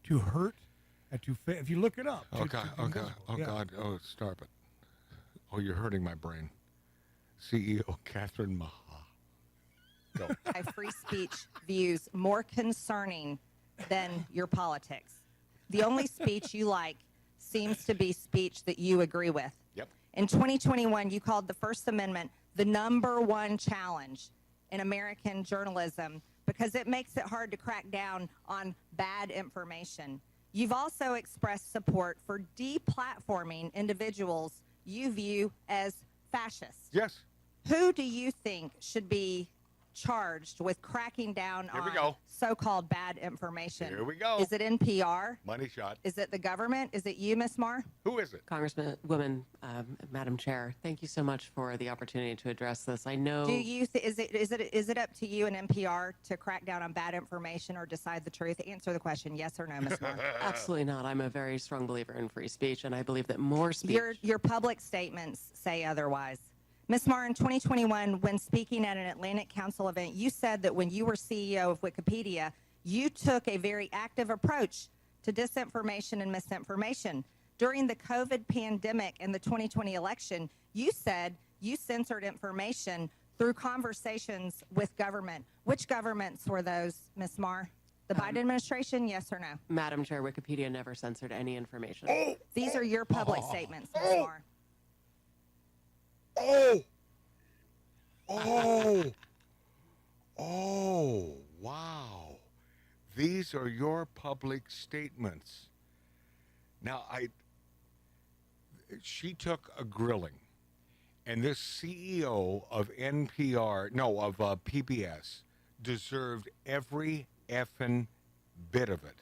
to hurt and to fail. If you look it up. Oh, God. Oh, God. Oh, God. Oh, stop it. Oh, you're hurting my brain. CEO Catherine Mahar. Go. Free speech views more concerning than your politics. The only speech you like seems to be speech that you agree with. Yep. In 2021, you called the First Amendment the #1 challenge in American journalism because it makes it hard to crack down on bad information. You've also expressed support for deplatforming individuals you view as fascists. Yes. Who do you think should be charged with cracking down Here we on go. so-called bad information? Here we go. Is it NPR? Money shot. Is it the government? Is it you, Ms. Maher? Who is it? Congresswoman, Madam Chair, thank you so much for the opportunity to address this. I know. Do you is it up to you and NPR to crack down on bad information or decide the truth? Answer the question, yes or no, Ms. Maher. Absolutely not. I'm a very strong believer in free speech, and I believe that more speech. Your public statements say otherwise. Ms. Maher, in 2021, when speaking at an Atlantic Council event, you said that when you were CEO of Wikipedia, you took a very active approach to disinformation and misinformation. During the COVID pandemic and the 2020 election, you said you censored information through conversations with government. Which governments were those, Ms. Marr? The Biden administration, yes or no? Madam Chair, Wikipedia never censored any information. These are your public statements, Ms. Marr. Oh, wow. These are your public statements. Now, she took a grilling, and this CEO of PBS deserved every effing bit of it.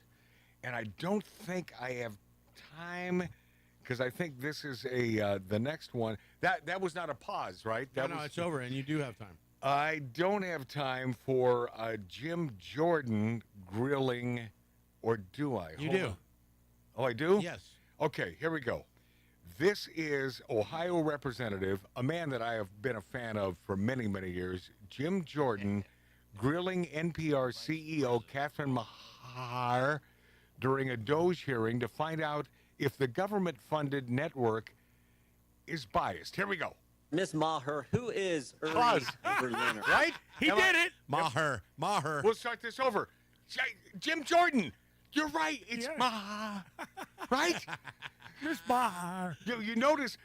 And I don't think I have time, because I think this is the next one. That was not a pause, right? No, it's over, and you do have time. I don't have time for Jim Jordan grilling, or do I? You Hold do. on. Oh, I do? Yes. Okay, here we go. This is Ohio Representative, a man that I have been a fan of for many, many years, Jim Jordan, grilling NPR CEO Catherine Mahar during a DOJ hearing to find out if the government-funded network is biased. Here we go. Miss Maher, who is Pause. Berliner? Right? He did it. Maher. We'll start this over. Jim Jordan, you're right. It's Maher. Right? Miss Maher. You notice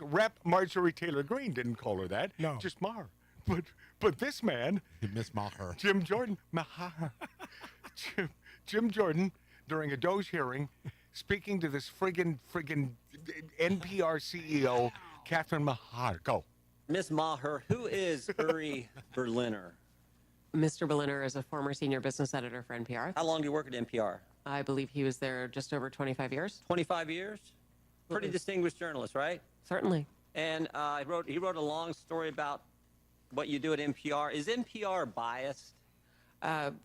Rep. Marjorie Taylor Greene didn't call her that. No. Just Maher. But this man, Miss Maher. Jim Jordan, Maher. Jim Jordan, during a DOJ hearing, speaking to this friggin' NPR CEO, Catherine Mahar. Go. Miss Maher, who is Uri Berliner? Mr. Berliner is a former senior business editor for NPR. How long do you work at NPR? I believe he was there just over 25 years. 25 years? Pretty distinguished journalist, right? Certainly. And he wrote a long story about what you do at NPR. Is NPR biased?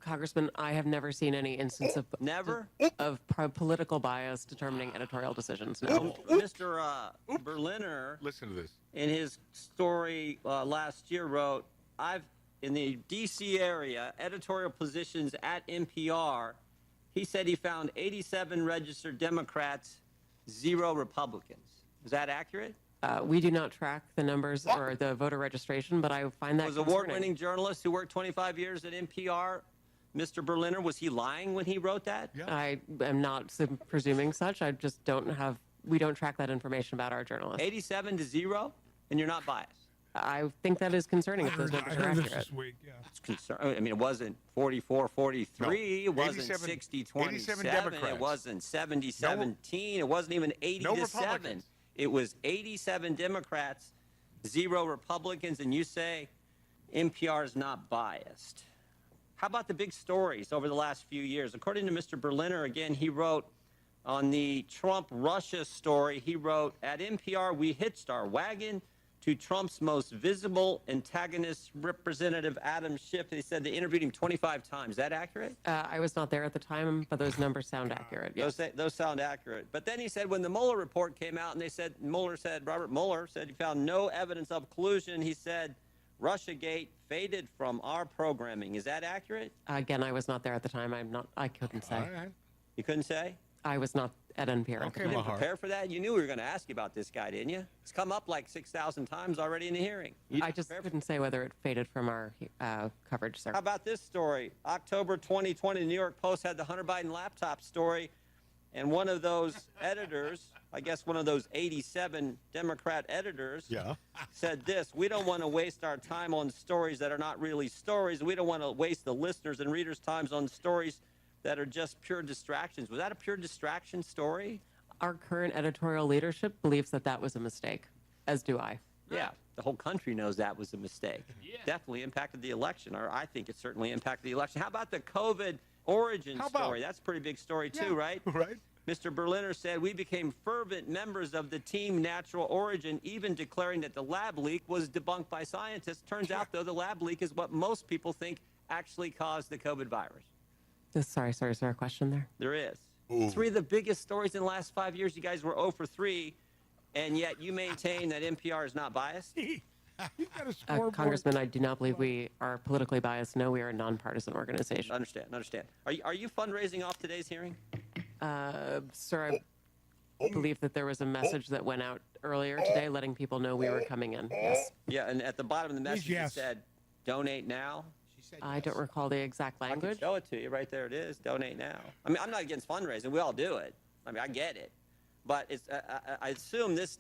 Congressman, I have never seen any instance of political bias determining editorial decisions. No. Mr. Berliner, listen to this. In his story last year, wrote, in the D.C. area, editorial positions at NPR, he said he found 87 registered Democrats, 0 Republicans. Is that accurate? We do not track the numbers or the voter registration, but I find that was award-winning journalist who worked 25 years at NPR, Mr. Berliner. Was he lying when he wrote that? Yeah. I am not presuming such. I just we don't track that information about our journalists. 87 to 0, and you're not biased. I think that is concerning if those numbers are accurate. This week, yeah. That's concerning. I mean, it wasn't 44-43. No. It wasn't 60-27. It wasn't 70-17. It wasn't even 80-7. It was 87 Democrats, 0 Republicans, and you say NPR is not biased. How about the big stories over the last few years? According to Mr. Berliner, again, he wrote on the Trump-Russia story, he wrote, at NPR, we hitched our wagon to Trump's most visible antagonist, Representative Adam Schiff. They said they interviewed him 25 times. Is that accurate? I was not there at the time, but those numbers sound accurate. Yes. Those sound accurate. But then he said when the Mueller report came out and they said, Robert Mueller said he found no evidence of collusion, he said Russiagate faded from our programming. Is that accurate? Again, I was not there at the time. I couldn't say. All right. You couldn't say? I was not at NPR. Okay, You didn't Mahar. prepare for that? You knew we were going to ask you about this guy, didn't you? It's come up like 6,000 times already in the hearing. I just couldn't say whether it faded from our coverage, sir. How about this story? October 2020, the New York Post had the Hunter Biden laptop story, and one of those editors, I guess one of those 87 Democrat editors, said this: we don't want to waste our time on stories that are not really stories. We don't want to waste the listeners' and readers' times on stories that are just pure distractions. Was that a pure distraction story? Our current editorial leadership believes that that was a mistake, as do I. Yeah, the whole country knows that was a mistake. Definitely impacted the election, or I think it certainly impacted the election. How about the COVID origin story? That's a pretty big story too, right? Right. Mr. Berliner said, we became fervent members of the team Natural Origin, even declaring that the lab leak was debunked by scientists. Turns out, though, the lab leak is what most people think actually caused the COVID virus. Sorry, is there a question there? There is. Ooh. 3 of the biggest stories in the last 5 years, you guys were 0 for 3, and yet you maintain that NPR is not biased? Congressman, I do not believe we are politically biased. No, we are a nonpartisan organization. Understand. Are you fundraising off today's hearing? Sir, I believe that there was a message that went out earlier today, letting people know we were coming in. Yes. Yeah, and at the bottom of the message yes. it said, donate now. I don't recall the exact I can language. show it to you. Right there it is. Donate now. I mean, I'm not against fundraising. We all do it. I mean, I get it. But it's, I assume this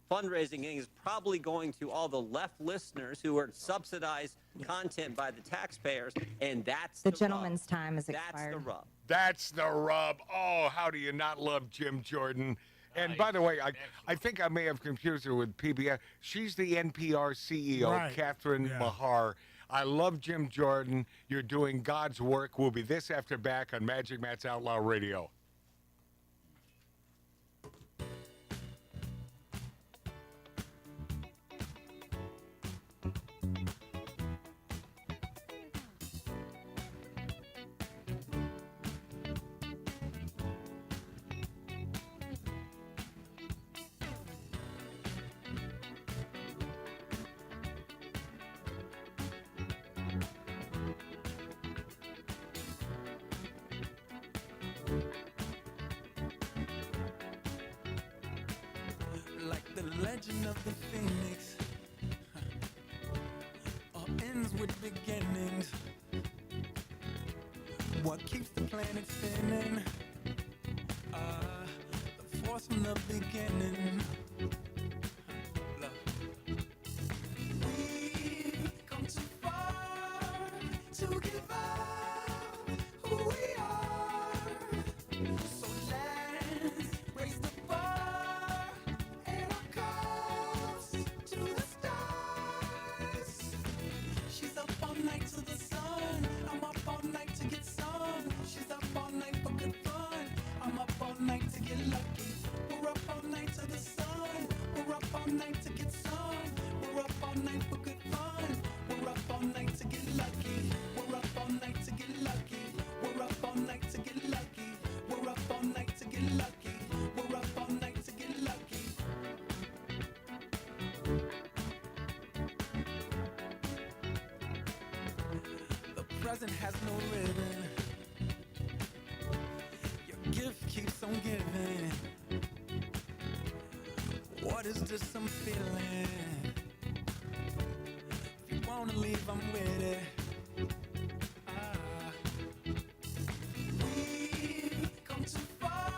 fundraising thing is probably going to all the left listeners who are subsidized content by the taxpayers, and that's The gentleman's time is That's expired. the rub. That's the rub. Oh, how do you not love Jim Jordan? And by the way, I think I may have confused her with PBS. She's the NPR CEO, Right. Catherine Mahar. I love Jim Jordan. You're doing God's work. We'll be this after back on Magic Matt's Outlaw Radio. Like the legend of the phoenix, all ends with beginnings. What keeps the planet spinning? The force from the beginning. Look. We've come too far to give up who we are. So let's raise the bar and our cups to the stars. She's up all night to the sun. I'm up all night to get some. She's up all night for good fun. I'm up all night to get lucky. We're up all night to the sun. We're up all night to get some. We're up all night for good fun. We're up all night to get lucky. We're up all night to get lucky. We're up all night to get lucky. We're up all night to get lucky. We're up all night to get lucky. The present has no ribbon. Your gift keeps on giving. What is this I'm feeling? If you wanna leave, I'm with it. We've come too far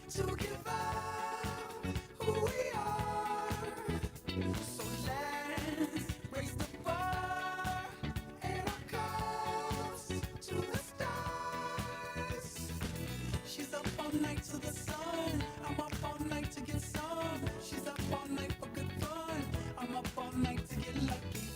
to give up who we are. So let's raise the bar and our cups to the stars. She's up all night to the sun. I'm up all night to get some. She's up all night for good fun. I'm up all night to get lucky.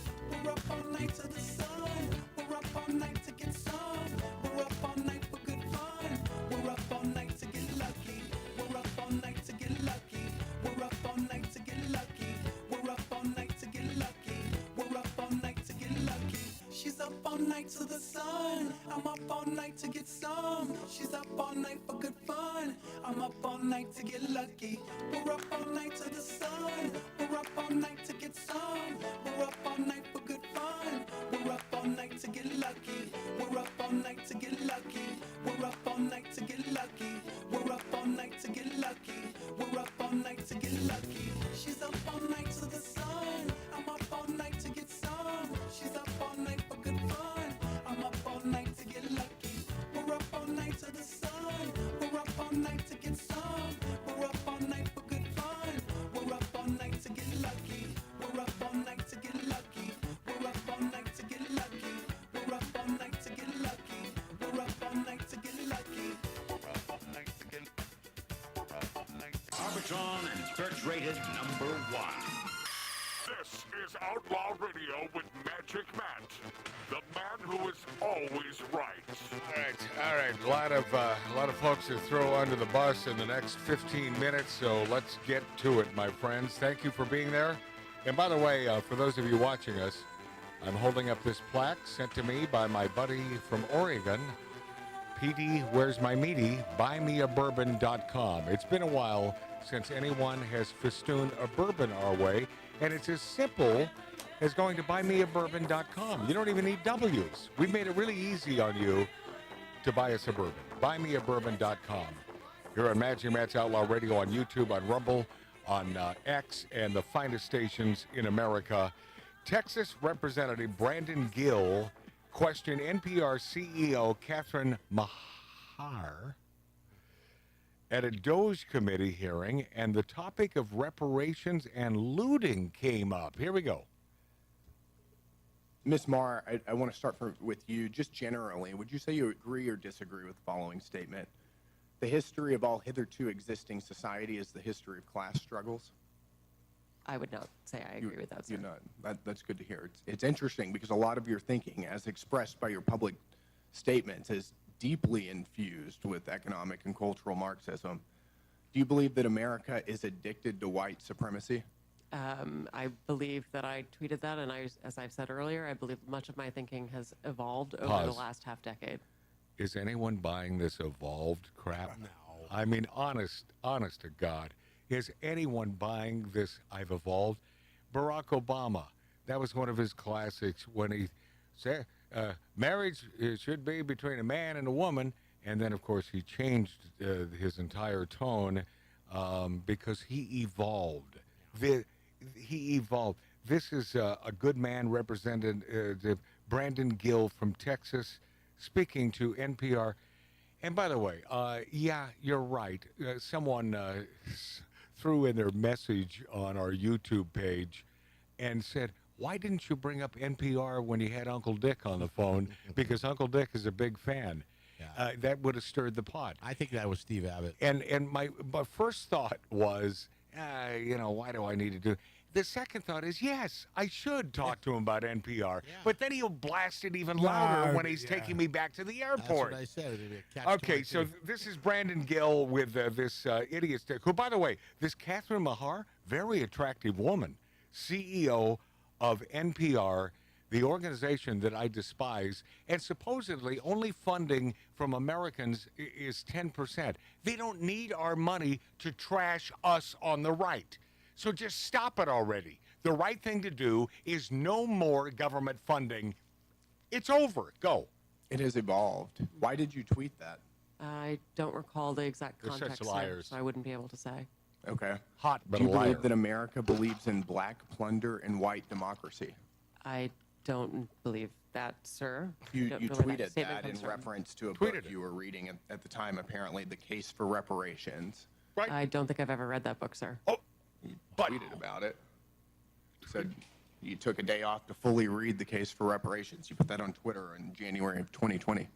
We're up all night to the sun. We're up all night to get some. We're up all night for good fun. We're up all night to get lucky. We're up all night to get lucky. We're up all night to get lucky. We're up all night to get lucky. We're up all night to get lucky. She's up all night to the sun. I'm up all night to get some. She's up all night for good fun. I'm up all night to get lucky. We're up all night to the sun. We're up all night to get some. We're up all night for good fun. We're up all night to get lucky. We're up all night to get lucky. We're up all night to get lucky. We're up all night to get lucky. We're up all night to get lucky. She's up all night to the sun. I'm up all night to get some. She's up all night for good fun. I'm up all night to get lucky. We're up all night to the sun. We're up all night to get some. We're up all night for good fun. We're up all night to get lucky. We're up all night to get lucky. We're up all night to get lucky. We're up all night to get lucky. We're up all night to get lucky. We're up all night to get. We're up all night. Arbitron and search rated #1. This is Outlaw Radio with Magic Matt, the man who is always right. All right. A lot of folks to throw under the bus in the next 15 minutes, so let's get to it, my friends. Thank you for being there. And by the way, for those of you watching us, I'm holding up this plaque sent to me by my buddy from Oregon, PD, where's my meaty? BuyMeABourbon.com. It's been a while since anyone has festooned a bourbon our way, and it's as simple as going to BuyMeABourbon.com. You don't even need W's. We've made it really easy on you to buy us a bourbon. BuyMeABourbon.com. You're on Magic Matt's Outlaw Radio on YouTube, on Rumble, on X and the finest stations in America. Texas Representative Brandon Gill questioned NPR CEO Catherine Mahar at a DOJ committee hearing, and the topic of reparations and looting came up. Here we go. Ms. Maher, I want to start with you. Just generally, would you say you agree or disagree with the following statement? The history of all hitherto existing society is the history of class struggles? I would not say I agree with that, sir. You're not. That's good to hear. It's interesting because a lot of your thinking, as expressed by your public statements, is deeply infused with economic and cultural Marxism. Do you believe that America is addicted to white supremacy? I believe that I tweeted that, and as I've said earlier, I believe much of my thinking has evolved over the last half decade. Is anyone buying this evolved crap? No. I mean, honest to God, is anyone buying this I've evolved? Barack Obama, that was one of his classics when he said marriage should be between a man and a woman, and then, of course, he changed his entire tone because he evolved. He evolved. This is a good man, Representative Brandon Gill from Texas, speaking to NPR. And by the way, yeah, you're right. Someone threw in their message on our YouTube page and said, why didn't you bring up NPR when you had Uncle Dick on the phone? Because Uncle Dick is a big fan. Yeah. That would have stirred the pot. I think that was Steve Abbott. And my first thought was, why do I need to do? The second thought is, yes, I should talk to him about NPR. Yeah. But then he'll blast it even louder when he's taking me back to the airport. That's what I said. It'd be a catch okay, so this is Brandon Gill with this idiot stick, who, by the way, this Catherine Mahar, very attractive woman, CEO of NPR, the organization that I despise, and supposedly only funding from Americans is 10%. They don't need our money to trash us on the right. So just stop it already. The right thing to do is no more government funding. It's over. Go. It has evolved. Why did you tweet that? I don't recall the exact They're context, such liars. so I wouldn't be able to say. Okay. Hot, but Do you a liar. believe that America believes in black plunder and white democracy? I don't believe that, sir. You Don't know where tweeted statement that in comes from. reference to a book you were reading at the time, apparently, The Case for Reparations. Right. I don't think I've ever read that book, sir. Oh, You tweeted about it. You said you took a day off to fully read The Case for Reparations. You put that on Twitter in January of 2020.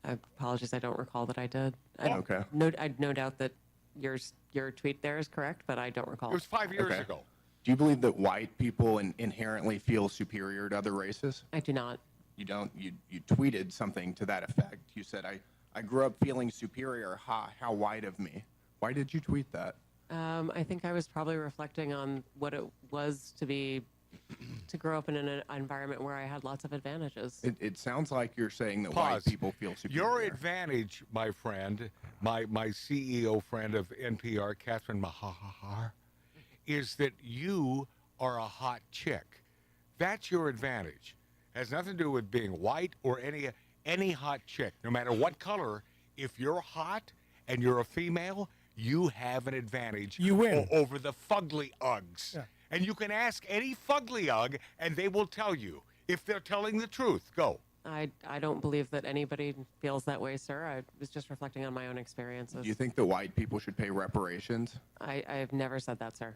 Apologies, I don't recall that I did. Okay. I no doubt that your tweet there is correct, but I don't recall. It was 5 years Okay. ago. Do you believe that white people inherently feel superior to other races? I do not. You don't? You tweeted something to that effect. You said, I grew up feeling superior. Ha, how white of me. Why did you tweet that? I think I was probably reflecting on what it was to grow up in an environment where I had lots of advantages. It sounds like you're saying that Pause. white people feel superior. Your advantage, my friend, my CEO friend of NPR, Catherine Mahar, is that you are a hot chick. That's your advantage. Has nothing to do with being white or any hot chick. No matter what color, if you're hot and you're a female, you have an advantage. You win. Over the fugly Uggs. Yeah. And you can ask any fugly Ugg, and they will tell you if they're telling the truth. Go. I don't believe that anybody feels that way, sir. I was just reflecting on my own experiences. Do you think that white people should pay reparations? I have never said that, sir.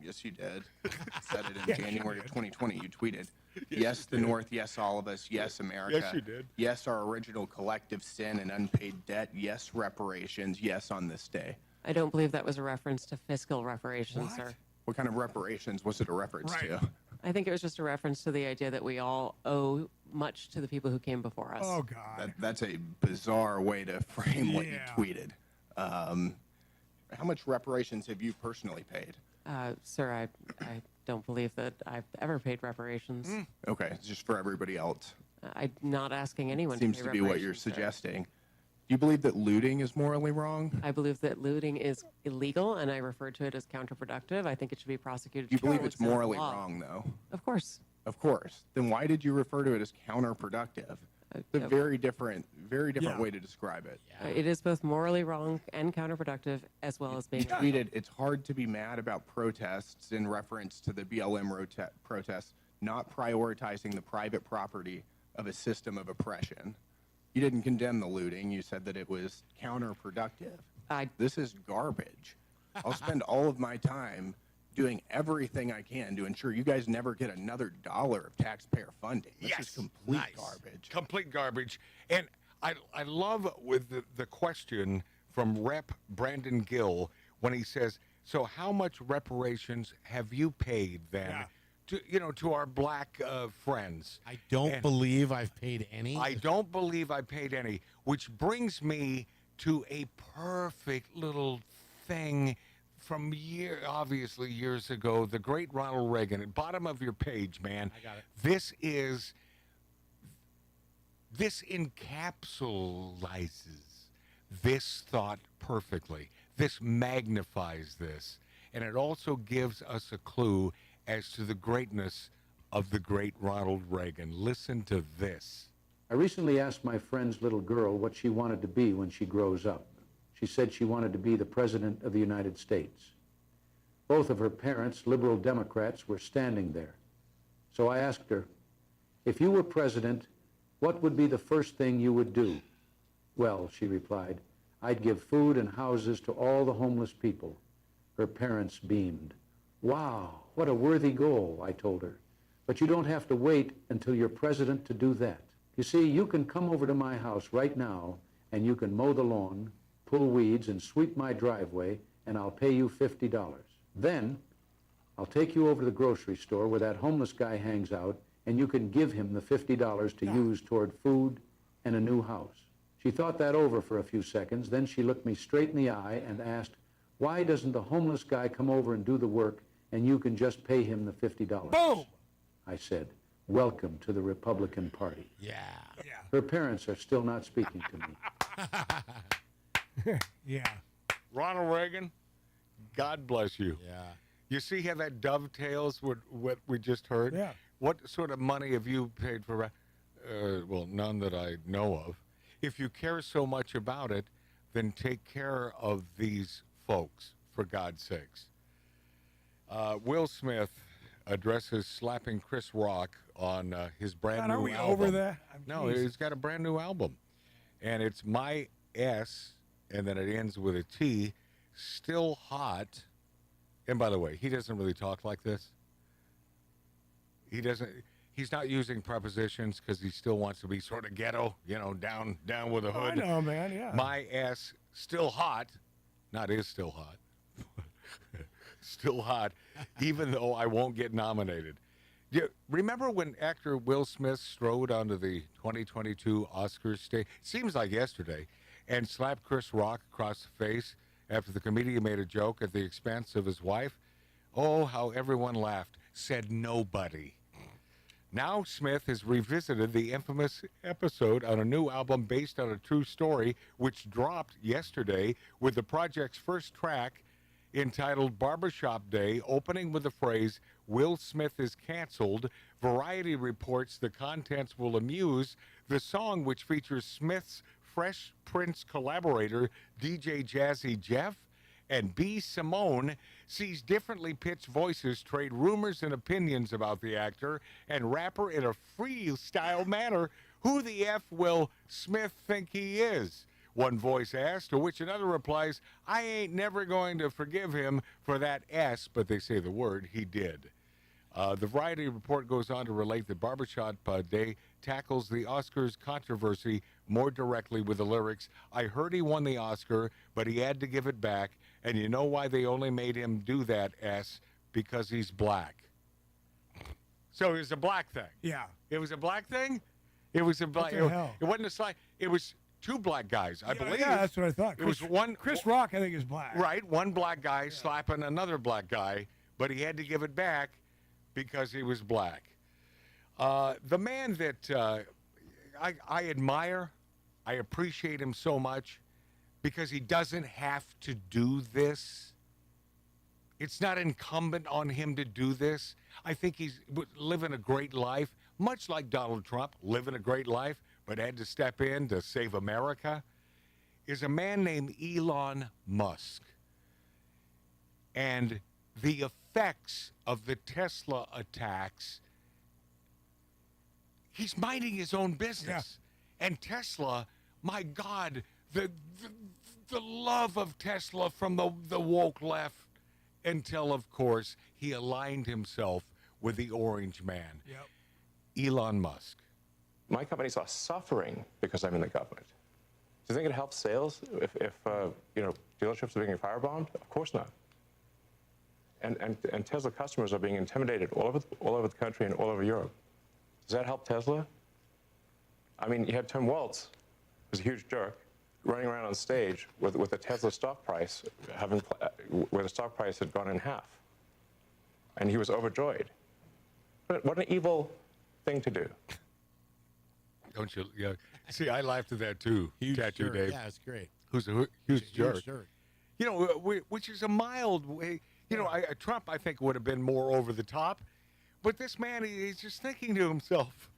Yes, you did. You said it in January of 2020. You tweeted, yes, the North, yes, all of us, yes, America. Yes, you did. Yes, our original collective sin and unpaid debt. Yes, reparations. Yes, on this day. I don't believe that was a reference to fiscal reparations, sir. What kind of reparations was it a reference to? I think it was just a reference to the idea that we all owe much to the people who came before us. Oh, God. That's a bizarre way to frame what you tweeted. How much reparations have you personally paid? Sir, I don't believe that I've ever paid reparations. Okay, it's just for everybody else. I'm not asking anyone Seems to to pay be what you're reparations, sir. suggesting. Do you believe that looting is morally wrong? I believe that looting is illegal, and I refer to it as counterproductive. I think it should be prosecuted. Do you believe to it's the extent of morally law. wrong, though? Of course. Of course. Then why did you refer to it as counterproductive? It's a very different way to describe it. It is both morally wrong and counterproductive, as well as being. He tweeted, "It's hard to be mad about protests," in reference to the BLM protests, not prioritizing the private property of a system of oppression. You didn't condemn the looting. You said that it was counterproductive. This is garbage. I'll spend all of my time doing everything I can to ensure you guys never get another dollar of taxpayer funding. This is complete garbage. Complete garbage. And I love with the question from Rep. Brandon Gill when he says, so how much reparations have you paid then to our black friends? I don't believe I've paid any. I don't believe I paid any, which brings me to a perfect little thing from obviously years ago, the great Ronald Reagan. At bottom of your page, man. I got it. This encapsulizes this thought perfectly. This magnifies this. And it also gives us a clue as to the greatness of the great Ronald Reagan. Listen to this. I recently asked my friend's little girl what she wanted to be when she grows up. She said she wanted to be the President of the United States. Both of her parents, liberal Democrats, were standing there. So I asked her, if you were president, what would be the first thing you would do? Well, she replied, I'd give food and houses to all the homeless people. Her parents beamed. Wow, what a worthy goal, I told her. But you don't have to wait until you're president to do that. You see, you can come over to my house right now and you can mow the lawn, pull weeds, and sweep my driveway, and I'll pay you $50. Then, I'll take you over to the grocery store where that homeless guy hangs out, and you can give him the $50 to use toward food and a new house. She thought that over for a few seconds, then she looked me straight in the eye and asked, why doesn't the homeless guy come over and do the work, and you can just pay him the $50? Boom! I said, welcome to the Republican Party. Yeah. Her parents are still not speaking to me. Yeah. Ronald Reagan, God bless you. Yeah. You see how that dovetails with what we just heard? Yeah. What sort of money have you paid for? Well, none that I know of. If you care so much about it, then take care of these folks, for God's sakes. Will Smith addresses slapping Chris Rock on his brand new Are we album. over that? No, he's got a brand new album. And it's My S, and then it ends with a T, Still Hot. And by the way, he doesn't really talk like this. He's not using prepositions because he still wants to be sort of ghetto, down with the hood. I know, man, yeah. My ass still hot, not is still hot. Still hot, even though I won't get nominated. Remember when actor Will Smith strode onto the 2022 Oscars stage? Seems like yesterday, and slapped Chris Rock across the face after the comedian made a joke at the expense of his wife? Oh, how everyone laughed. Said nobody. Now Smith has revisited the infamous episode on a new album based on a true story, which dropped yesterday with the project's first track entitled Barbershop Day, opening with the phrase, Will Smith is canceled. Variety reports the contents will amuse. The song, which features Smith's Fresh Prince collaborator, DJ Jazzy Jeff, and B. Simone, sees differently pitched voices trade rumors and opinions about the actor and rapper in a freestyle manner. Who the F will Smith think he is? One voice asked, to which another replies, I ain't never going to forgive him for that S, but they say the word, he did. The Variety report goes on to relate that Barbershop Day tackles the Oscars controversy more directly with the lyrics, I heard he won the Oscar, but he had to give it back, and you know why they only made him do that, S? Because he's black. So it was a black thing. Yeah. It was a black thing? It was a black... What the hell? It wasn't a slide. It was two black guys, I believe. Yeah, that's what I thought. It was one... Chris Rock, I think, is black. Right, one black guy slapping another black guy, but he had to give it back because he was black. The man that I admire, I appreciate him so much because he doesn't have to do this. It's not incumbent on him to do this. I think he's living a great life, much like Donald Trump, living a great life, but had to step in to save America, is a man named Elon Musk. And the effects of the Tesla attacks, he's minding his own business. Yeah. And Tesla, my God, the love of Tesla from the woke left until, of course, he aligned himself with the orange man, Elon Musk. My companies are suffering because I'm in the government. Do you think it helps sales if dealerships are being firebombed? Of course not. And Tesla customers are being intimidated all over the country and all over Europe. Does that help Tesla? I mean, you had Tim Waltz, who's a huge jerk, running around on stage with the Tesla stock price where the stock price had gone in half, and he was overjoyed. But what an evil thing to do. Don't you? Yeah. See, I laughed at that too. Huge Tattoo jerk. Dave. Yeah, it's great. Who's a huge jerk. jerk. You know, which is a mild way. You know, Trump, I think, would have been more over the top. But this man, he's just thinking to himself,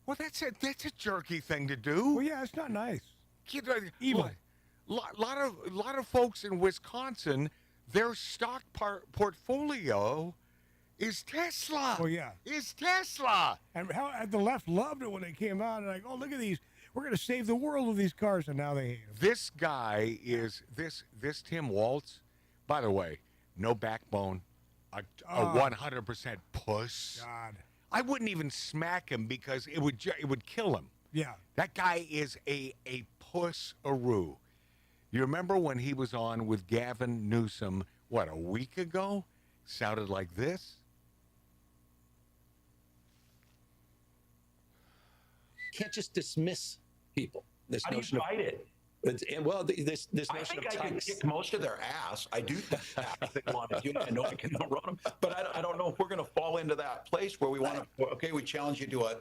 well, that's a jerky thing to do. Well, yeah, it's not nice. Evil. Lot of folks in Wisconsin, their stock portfolio is Tesla. Oh, yeah. Is Tesla. And how the left loved it when they came out and like, oh, look at these. We're going to save the world with these cars, and now they hate them. This guy is, this Tim Waltz, by the way, no backbone, a 100% puss. God. I wouldn't even smack him because it would kill him. Yeah. That guy is a puss-aroo. You remember when he was on with Gavin Newsom, what, a week ago? Sounded like this. Can't just dismiss people. This How do you notion fight it? Well, this I notion think of I can tax. kick most of their ass. I do think that if they want to. I know I can run them, but I don't know if we're going to fall into that place where we want to. Okay, we challenge you to a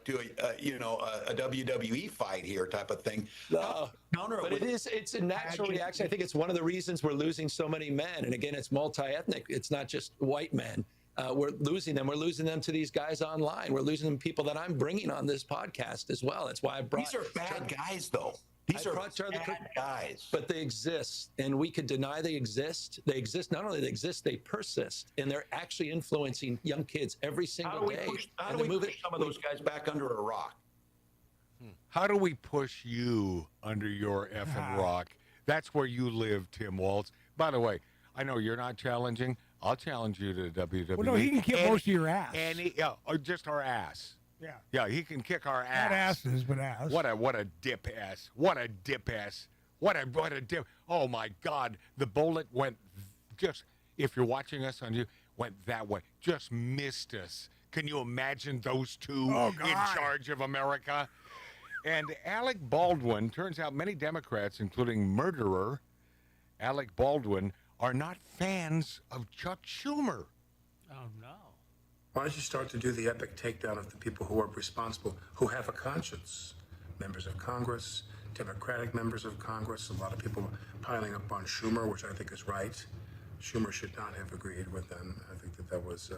WWE fight here type of thing. Counter But it's a natural reaction. I think it's one of the reasons we're losing so many men. And again, it's multi-ethnic. It's not just white men. We're losing them. We're losing them to these guys online. We're losing them people that I'm bringing on this podcast as well. That's why I brought. These are bad guys, though. These are bad guys. But they exist, and we could deny they exist. They exist. Not only they exist, they persist, and they're actually influencing young kids every single day. How do we push some of those guys back under a rock? How do we push you under your effing rock? That's where you live, Tim Waltz. By the way, I know you're not challenging. I'll challenge you to WWE. Well, no, he can kick most of your ass. Or just our ass. Yeah. Yeah, he can kick our ass. Not asses, but ass. What a dip ass. What a dip ass. What a dip. Oh my God. The bullet went just, if you're watching us on you, went that way. Just missed us. Can you imagine those two in charge of America? And Alec Baldwin, turns out many Democrats, including murderer Alec Baldwin, are not fans of Chuck Schumer. Oh, no. Why don't you start to do the epic takedown of the people who are responsible, who have a conscience? Members of Congress, Democratic members of Congress, a lot of people piling up on Schumer, which I think is right. Schumer should not have agreed with them. I think that was,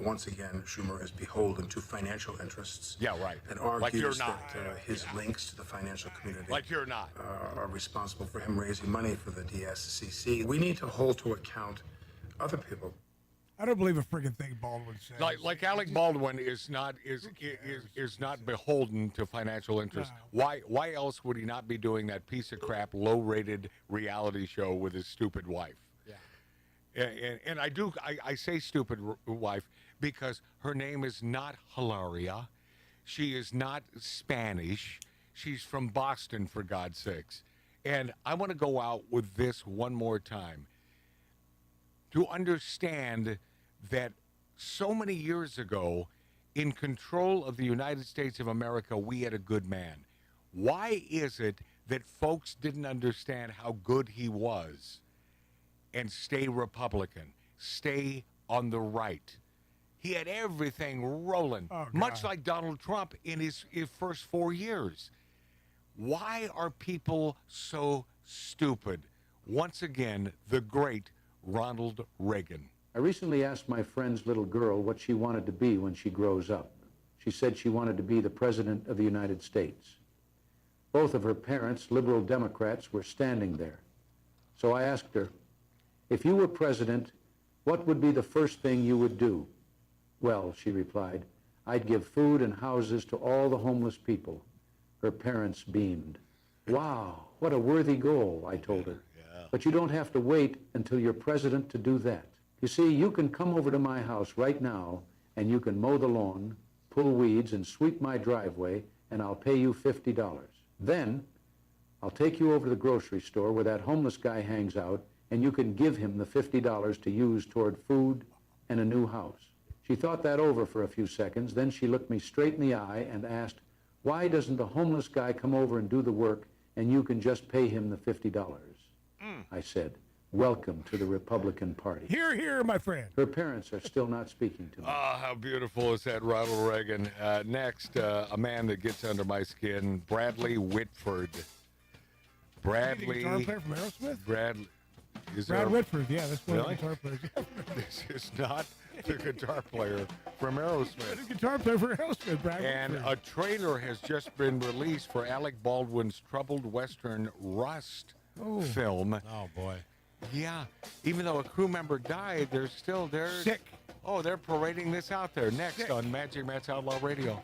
once again, Schumer is beholden to financial interests. Yeah, right. And argues like you're not. that his links to the financial community like you're not. Are responsible for him raising money for the DSCC. We need to hold to account other people. I don't believe a friggin' thing Baldwin says. Like Alec Baldwin is not beholden to financial interests. No. Why else would he not be doing that piece of crap, low-rated reality show with his stupid wife? Yeah. And I say stupid wife because her name is not Hilaria. She is not Spanish. She's from Boston, for God's sakes. And I want to go out with this one more time. To understand that so many years ago, in control of the United States of America, we had a good man. Why is it that folks didn't understand how good he was and stay Republican, stay on the right? He had everything rolling, much like Donald Trump in his first 4 years. Why are people so stupid? Once again, the great Ronald Reagan. I recently asked my friend's little girl what she wanted to be when she grows up. She said she wanted to be the President of the United States. Both of her parents, liberal Democrats, were standing there. So I asked her, if you were president, what would be the first thing you would do? Well, she replied, I'd give food and houses to all the homeless people. Her parents beamed. Wow, what a worthy goal, I told her. But you don't have to wait until you're president to do that. You see, you can come over to my house right now, and you can mow the lawn, pull weeds, and sweep my driveway, and I'll pay you $50. Then, I'll take you over to the grocery store where that homeless guy hangs out, and you can give him the $50 to use toward food and a new house. She thought that over for a few seconds, then she looked me straight in the eye and asked, why doesn't the homeless guy come over and do the work, and you can just pay him the $50? I said, welcome to the Republican Party. Hear, hear, my friend. Her parents are still not speaking to me. Ah, how beautiful is that, Ronald Reagan. Next, a man that gets under my skin, Bradley Whitford. Bradley. Guitar player from Aerosmith? Brad Whitford, yeah, that's one Really? of the guitar players. This is not the guitar player from Aerosmith. The guitar player for Aerosmith, Brad And Whitford. a trailer has just been released for Alec Baldwin's troubled Western Rust film. Oh, boy. Yeah, even though a crew member died, they're sick. Oh, they're parading this out there next on Magic Matt's Outlaw Radio.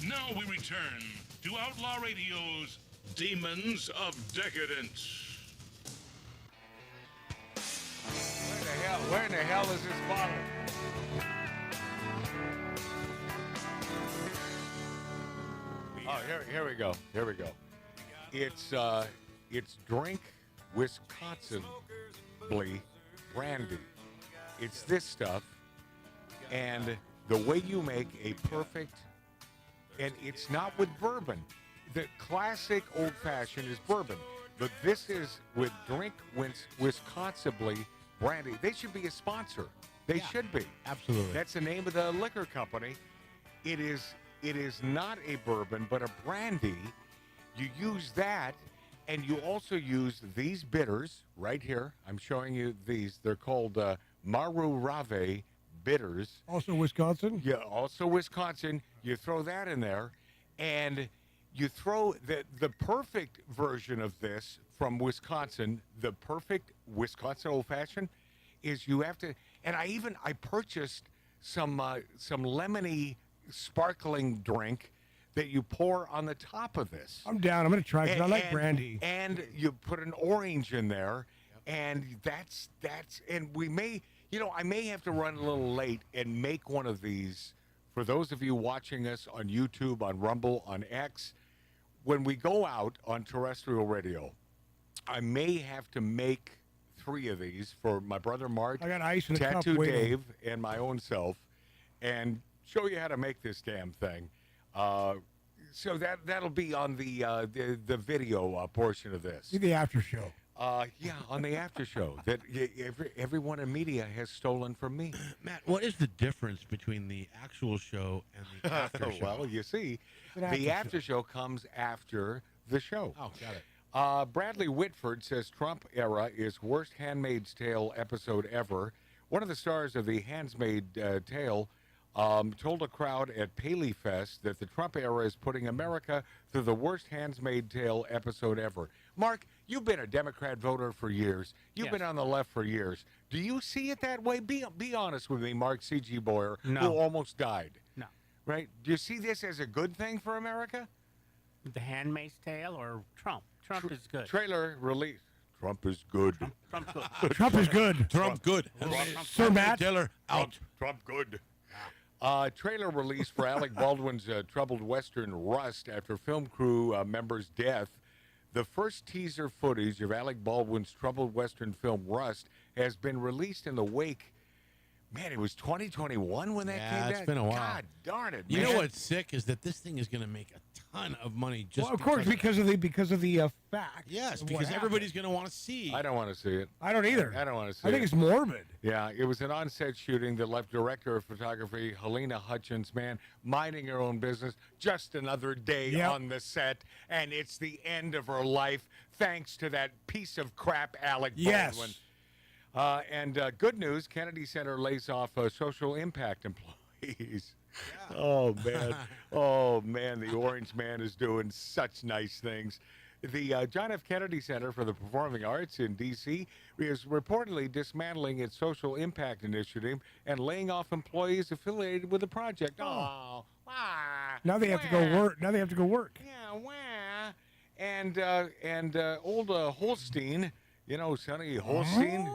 Now we return to Outlaw Radio's Demons of Decadence. Where in the hell is this bottle? Oh, here we go. Here we go. It's Drink Wisconsin brandy. It's this stuff, and the way you make a perfect, and it's not with bourbon. The classic old-fashioned is bourbon, but this is with Drink Wisconsin brandy. They should be a sponsor. They should be. Absolutely. That's the name of the liquor company. It is not a bourbon, but a brandy. You use that, and you also use these bitters right here. I'm showing you these. They're called Maru Rave bitters. Also Wisconsin? Yeah, also Wisconsin. You throw that in there, and you throw the perfect version of this from Wisconsin, the perfect Wisconsin old-fashioned, is you have to, and I purchased some lemony sparkling drink that you pour on the top of this. I'm down. I'm going to try it. I like brandy. And you put an orange in there, and that's and we may, I may have to run a little late and make one of these for those of you watching us on YouTube, on Rumble, on X. When we go out on terrestrial radio, I may have to make 3 of these for my brother Mark, I got ice in a cup Tattoo waiting. Dave, and my own self, and show you how to make this damn thing. So that'll be on the video portion of this. See the after show. Yeah, on the after show that everyone in media has stolen from me. Matt, what is the difference between the actual show and the after show? Well, you see, It's an the after after show comes after the show. Oh, got it. Bradley Whitford says Trump era is worst Handmaid's Tale episode ever. One of the stars of the Handmaid's Tale told a crowd at Paley Fest that the Trump era is putting America through the worst Handmaid's Tale episode ever. Mark, you've been a Democrat voter for years. You've been on the left for years. Do you see it that way? Be honest with me, Mark C.G. Boyer, No. who almost died. No. Right? Do you see this as a good thing for America? The Handmaid's Tale or Trump? Trump is good. Trailer release. Trump is good. Trump good. Trump is good. Trump good. Sir Matt. Taylor out. Trump good. Trailer release for Alec Baldwin's troubled Western Rust after film crew member's death. The first teaser footage of Alec Baldwin's troubled Western film Rust has been released in the wake. Man, it was 2021 when that came out. It's been a while. God darn it, You man. know what's sick is that this thing is going to make a ton of money. Just Well, of course, because of the fact. Yes, of because what everybody's going to want to see. I don't want to see it. I don't either. I don't want to see I it. think it's morbid. Yeah, it was an on-set shooting that left director of photography Helena Hutchins, man, minding her own business. Just another day on the set, and it's the end of her life thanks to that piece of crap Alec Baldwin. And good news, Kennedy Center lays off social impact employees. Oh, man. Oh, man, the Orange Man is doing such nice things. The John F. Kennedy Center for the Performing Arts in D.C. is reportedly dismantling its social impact initiative and laying off employees affiliated with the project. Oh, Now they have to go work. Now they have to go work. yeah, wah. And old Holstein, you know, Sonny Holstein,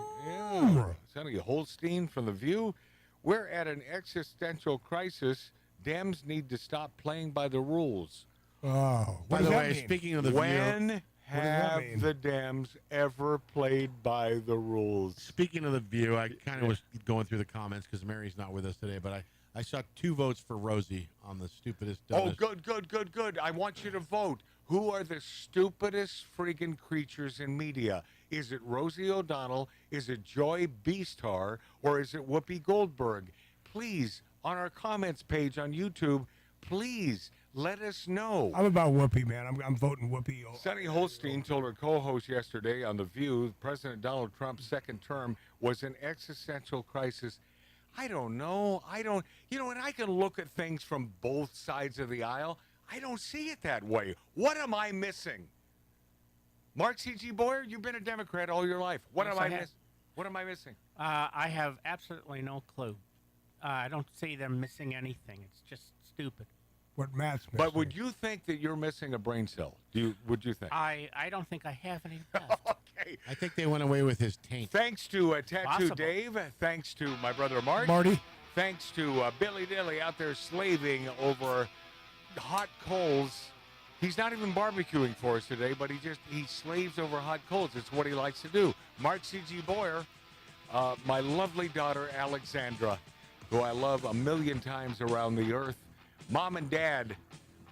Sonny Holstein from The View. We're at an existential crisis. Dems need to stop playing by the rules. Oh, By the way, speaking of the When View, have the Dems ever played by the rules? Speaking of the View, I kind of was going through the comments because Mary's not with us today, but I saw 2 votes for Rosie on the stupidest. Oh, good. I want you to vote. Who are the stupidest friggin' creatures in media? Is it Rosie O'Donnell? Is it Joy Beastar? Or is it Whoopi Goldberg? Please, on our comments page on YouTube, please let us know. I'm about Whoopi, man. I'm voting Whoopi. Sonny Holstein told her co-host yesterday on The View, President Donald Trump's second term was an existential crisis. I don't know. And I can look at things from both sides of the aisle. I don't see it that way. What am I missing? Mark C.G. Boyer, you've been a Democrat all your life. What Yes, am I I have. missing? What am I missing? I have absolutely no clue. I don't see them missing anything. It's just stupid. What Matt's missing. But would you think that you're missing a brain cell? Would you think? I don't think I have any left. Okay. I think they went away with his taint. Thanks to Tattoo Possible. Dave. Thanks to my brother Marty. Thanks to Billy Dilly out there slaving over hot coals. He's not even barbecuing for us today, but he slaves over hot coals. It's what he likes to do. Mark C.G. Boyer, my lovely daughter Alexandra, who I love a million times around the earth. Mom and Dad,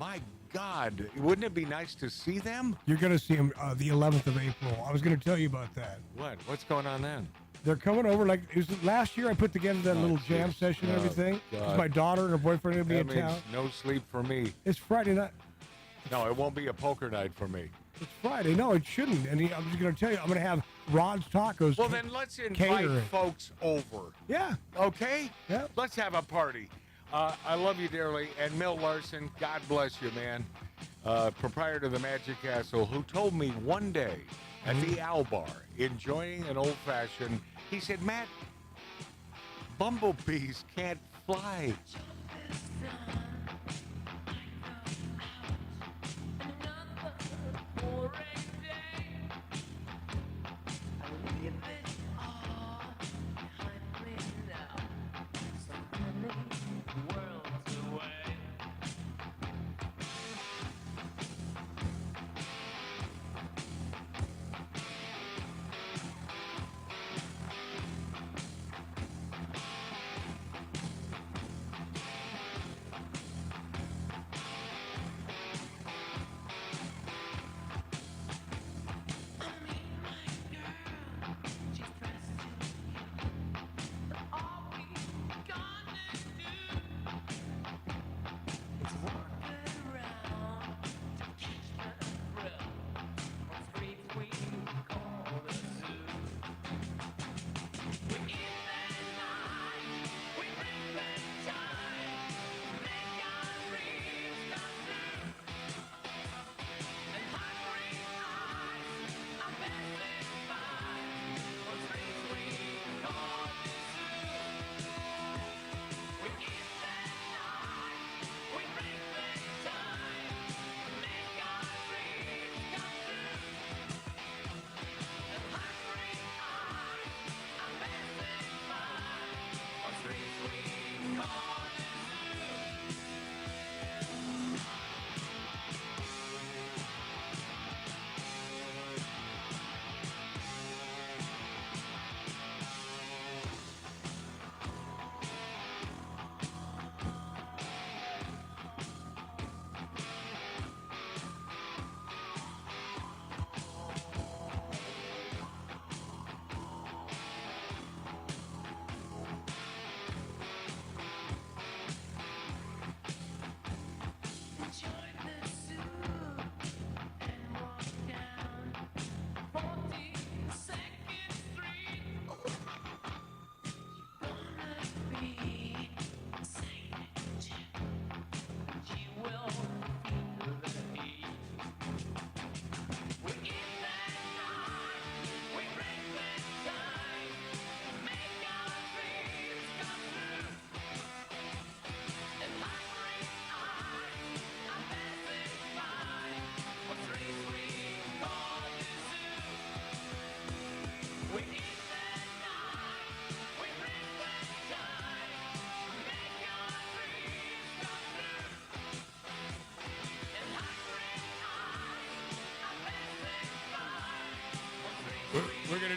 my God, wouldn't it be nice to see them? You're going to see him the 11th of April. I was going to tell you about that. What? What's going on then? They're coming over. Like it was last year, I put together that little jam session and everything. God. My daughter and her boyfriend are going to be That in means town. no sleep for me. It's Friday night. No, it won't be a poker night for me. It's Friday. No, it shouldn't. And I'm just going to tell you, I'm going to have Rod's Tacos. Well, then let's invite catering. folks over. Yeah. Okay? Yeah. Let's have a party. I love you dearly. And Mill Larson, God bless you, man. Proprietor of the Magic Castle, who told me one day at the Owl Bar, enjoying an old-fashioned, he said, Matt, bumblebees can't fly.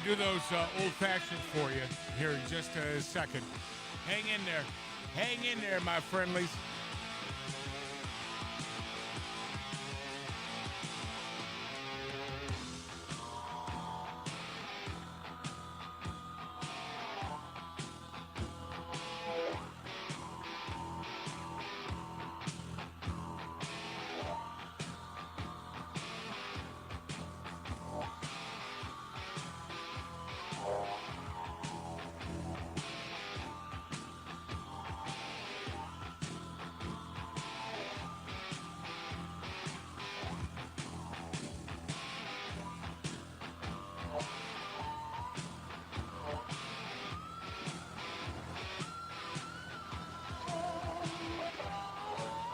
to do those old fashions for you here in just a second. Hang in there. Hang in there, my friendlies.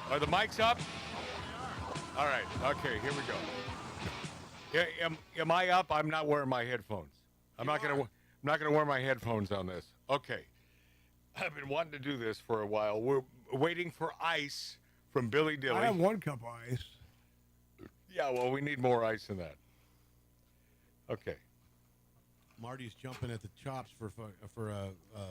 Are the mics up? All right. Okay, here we go. Yeah, am I up? I'm not wearing my headphones. I'm not gonna wear my headphones on this. Okay. I've been wanting to do this for a while. We're waiting for ice from Billy Dilly. I have 1 cup of ice. Yeah, well, we need more ice than that. Okay. Marty's jumping at the chops for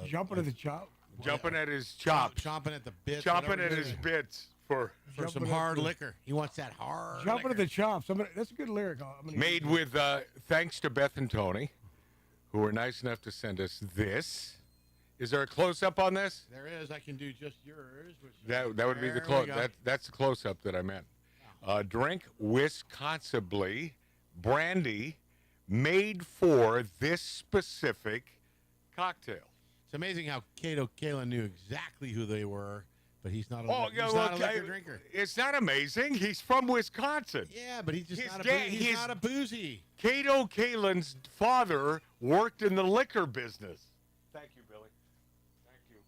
Jumping at the chop? Jumping at his chops. Chomping at the bits. Chomping at his bits for some hard liquor. He wants that hard Jumping liquor. at the chops. That's a good lyric. Made with thanks to Beth and Tony, who were nice enough to send us this. Is there a close-up on this? There is. I can do just yours. That would be the close. That's the close-up that I meant. Drink responsibly, brandy, made for this specific cocktail. It's amazing how Cato Kalin knew exactly who they were, but he's not a, not a liquor drinker. It's not amazing. He's from Wisconsin. Yeah, but he's not a boozy. Cato Kalin's father worked in the liquor business. Thank you, Billy. Thank you.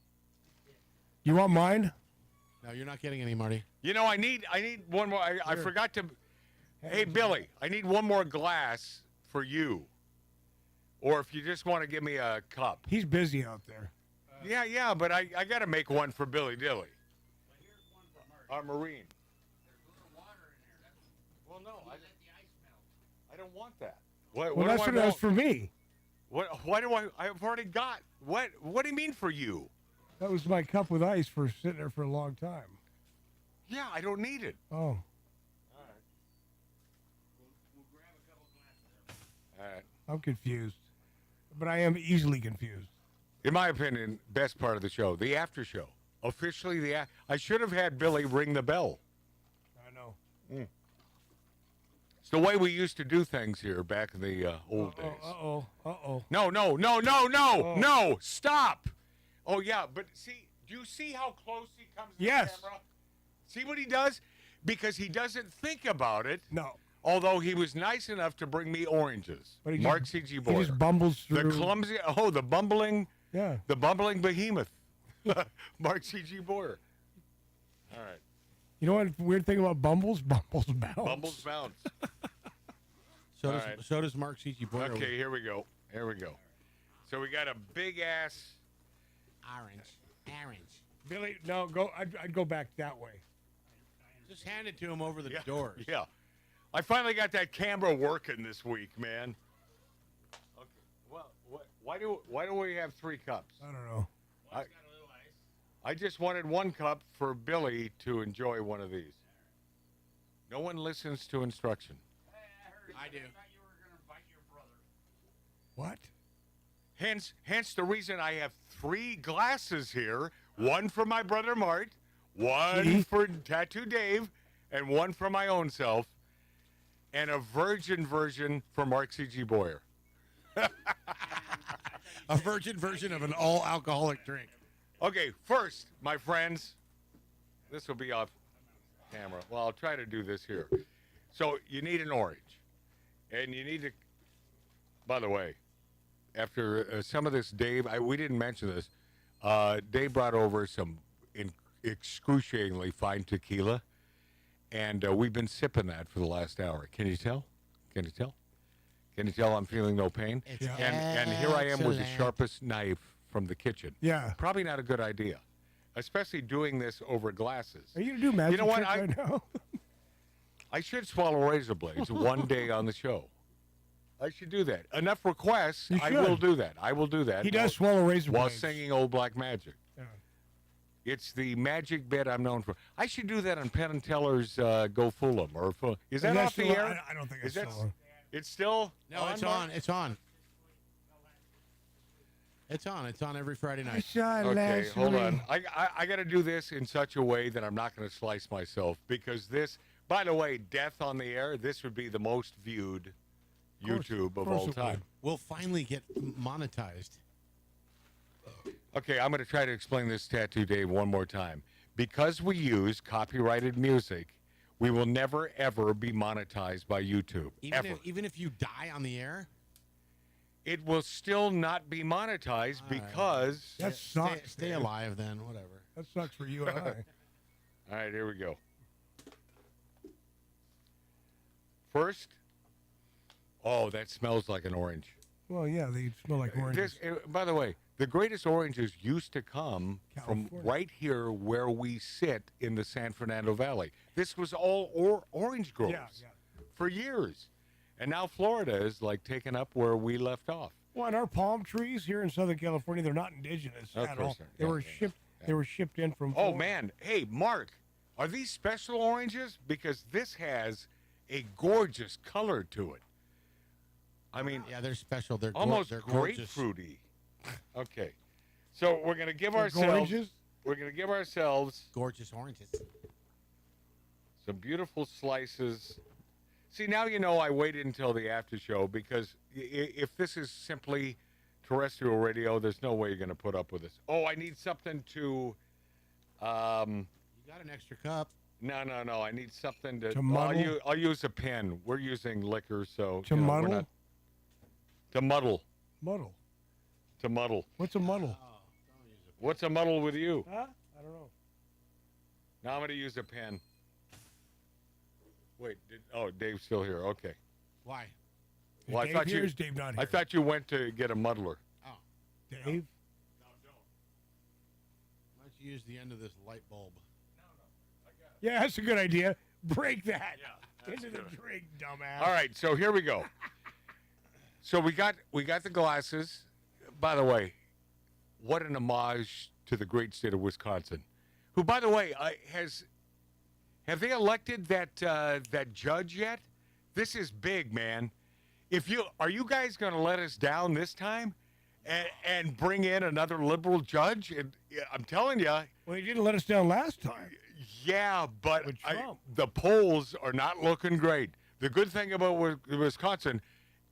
You want mine? No, you're not getting any, Marty. You know, I need one more. I forgot to. Hey, Billy, I need one more glass for you. Or if you just want to give me a cup. He's busy out there. Yeah, but I got to make one for Billy Dilly. Our Marine. There's a little water in there. Well, no, let the ice melt. I don't want that. Well, that's what it was for me. Why do I've already got. What do you mean for you? That was my cup with ice for sitting there for a long time. Yeah, I don't need it. Oh. All right. We'll grab a couple glasses there. All right. I'm confused. But I am easily confused. In my opinion, best part of the show, the after show. Officially, I should have had Billy ring the bell. I know. It's the way we used to do things here back in the old days. Uh-oh. No, stop. Oh, yeah, but see, do you see how close he comes to the camera? See what he does? Because he doesn't think about it. No. Although he was nice enough to bring me oranges. But Mark C.G. Boyer. He just bumbles through. The clumsy, the bumbling behemoth. Mark C.G. Boyer. All right. You know what weird thing about Bumbles? Bumbles bounce. Bumbles bounce. So does Mark C.G. Boyer. Okay, here we go. So we got a big-ass... Orange. Billy, no, go. I'd go back that way. Just hand it to him over the doors. Yeah. I finally got that camera working this week, man. Okay. Well, why do we have 3 cups? I don't know. I just wanted 1 cup for Billy to enjoy one of these. No one listens to instruction. I do. I thought you were going to invite your brother. What? Hence the reason I have 3 glasses here. 1 for my brother Mart, 1 for Tattoo Dave, and 1 for my own self, and a virgin version for Mark C.G. Boyer. A virgin version of an all-alcoholic drink. Okay, first, my friends, this will be off camera. Well, I'll try to do this here. So you need an orange, and you need to, by the way, after some of this, Dave, we didn't mention this, Dave brought over some excruciatingly fine tequila, and we've been sipping that for the last hour. Can you tell? Can you tell I'm feeling no pain? And here I am with the sharpest knife from the kitchen. Yeah. Probably not a good idea, especially doing this over glasses. Are you going to do magic You know what? tricks right now? I should swallow razor blades one day on the show. I should do that. Enough requests. You I should. will do that. I will do that. He does swallow razor while blades. singing Old Black Magic. Yeah. It's the magic bit I'm known for. I should do that on Penn and Teller's Go Fool 'Em. Is that off the still- air? I don't think Is it's that still on. It's still No, it's Mark? on. It's on. It's on. It's on every Friday night. Okay, hold on. I got to do this in such a way that I'm not going to slice myself because this, by the way, Death on the Air, this would be the most viewed YouTube of all time. We'll finally get monetized. Okay, I'm going to try to explain this Tattoo Dave one more time. Because we use copyrighted music, we will never, ever be monetized by YouTube. Even if you die on the air? It will still not be monetized because... That sucks. Stay alive then, whatever. That sucks for you and I. All right, here we go. First, oh, that smells like an orange. Well, yeah, they smell like oranges. By the way, the greatest oranges used to come from right here where we sit in the San Fernando Valley. This was all orange groves for years. And now Florida is like taking up where we left off. Well, and our palm trees here in Southern California, they're not indigenous Of at course all. not. They Yeah, were yeah, shipped. They were shipped in from. Oh Florida. man, hey Mark, are these special oranges? Because this has a gorgeous color to it. I mean, yeah, they're special. They're almost they're gorgeous. grapefruity. Okay, so we're gonna give They're ourselves. gorgeous? We're gonna give ourselves gorgeous oranges. Some beautiful slices. See, now you know I waited until the after show because if this is simply terrestrial radio, there's no way you're going to put up with this. Oh, I need something to... You got an extra cup. No. I need something to... To muddle? I'll use a pen. We're using liquor, so... To muddle? To muddle. Muddle. To muddle. What's a muddle? What's a muddle with you? Huh? I don't know. Now I'm going to use a pen. Wait, Dave's still here. Okay. Why? Well, Dave here? Is Dave not here? I thought you went to get a muddler. Oh. Dave? No, don't. Why don't you use the end of this light bulb? Yeah, that's a good idea. Break that. Into the drink, dumbass. All right, so here we go. So we got the glasses. By the way, what an homage to the great state of Wisconsin, who, by the way, have they elected that judge yet? This is big, man. Are you guys going to let us down this time, and bring in another liberal judge? And I'm telling you. Well, he didn't let us down last time. Yeah, but the polls are not looking great. The good thing about Wisconsin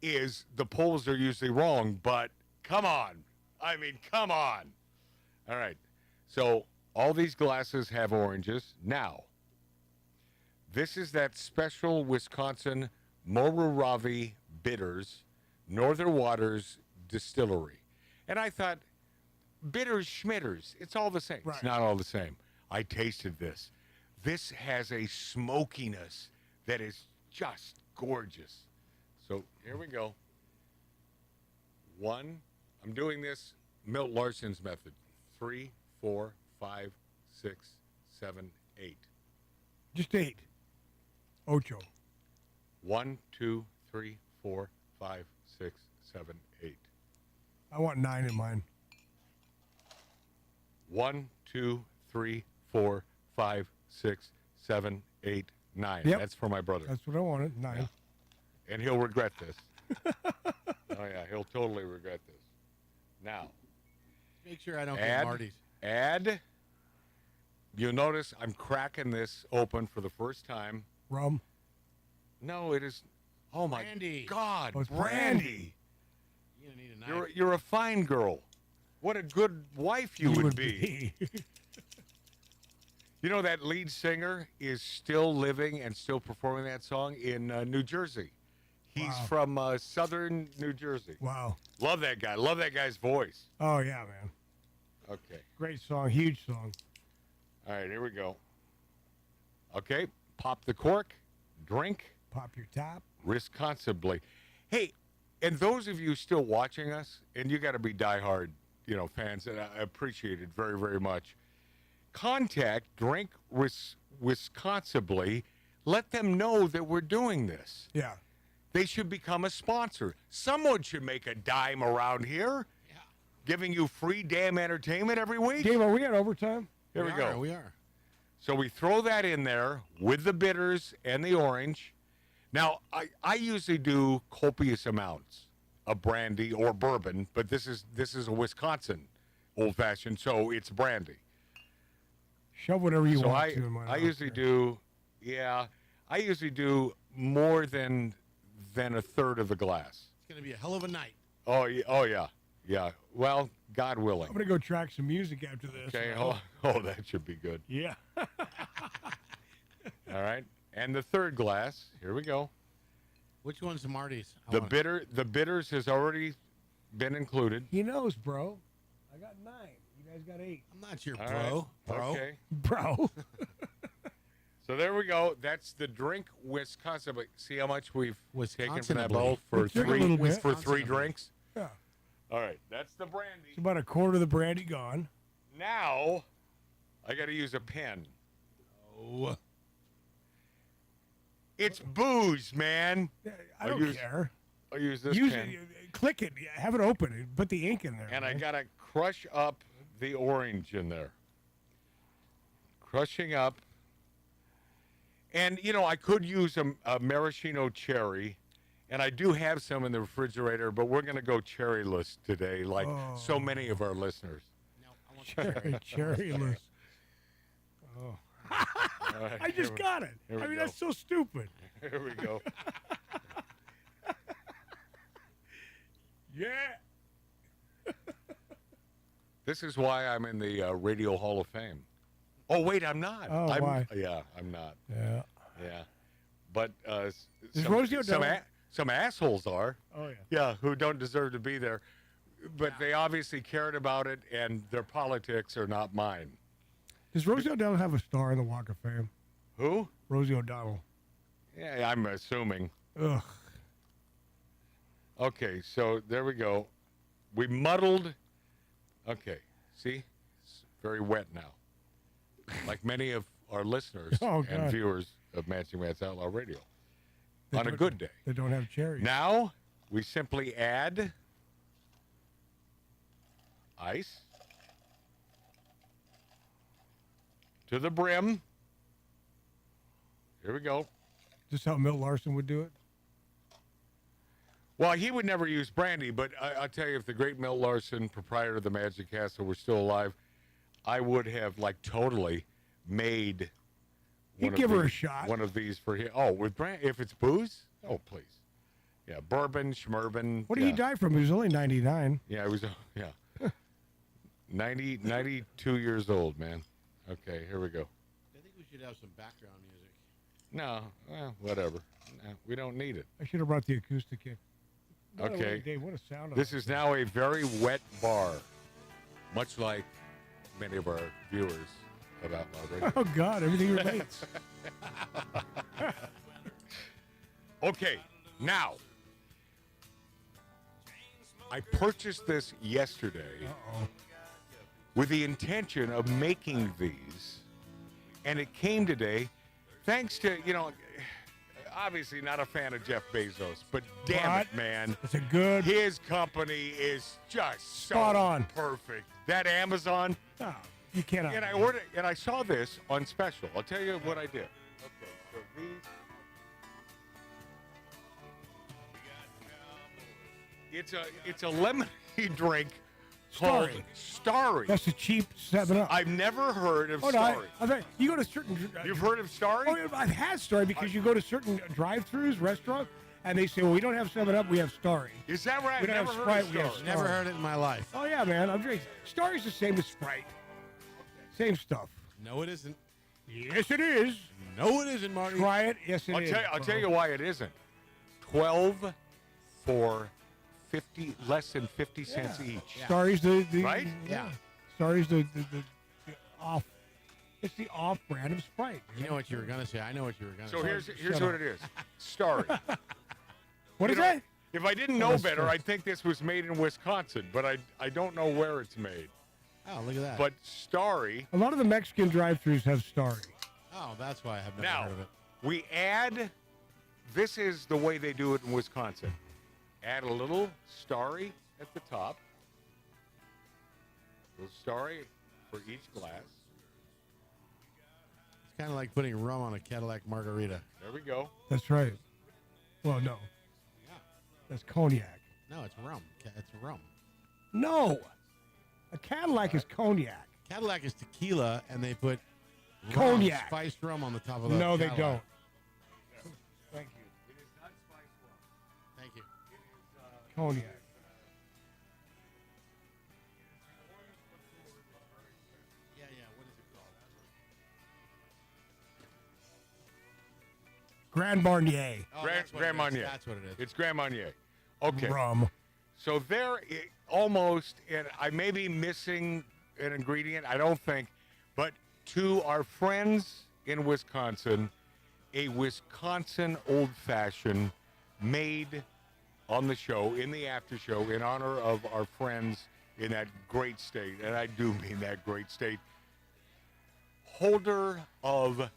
is the polls are usually wrong, but come on. I mean, come on. All right. So all these glasses have oranges. Now, this is that special Wisconsin Moruvavi Bitters Northern Waters Distillery. And I thought, bitters, schmitters, it's all the same. It's not all the same. I tasted this. This has a smokiness that is just gorgeous. So here we go. One, I'm doing this Milt Larson's method. 3, 4, 5, 6, 7, 8. Just 8. Ocho. 1, 2, 3, 4, 5, 6, 7, 8. I want 9 in mine. 1, 2, 3, 4, 5, 6, 7, 8, 9. Yep. That's for my brother. That's what I wanted. 9. Yeah. And he'll regret this. Oh, yeah, he'll totally regret this. Now, make sure I don't get Marty's. You'll notice I'm cracking this open for the first time. Rum? No, it is. Oh, my Brandy. God. Oh, it's brandy. You're going to need a knife. You're a fine girl. What a good wife you would be. You know, that lead singer is still living and still performing that song in New Jersey. He's from southern New Jersey. Wow. Love that guy. Love that guy's voice. Oh, yeah, man. Okay. Great song. Huge song. All right, here we go. Okay, pop the cork, drink. Pop your top. Responsibly. Hey, and those of you still watching us, and you got to be diehard, fans, and I appreciate it very, very much. Contact Drink Responsibly. Let them know that we're doing this. Yeah. They should become a sponsor. Someone should make a dime around here, giving you free damn entertainment every week. Dave, are we at overtime? Here we go. We are. So we throw that in there with the bitters and the orange. Now, I usually do copious amounts of brandy or bourbon, but this is a Wisconsin old-fashioned, so it's brandy. Shove whatever you So want to in my I usually do, I usually do more than a third of the glass. It's going to be a hell of a night. Oh, yeah. Well, God willing. I'm going to go track some music after this. Okay, oh, that should be good. Yeah. All right, and the third glass, here we go. Which one's the Marty's? The bitters has already been included. He knows, bro. I got 9. You guys got 8. I'm not your All bro. right. Bro. Okay. Bro. So there we go. That's the drink Wisconsin. But see how much we've taken from that Wisconsinably. bowl for Let's drink a little bit. for 3 drinks. Yeah. All right, that's the brandy. It's about a quarter of the brandy gone. Now, I got to use a pen. Oh. It's booze, man. I don't care. I'll use this Use pen. it, click it, have it open, and put the ink in there. And I man. got to crush up the orange in there. Crushing up. And, I could use a maraschino cherry. And I do have some in the refrigerator, but we're going to go cherryless today, like so many of our listeners. No, I want Cherryless. Oh. Right, I just got it. here we I mean, go. that's so stupid. Here we go. Yeah. This is why I'm in the Radio Hall of Fame. Oh, wait, I'm not. Oh, why? Yeah, I'm not. Yeah. Yeah. But Is Rosie O'Donnell- some assholes are. Oh, yeah. Yeah, who don't deserve to be there. But they obviously cared about it, and their politics are not mine. Does Rosie O'Donnell have a star in the Walk of Fame? Who? Rosie O'Donnell. Yeah, I'm assuming. Ugh. Okay, so there we go. We muddled. Okay, see? It's very wet now. Like many of our listeners Oh, and God. viewers of Matching Matt's Outlaw Radio. They On a don't- good day. They don't have cherries. Now, we simply add ice to the brim. Here we go. Is this how Milt Larson would do it? Well, he would never use brandy, but I'll tell you, if the great Milt Larson, proprietor of the Magic Castle, were still alive, I would have, totally made He'd give her a shot. one of these for him. Oh, with brandy? If it's booze? Oh, please. Yeah, bourbon, schmurban. What did he die from? He was only 99. Yeah, it was, 92 years old, man. Okay, here we go. I think we should have some background music. No, well, whatever. No, we don't need it. I should have brought the acoustic in. By the way, Okay. Dave, what a sound. on This that is thing. now a very wet bar, much like many of our viewers of Outlaw Radio. Oh, God, everything relates. Okay, now, I purchased this yesterday with the intention of making these, and it came today thanks to, obviously not a fan of Jeff Bezos, but damn it, man. It's a good. His company is just Spot so on. perfect. That Amazon. No, you cannot. And I ordered, and I saw this on special. I'll tell you what I did. Okay, so these. It's a lemonade drink called Starry. That's a cheap 7-Up. I've never heard of Oh, no, Starry. you go to certain. You've heard of Starry? Oh, yeah, I've had Starry because you go to certain drive-throughs, restaurants, and they say, "Well, we don't have 7-Up, we have Starry." Is that right? We don't Never have heard Sprite, of we have Starry. Starry. Never heard it in my life. Oh yeah, man, I'm drinking. Starry's the same as Sprite. Same stuff. No, it isn't. Yes, it is. No, it isn't, Marty. Try it. Yes, it is. I'll tell you why it isn't. 12 for 50, less than 50 cents each. Starry's the Right? Yeah. Starry's the off. It's the off brand of Sprite. You know what you were gonna say. I know what you were gonna say. So here's Shut what up. it is. Starry. What is You know, that? If I didn't know better, I'd think this was made in Wisconsin, but I don't know where it's made. Oh, look at that. But Starry. A lot of the Mexican drive-thrus have Starry. Oh, that's why I have never Now, heard of it. we add this is the way they do it in Wisconsin. Add a little starry at the top. A little starry for each glass. It's kind of like putting rum on a Cadillac margarita. There we go. That's right. Well, no. That's cognac. No, it's rum. It's rum. No. A Cadillac is cognac. Cadillac is tequila, and they put Cognac. spiced rum on the top of the No, they Cadillac. don't. Thank you. It is not spiced rum. Thank you. It is Cognac. Yeah. What is it called? Grand Marnier. Grand Marnier. That's what it is. It's Grand Marnier. Okay. Rum. So there, almost, and I may be missing an ingredient, I don't think, but to our friends in Wisconsin, a Wisconsin old-fashioned made on the show, in the after show, in honor of our friends in that great state, and I do mean that great state, holder of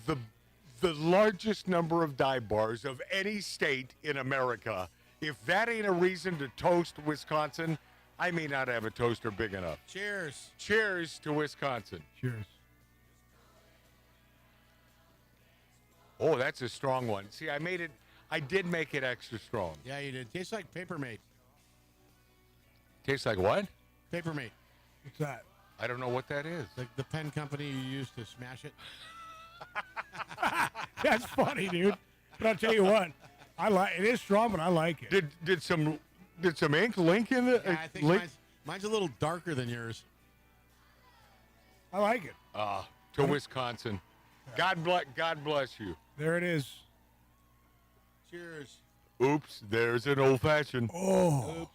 the largest number of dive bars of any state in America. If that ain't a reason to toast Wisconsin, I may not have a toaster big enough. Cheers. Cheers to Wisconsin. Cheers. Oh, that's a strong one. See, I did make it extra strong. Yeah, you did. Tastes like Papermate. Tastes like what? Papermate. What's that? I don't know what that is. Like the pen company you use to smash it. That's funny, dude. But I'll tell you what. It is strong, but I like it. Did some ink link in it? Yeah, I think mine's a little darker than yours. I like it. To Wisconsin. God bless you. There it is. Cheers. Oops, there's an old fashioned. Oh. Oops.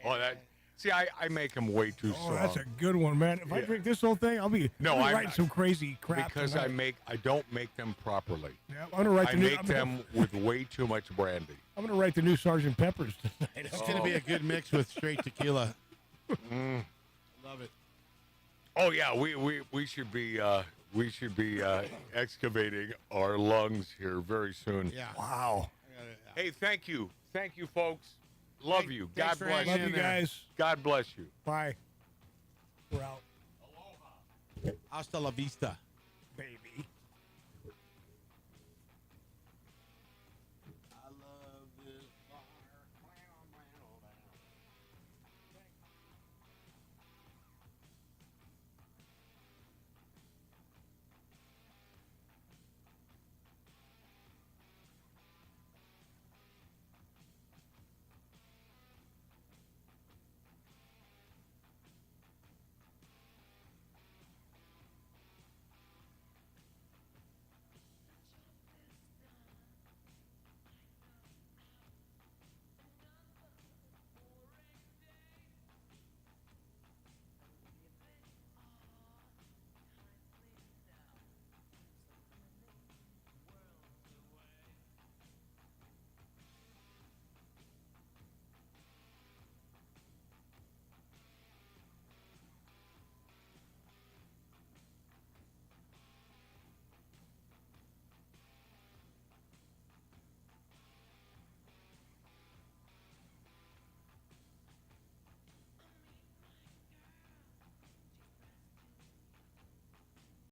Oh, that. See, I make them way too strong. Oh, that's a good one, man. If I drink this whole thing, I'll be writing some crazy crap. Because tonight. I don't make them properly. Yeah, I'm gonna write I make them with way too much brandy. I'm gonna write the new Sergeant Peppers tonight. It's gonna be a good mix with straight tequila. Love it. Oh yeah, we should be excavating our lungs here very soon. Yeah. Wow. Hey, thank you, folks. Love you. God bless you. Love you guys. God bless you. Bye. We're out. Hasta la vista.